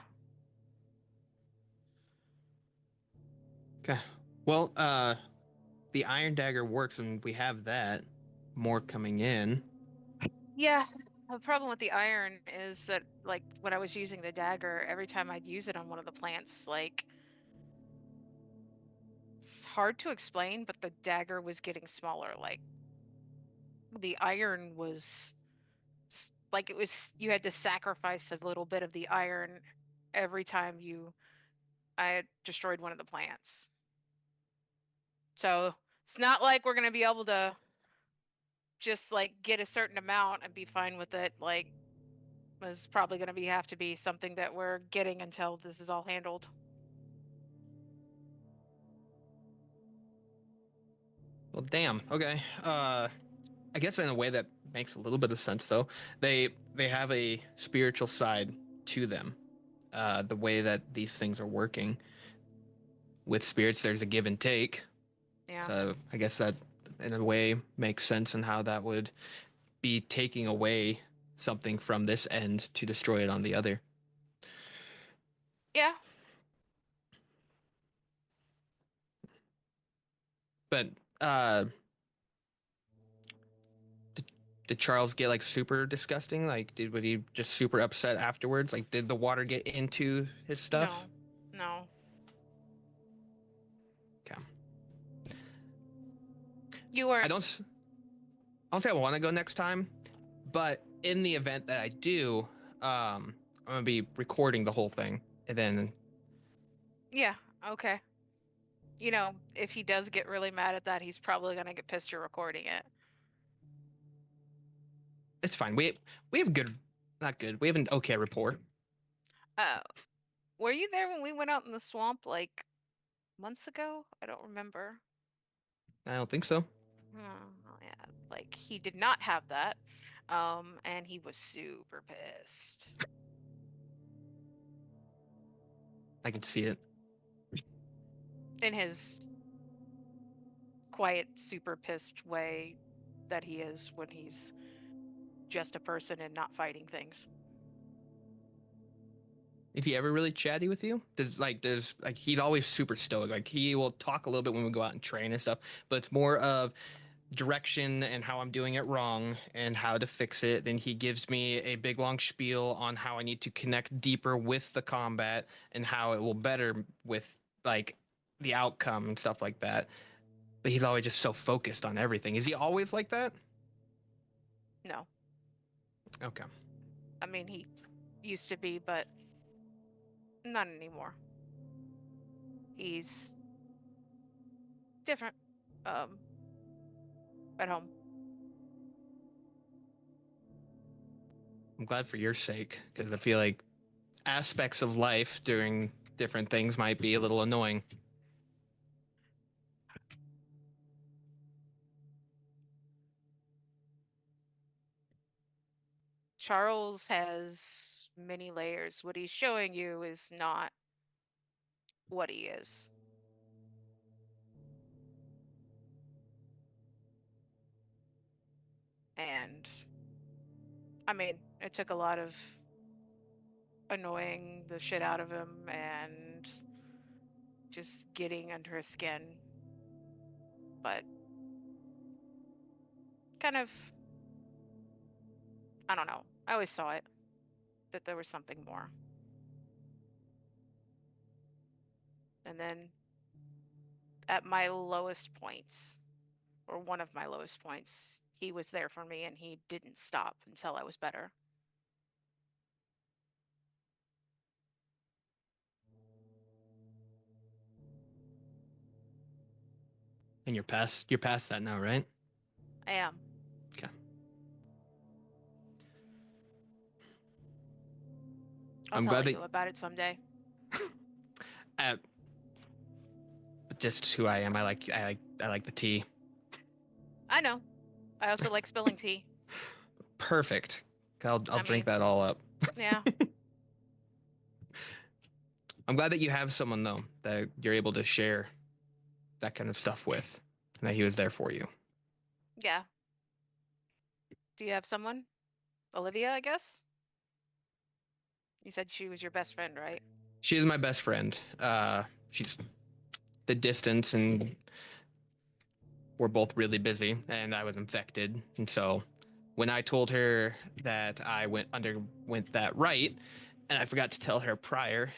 Okay. Well, the iron dagger works, and we have that. More coming in. Yeah. The problem with the iron is that, like, when I was using the dagger, every time I'd use it on one of the plants, like, it's hard to explain, but the dagger was getting smaller. Like, the iron was like, it was, you had to sacrifice a little bit of the iron every time I had destroyed one of the plants. So it's not like we're gonna be able to just like get a certain amount and be fine with it. Like, it's probably gonna have to be something that we're getting until this is all handled. Well, damn. Okay. I guess in a way that makes a little bit of sense, though. They have a spiritual side to them. The way that these things are working with spirits, there's a give and take. Yeah. So I guess that, in a way, makes sense in how that would be taking away something from this end to destroy it on the other. Yeah. But did Charles get like super disgusting? Like, was he just super upset afterwards? Like, did the water get into his stuff? No. Okay. You were. I don't think I want to go next time, but in the event that I do, I'm gonna be recording the whole thing, and then Yeah. Okay. You know, if he does get really mad at that, he's probably gonna get pissed you're recording it. it's fine. We have good, not good. We have an okay rapport. Were you there when we went out in the swamp like months ago? I don't remember. I don't think so. Yeah, like he did not have that. And he was super pissed. I can see it. In his quiet, super pissed way that he is when he's just a person and not fighting things. Is he ever really chatty with you? There's he's always super stoic. Like, he will talk a little bit when we go out and train and stuff, but it's more of direction and how I'm doing it wrong and how to fix it. Then he gives me a big long spiel on how I need to connect deeper with the combat and how it will better with like the outcome and stuff like that. but he's always just so focused on everything. Is he always like that? No. Okay. I mean, he used to be, but not anymore. He's different. At home. I'm glad for your sake, because I feel like aspects of life during different things might be a little annoying. Charles has many layers. What he's showing you is not what he is. And I mean, it took a lot of annoying the shit out of him and just getting under his skin. But kind of, I don't know. I always saw it, that there was something more. And then at my lowest points, or one of my lowest points, he was there for me and he didn't stop until I was better. And you're past that now, right? I am. Okay. I'll I'm tell glad you that about it someday. just who I am. I like the tea. I know. I also like spilling tea. Perfect. I'll I drink mean, that all up. Yeah. I'm glad that you have someone though that you're able to share that kind of stuff with, and that he was there for you. Yeah. Do you have someone? Olivia, I guess? You said she was your best friend, right? She is my best friend. She's the distance, and we're both really busy, and I was infected, and so when I told her that I underwent that rite, and I forgot to tell her prior,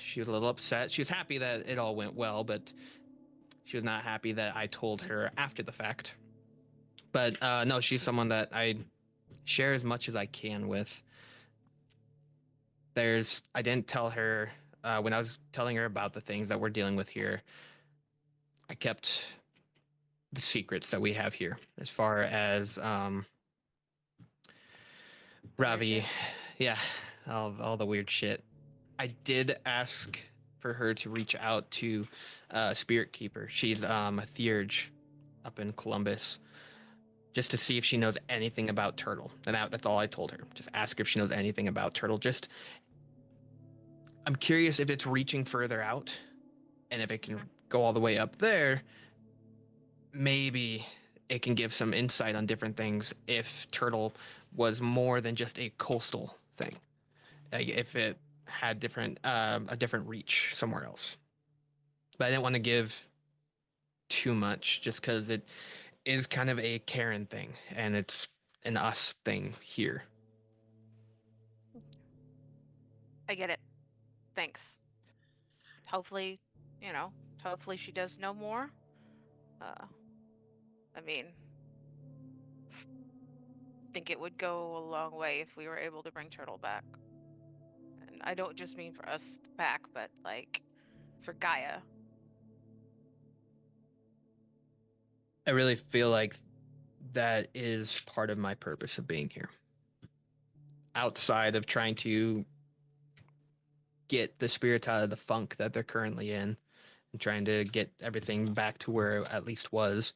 she was a little upset. She was happy that it all went well, but she was not happy that I told her after the fact. But no, she's someone that I share as much as I can with. I didn't tell her when I was telling her about the things that we're dealing with here. I kept the secrets that we have here, as far as Ravi, yeah, all the weird shit. I did ask for her to reach out to Spirit Keeper. She's a Theurge up in Columbus, just to see if she knows anything about Turtle. And that's all I told her. Just ask her if she knows anything about Turtle. I'm curious if it's reaching further out, and if it can go all the way up there, maybe it can give some insight on different things if Turtle was more than just a coastal thing. Like if it had a different reach somewhere else. But I didn't want to give too much, just because it is kind of a Karen thing, and it's an us thing here. I get it. Thanks. Hopefully, hopefully she does know more. I mean, I think it would go a long way if we were able to bring Turtle back. And I don't just mean for us, the pack, but like for Gaia. I really feel like that is part of my purpose of being here. Outside of trying to get the spirits out of the funk that they're currently in, and trying to get everything back to where it at least was.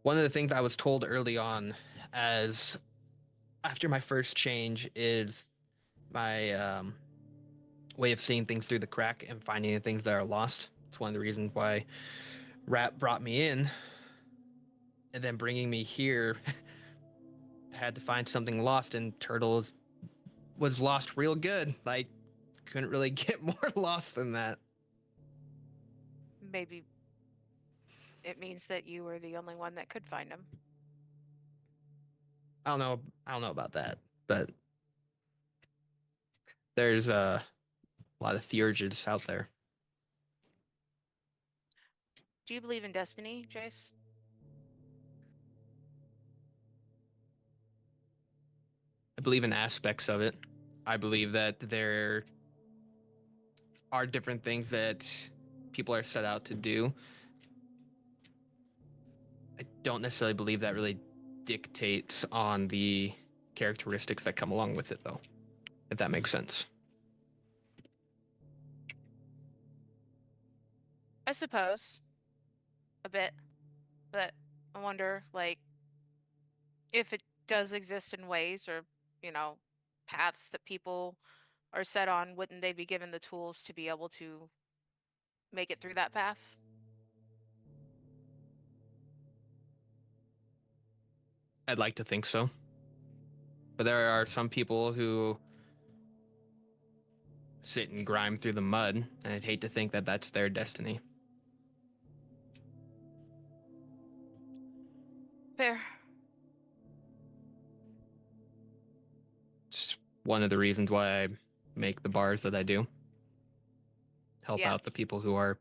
One of the things I was told early on, as after my first change, is my way of seeing things through the crack and finding the things that are lost. It's one of the reasons why Rat brought me in, and then bringing me here had to find something lost, and Turtle was lost real good. Like, couldn't really get more lost than that. Maybe it means that you were the only one that could find him. I don't know about that, but there's a lot of Theurges out there. Do you believe in destiny, Jace? I believe in aspects of it. I believe that there are different things that people are set out to do. I don't necessarily believe that really dictates on the characteristics that come along with it, though, if that makes sense. I suppose a bit, but I wonder, like, if it does exist in ways or, you know, paths that people are set on, wouldn't they be given the tools to be able to make it through that path? I'd like to think so. But there are some people who sit and grime through the mud, and I'd hate to think that that's their destiny. Fair. It's one of the reasons why I make the bars that I do. Help Yeah. out the people who are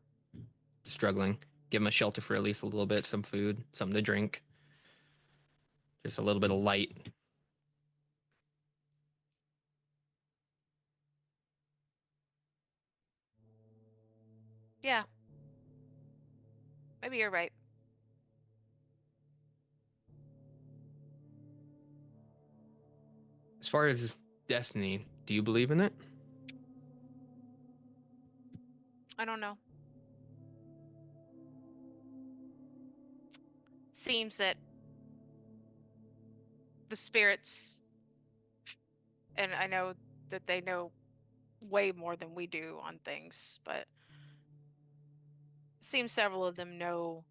struggling. Give them a shelter for at least a little bit, some food, something to drink. Just a little bit of light. Yeah. Maybe you're right. As far as destiny, do you believe in it? I don't know. Seems that the spirits, and I know that they know way more than we do on things, but it seems several of them know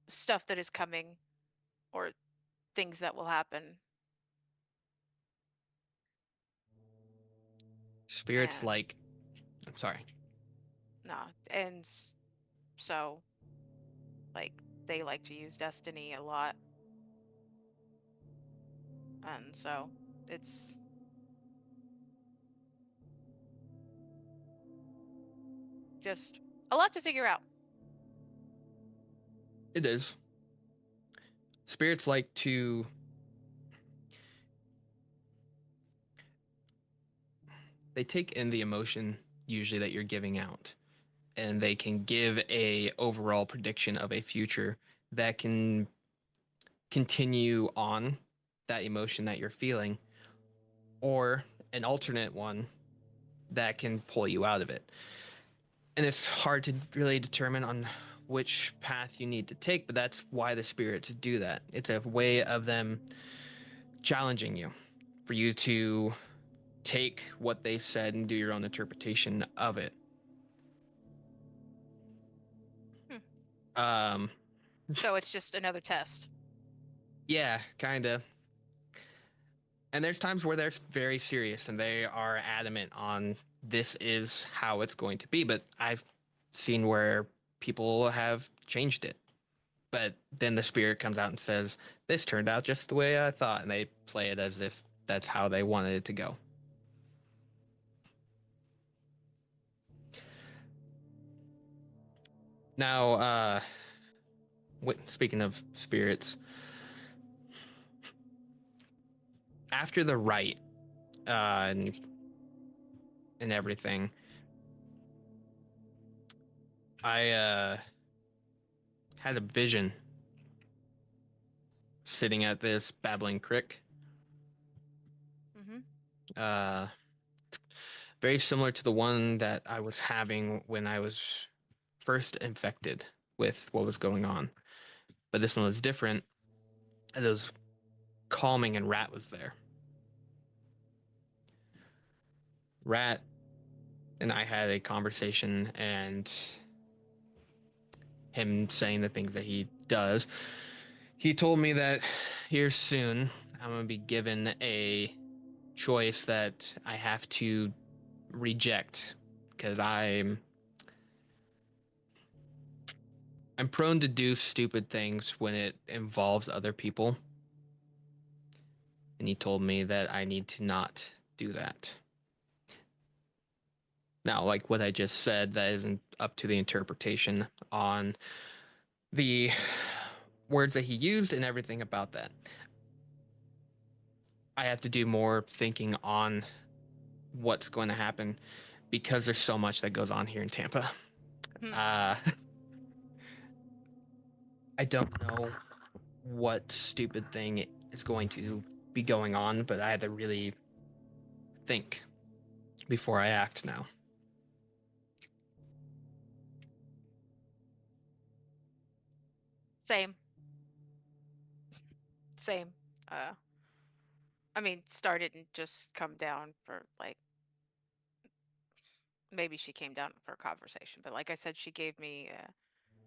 stuff that is coming or things that will happen. Spirits And like... I'm sorry. no, and so like they like to use destiny a lot. And so it's just a lot to figure out. It is. Spirits like to... They take in the emotion usually that you're giving out, and they can give a overall prediction of a future that can continue on that emotion that you're feeling, or an alternate one that can pull you out of it. And it's hard to really determine on which path you need to take, but that's why the spirits do that. It's a way of them challenging you, for you to take what they said and do your own interpretation of it. So it's just another test. Yeah, kind of. And there's times where they're very serious and they are adamant on this is how it's going to be. But I've seen where people have changed it. But then the spirit comes out and says, this turned out just the way I thought. And they play it as if that's how they wanted it to go. Now, speaking of spirits, after the rite and everything, I had a vision sitting at this babbling creek. Mm-hmm. Very similar to the one that I was having when I was first infected with what was going on. But this one was different. It was calming, and Rat was there. Rat and I had a conversation, and him saying the things that he does. He told me that here soon I'm going to be given a choice that I have to reject because I'm prone to do stupid things when it involves other people. And he told me that I need to not do that. Now, like what I just said, that isn't up to the interpretation on the words that he used and everything about that. I have to do more thinking on what's going to happen because there's so much that goes on here in Tampa. I don't know what stupid thing is going to be going on, but I have to really think before I act now. Same. I mean, Star didn't just come down for like, maybe she came down for a conversation, but like I said, she gave me a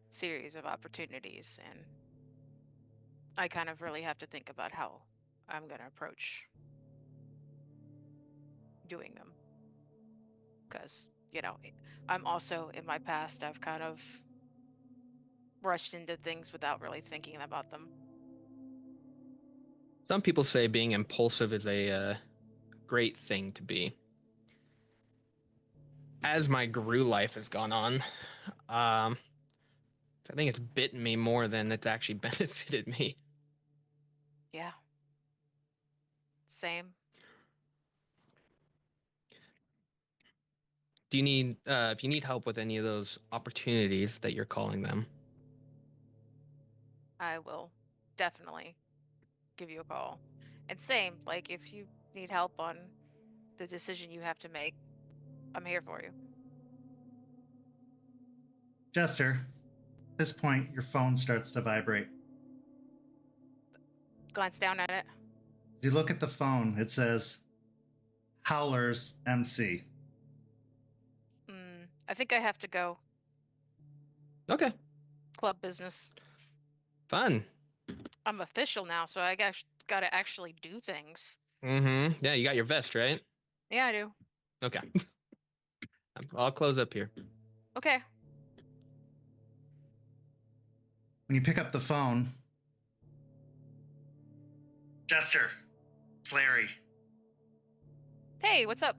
series of opportunities, and I kind of really have to think about how I'm going to approach doing them. Because, I'm also, in my past, I've kind of rushed into things without really thinking about them. Some people say being impulsive is a great thing to be. As my Garou life has gone on, I think it's bitten me more than it's actually benefited me. Yeah. Same. Do you need, if you need help with any of those opportunities that you're calling them? I will definitely give you a call. And same, like if you need help on the decision you have to make, I'm here for you. Jester, at this point, your phone starts to vibrate. Glance down at it. As you look at the phone, it says Howler's MC. I think I have to go. Okay. Club business. Fun. I'm official now, so I gotta actually do things. Mm-hmm. Yeah, you got your vest, right? Yeah, I do. Okay. I'll close up here. Okay. When you pick up the phone, Jester, it's Larry. Hey, what's up?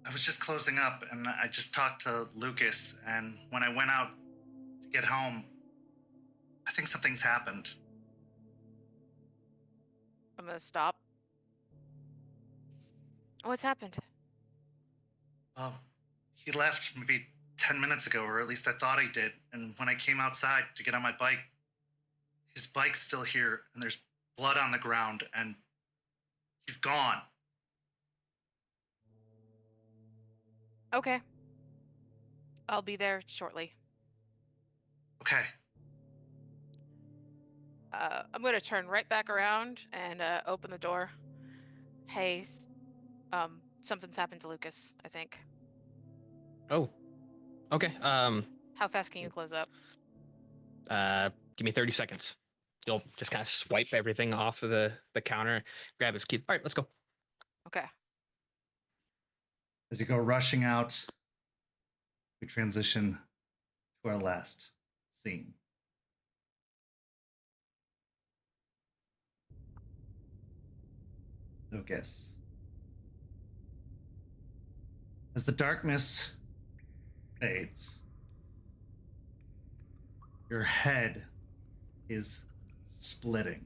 I was just closing up and I just talked to Lucas, and when I went out to get home, I think something's happened. I'm gonna stop. What's happened? Well, he left maybe 10 minutes ago, or at least I thought he did. And when I came outside to get on my bike, his bike's still here and there's blood on the ground and he's gone. Okay. I'll be there shortly. Okay. I'm gonna turn right back around and open the door. Hey, something's happened to Lucas, I think. Oh. Okay. How fast can you close up? Give me 30 seconds. You'll just kind of swipe everything off of the counter, grab his keys. All right, let's go. Okay. As you go rushing out, we transition to our last scene. Lucas. As the darkness fades, your head is splitting.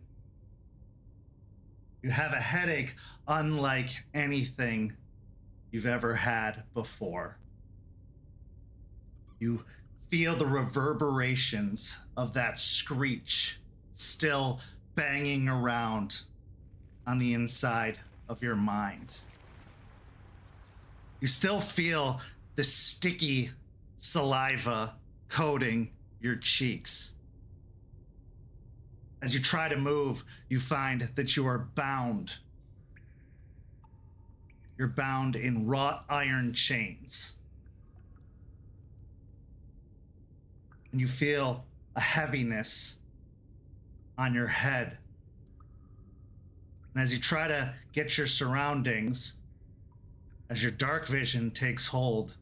You have a headache unlike anything you've ever had before. You feel the reverberations of that screech still banging around on the inside of your mind. You still feel the sticky saliva coating your cheeks. As you try to move, you find that you are bound. You're bound in wrought iron chains. And you feel a heaviness on your head. And as you try to get your surroundings, as your dark vision takes hold,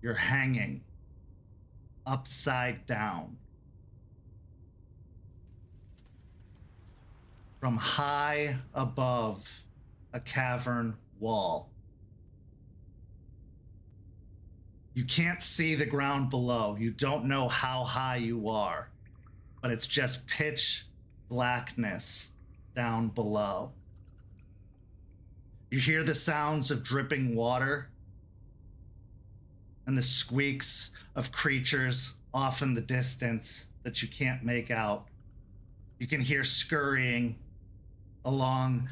you're hanging upside down from high above a cavern wall. You can't see the ground below. You don't know how high you are, but it's just pitch blackness down below. You hear the sounds of dripping water and the squeaks of creatures off in the distance that you can't make out. You can hear scurrying along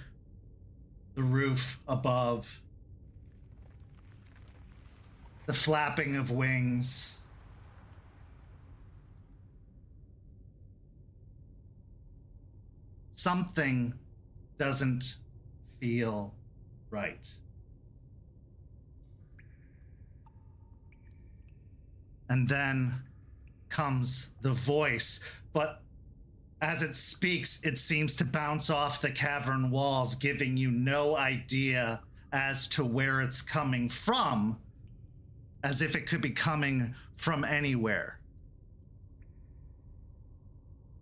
the roof above, the flapping of wings. Something doesn't feel right. And then comes the voice, but as it speaks, it seems to bounce off the cavern walls, giving you no idea as to where it's coming from, as if it could be coming from anywhere.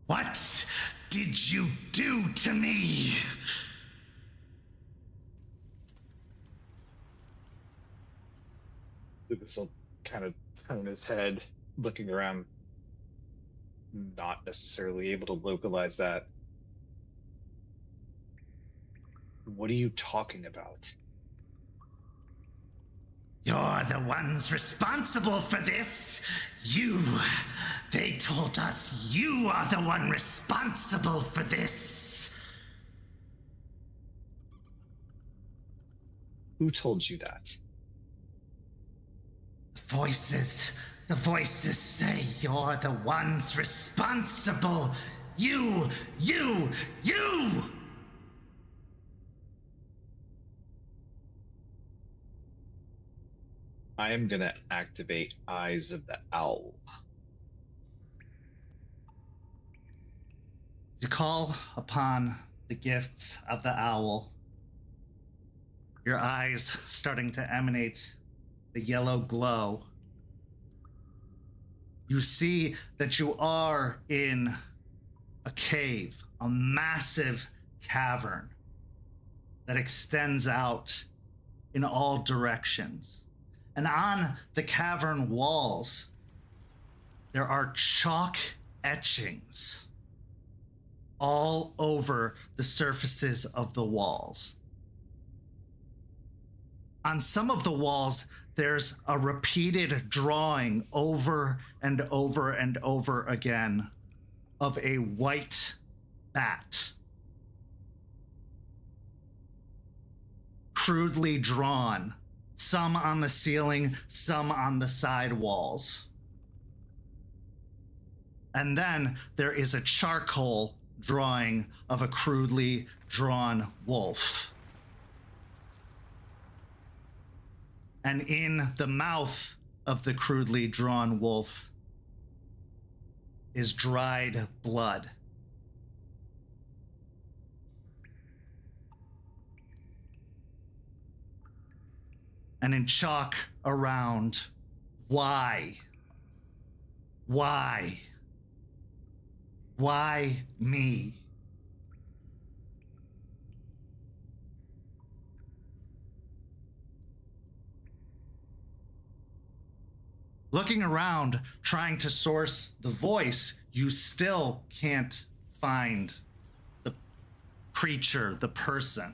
What did you do to me? Lucas will kind of turn his head, looking around, not necessarily able to localize that. What are you talking about? You're the ones responsible for this. They told us you are the one responsible for this. Who told you that? The voices say you're the ones responsible. You! I am gonna activate Eyes of the Owl. You call upon the gifts of the owl, your eyes starting to emanate the yellow glow. You see that you are in a cave, a massive cavern that extends out in all directions. And on the cavern walls, there are chalk etchings all over the surfaces of the walls. On some of the walls, there's a repeated drawing over and over and over again of a white bat. Crudely drawn, some on the ceiling, some on the side walls. And then there is a charcoal drawing of a crudely drawn wolf. And in the mouth of the crudely drawn wolf is dried blood. And in chalk around, why? Why? Why me? Looking around, trying to source the voice, you still can't find the creature, the person.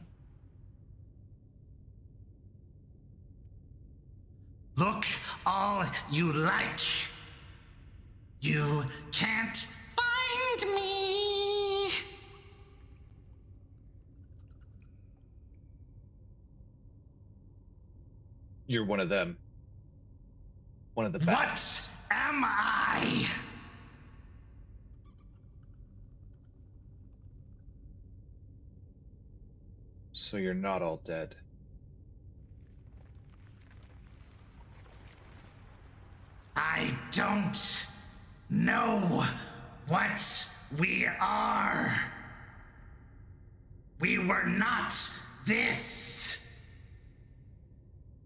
Look all you like. You can't find me. You're one of them. One of the bats. What am I? So you're not all dead. I don't know what we are. We were not this.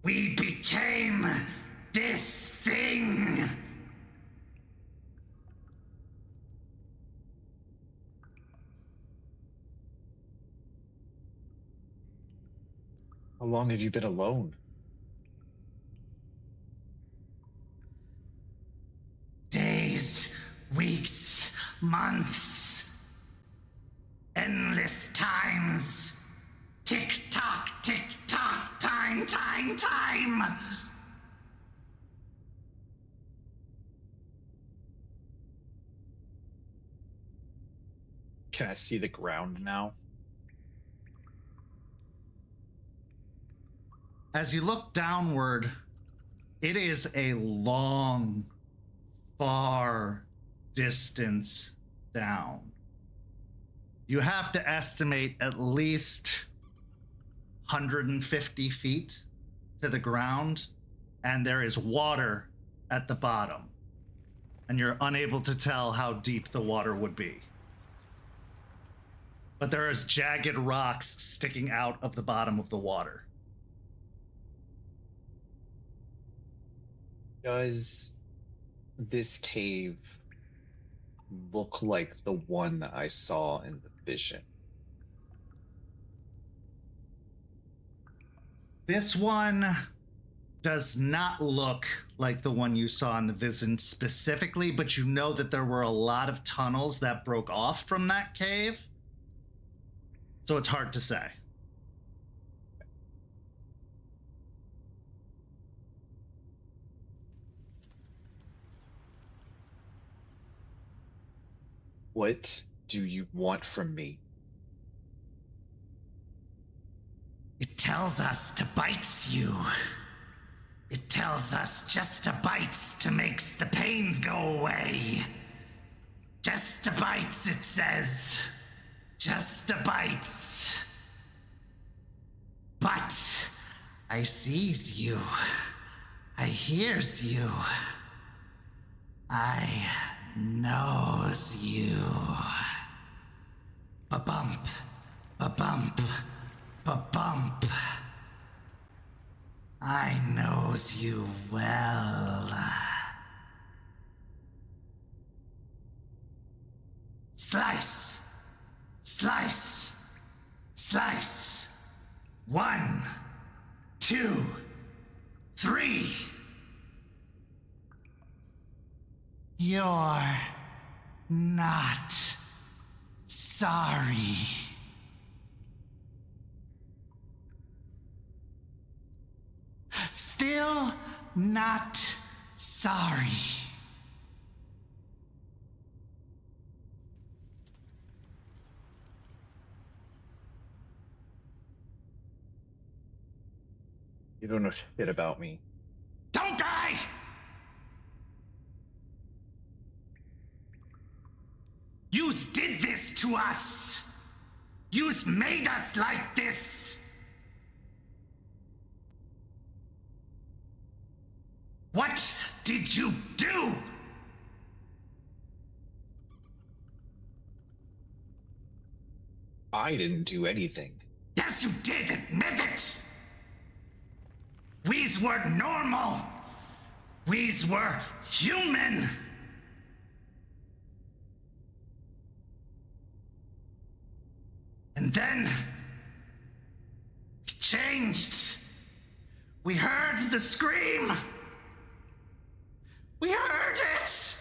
We became this thing. How long have you been alone? weeks, months, endless times. Tick tock, time. Can I see the ground now? As you look downward, it is a long, far distance down. You have to estimate at least 150 feet to the ground, and there is water at the bottom. And you're unable to tell how deep the water would be. But there is jagged rocks sticking out of the bottom of the water. Does this cave look like the one I saw in the vision? This one does not look like the one you saw in the vision specifically, but you know that there were a lot of tunnels that broke off from that cave. So it's hard to say. What do you want from me? It tells us to bites you. It tells us just a bites to makes the pains go away. Just a bites, it says. Just a bites. But I sees you. I hears you. I knows you. Ba-bump, ba-bump, ba-bump. I knows you well. Slice, slice, slice. 1, 2, 3. You're not sorry. Still not sorry. You don't know shit about me. Don't die! Yous did this to us. Yous made us like this. What did you do? I didn't do anything. Yes, you did. Admit it. We's were normal. We's were human. And then it changed. We heard the scream. We heard it.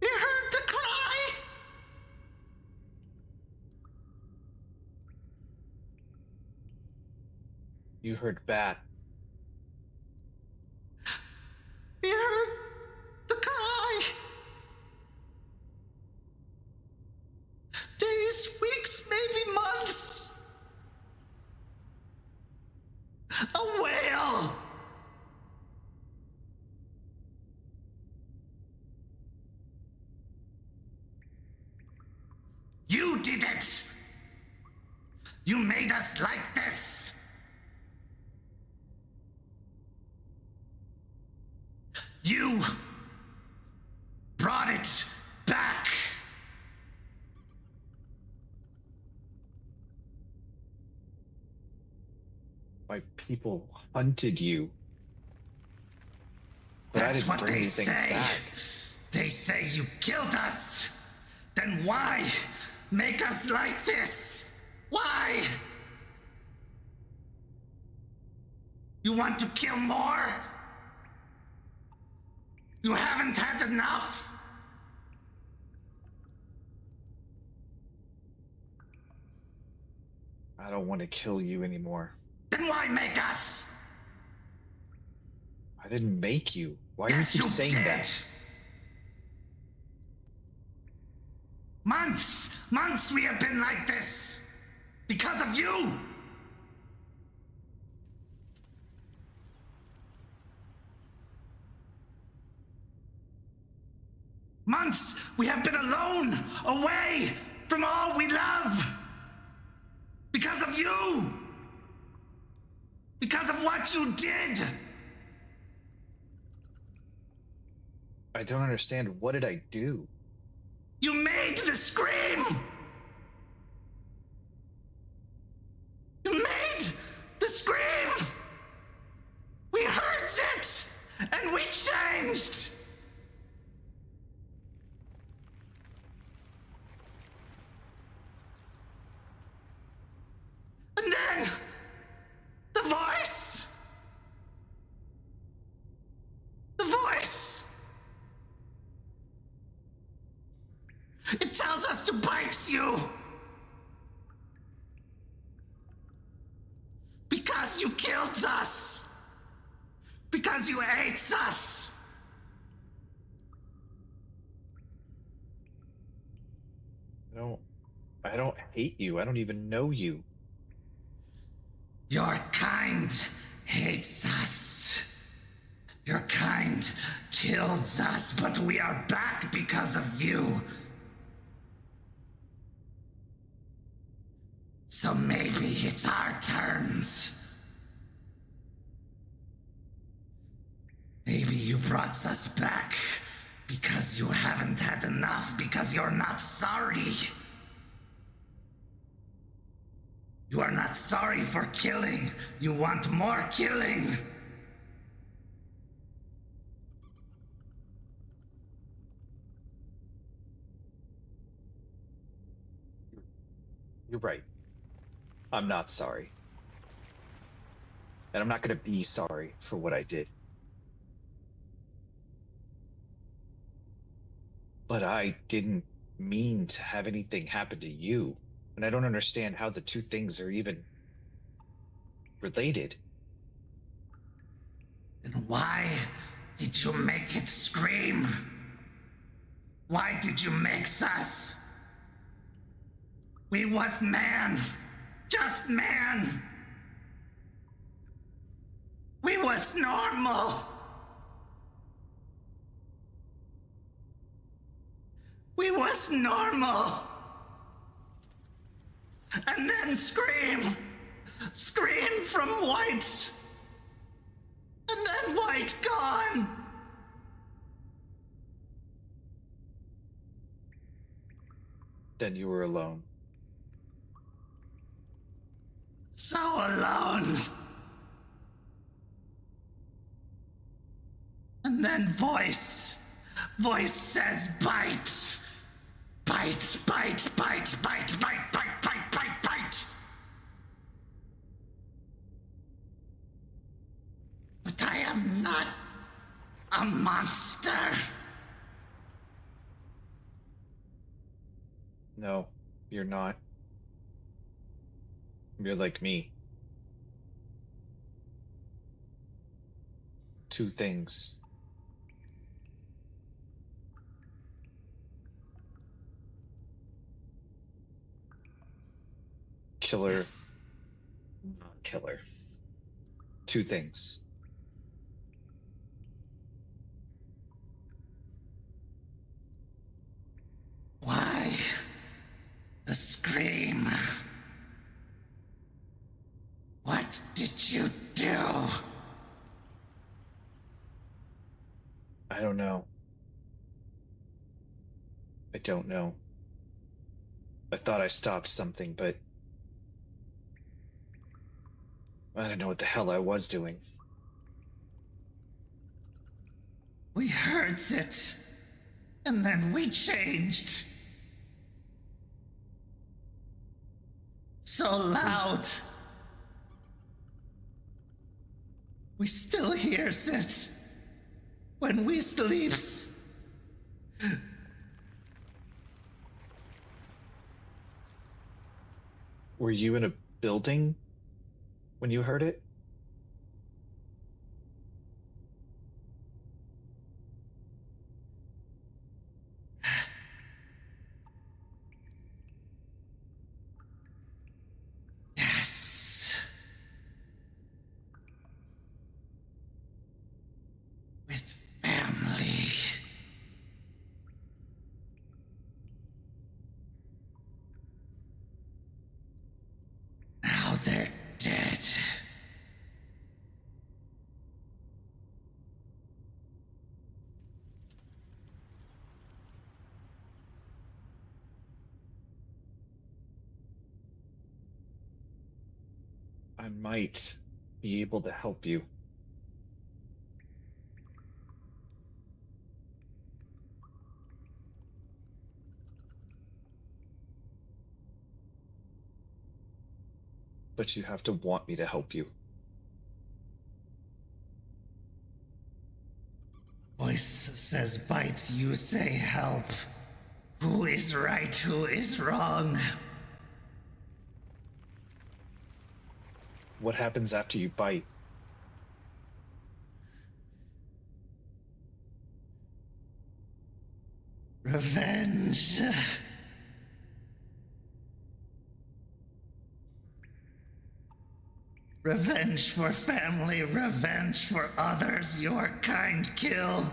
We heard the cry. You heard bat. We heard the cry. Days, weeks, maybe months. A whale. You did it. You made us like this. You brought it back. My people hunted you. But That's I didn't what bring they anything say. back. They say you killed us. Then why make us like this? Why? You want to kill more? You haven't had enough? I don't want to kill you anymore. Then why make us? I didn't make you. Why Yes, do you keep you saying did. that? Months we have been like this. Because of you. Months we have been alone, away from all we love. Because of you. Because of what you did. I don't understand. What did I do? You made the scream. You made the scream. We heard it, and we changed. And then, the voice. The voice. It tells us to bite you. Because you killed us. Because you ate us. I don't hate you. I don't even know you. Your kind hates us. Your kind killed us, but we are back because of you. So maybe it's our turns. Maybe you brought us back because you haven't had enough, because you're not sorry. You are not sorry for killing. You want more killing. You're right. I'm not sorry. And I'm not going to be sorry for what I did. But I didn't mean to have anything happen to you. And I don't understand how the two things are even related. Then why did you make it scream? Why did you make us? We was man. Just man. We was normal. We was normal. And then scream. Scream from White. And then White gone. Then you were alone. So alone. And then Voice says bite. Bite, bite, bite, bite, bite, bite, bite, bite, bite. But I am not a monster. No, you're not. You're like me. Two things. Killer, not killer. Two things. Why the scream? What did you do? I don't know. I don't know. I thought I stopped something, but I don't know what the hell I was doing. We heard it, and then we changed. So loud. We still hears it. when we sleeps. Were you in a building when you heard it? Yes. With family. Now they're dead. I might be able to help you. But you have to want me to help you. Voice says bites, you say help. Who is right, who is wrong? What happens after you bite? Revenge. Revenge for family, revenge for others your kind kill.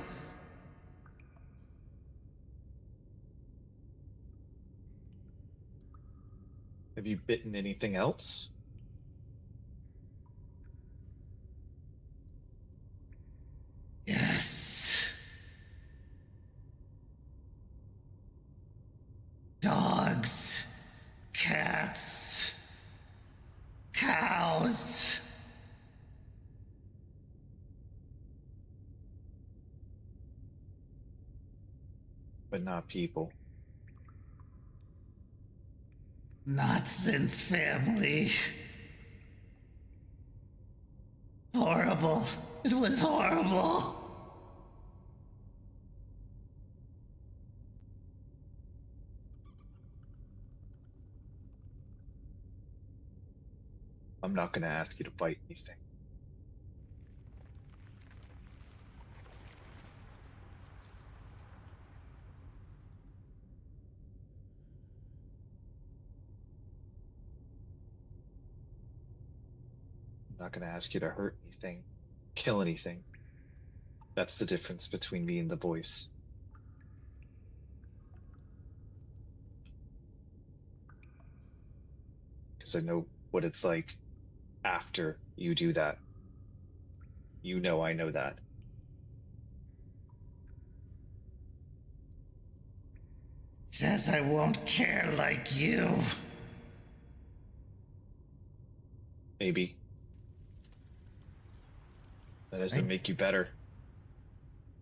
Have you bitten anything else? Yes. Dogs, cats, cows. But not people. Not since family. Horrible. It was horrible. I'm not going to ask you to bite anything. I'm not going to ask you to hurt anything, kill anything. That's the difference between me and the voice. Because I know what it's like after you do that. You know I know that. Says I won't care like you. Maybe. That doesn't make you better.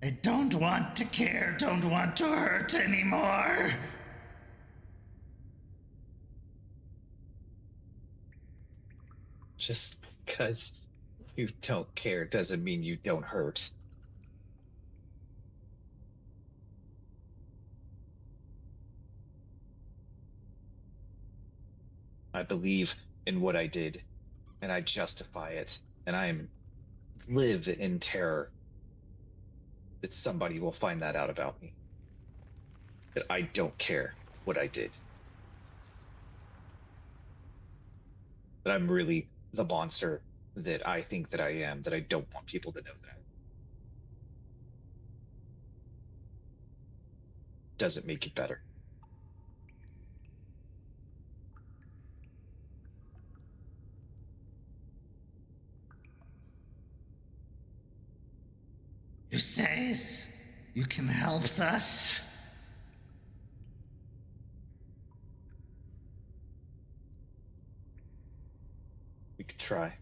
I don't want to care, don't want to hurt anymore. Just because you don't care doesn't mean you don't hurt. I believe in what I did, and I justify it, and I live in terror that somebody will find that out about me. That I don't care what I did. That I'm really the monster that I think that I am, that I don't want people to know that. Doesn't make you better. You says you can help us? We could try.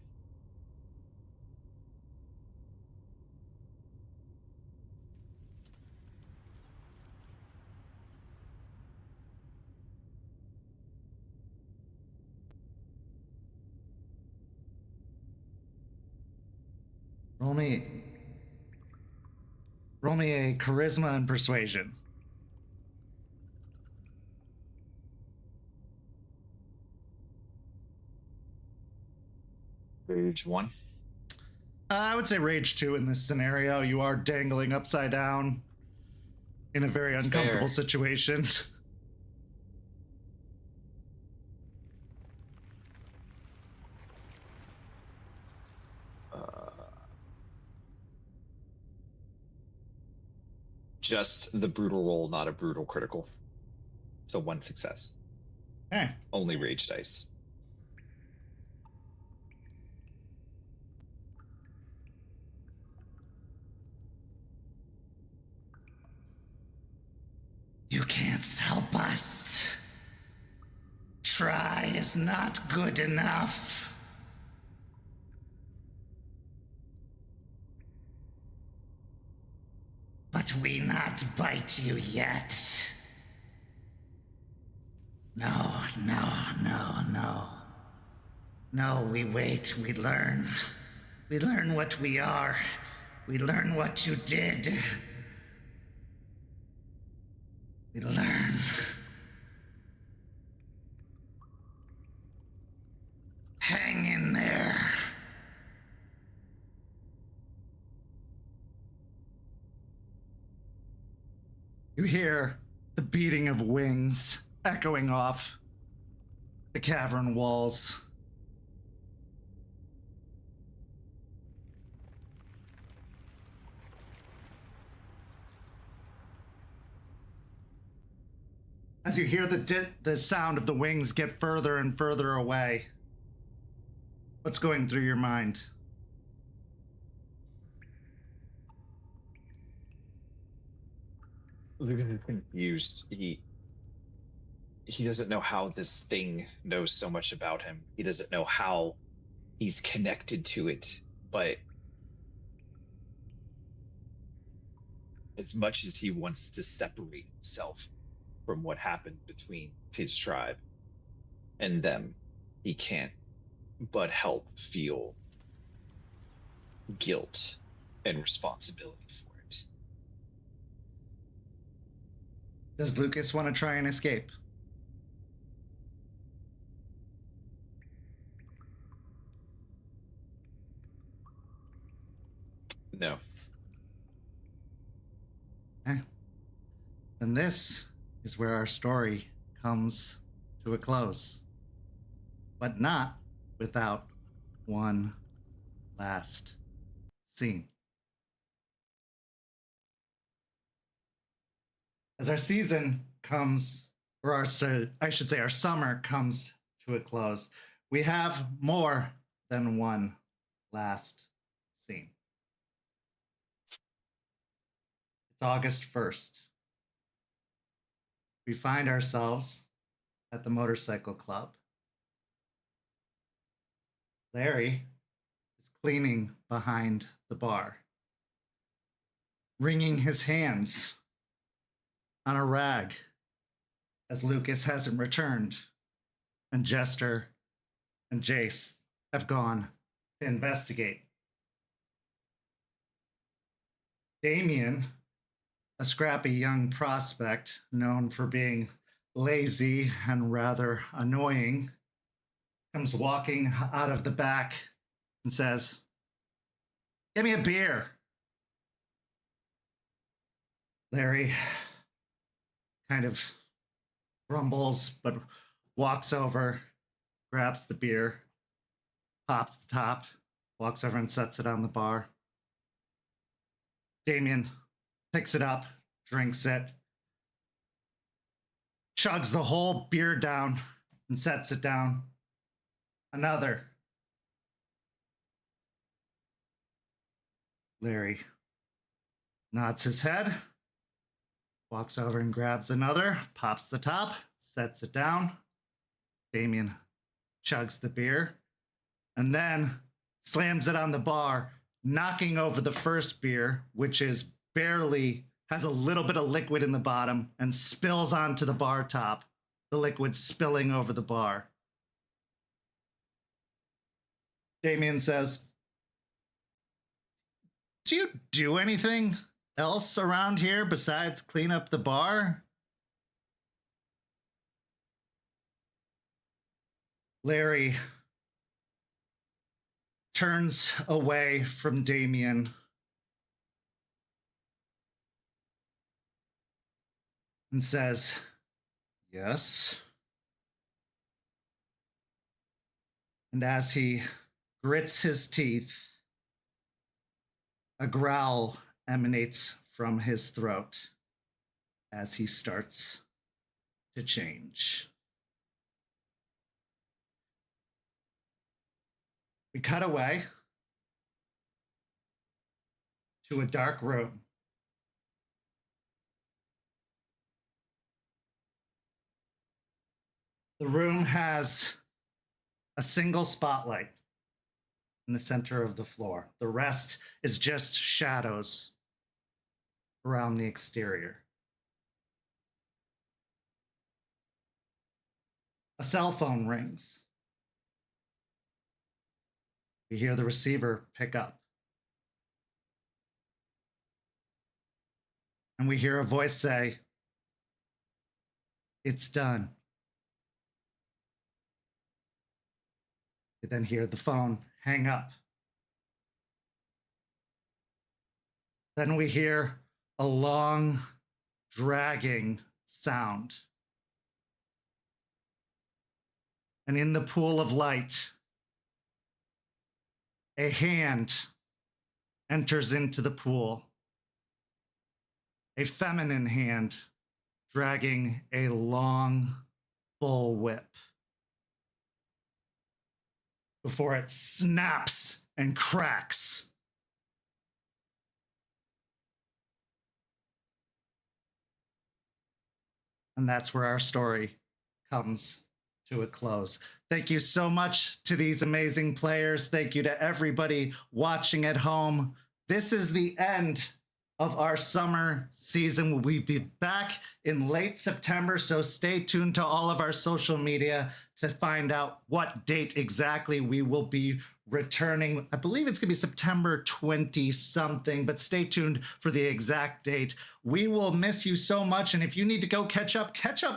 Roll me. Roll me a charisma and persuasion. Rage 1. I would say rage 2 in this scenario. You are dangling upside down in a very uncomfortable situation. Just the brutal roll, not a brutal critical. So 1 success. Okay. Only rage dice. You can't help us. Try is not good enough. But we not bite you yet. No. No, we wait, we learn. We learn what we are. We learn what you did. We learn. Hang in there. You hear the beating of wings echoing off the cavern walls. As you hear the sound of the wings get further and further away, what's going through your mind? Lucas is confused. He doesn't know how this thing knows so much about him. He doesn't know how he's connected to it. But as much as he wants to separate himself from what happened between his tribe and them, he can't but help feel guilt and responsibility for it. Does Lucas want to try and escape? No. Okay. Then this is where our story comes to a close. But not without one last scene. As our season comes, or our summer comes to a close, we have more than one last scene. It's August 1st. We find ourselves at the motorcycle club. Larry is cleaning behind the bar, wringing his hands on a rag as Lucas hasn't returned and Jester and Jace have gone to investigate. Damien, a scrappy young prospect known for being lazy and rather annoying, comes walking out of the back and says, "Give me a beer." Larry kind of grumbles, but walks over, grabs the beer, pops the top, walks over and sets it on the bar. Damien picks it up, drinks it, chugs the whole beer down and sets it down. Another. Larry nods his head, walks over and grabs another, pops the top, sets it down. Damien chugs the beer and then slams it on the bar, knocking over the first beer, which is barely has a little bit of liquid in the bottom and spills onto the bar top, the liquid spilling over the bar. Damien says, "Do you do anything else around here besides clean up the bar? Larry turns away from Damien and says, "Yes." And as he grits his teeth, a growl emanates from his throat as he starts to change. We cut away to a dark room. The room has a single spotlight in the center of the floor. The rest is just shadows around the exterior. A cell phone rings. We hear the receiver pick up. And we hear a voice say, "It's done." We then hear the phone hang up. Then we hear a long, dragging sound. And in the pool of light, a hand enters into the pool. A feminine hand dragging a long bull whip before it snaps and cracks. And that's where our story comes to a close. Thank you so much to these amazing players. Thank you to everybody watching at home. This is the end of our summer season. We'll be back in late September, so stay tuned to all of our social media to find out what date exactly we will be returning. I believe it's going to be September 20-something, but stay tuned for the exact date. We will miss you so much, and if you need to go catch up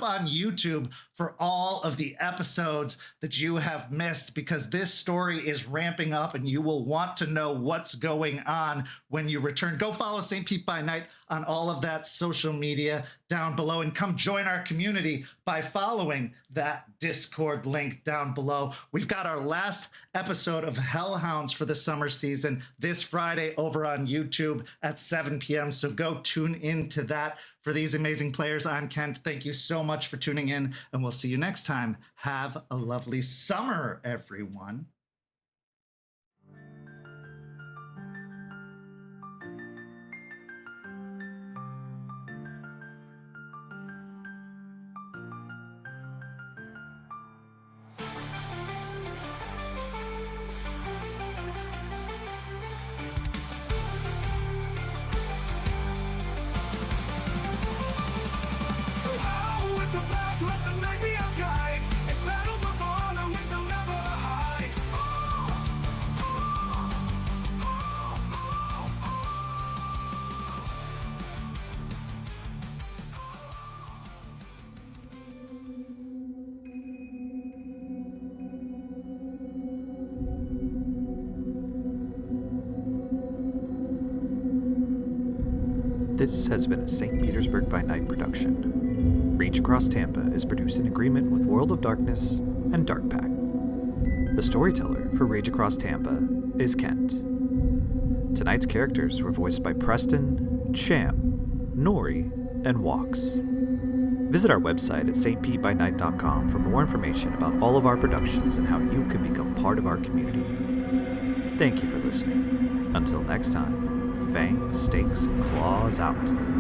on YouTube for all of the episodes that you have missed, because this story is ramping up and you will want to know what's going on when you return. Go follow St. Pete by Night on all of that social media down below, and come join our community by following that Discord link down below. We've got our last episode of Hellhounds for the summer season this Friday over on YouTube at 7 p.m. So go tune into that. For these amazing players, I'm Kent. Thank you so much for tuning in, and we'll see you next time. Have a lovely summer, everyone. This has been a St. Petersburg by Night production. Reach Across Tampa is produced in agreement with World of Darkness and Dark Pack. The storyteller for Rage Across Tampa is Kent. Tonight's characters were voiced by Preston, Cham, Noree, and Walks. Visit our website at stpbynight.com for more information about all of our productions and how you can become part of our community. Thank you for listening. Until next time, fangs, stakes, and claws out.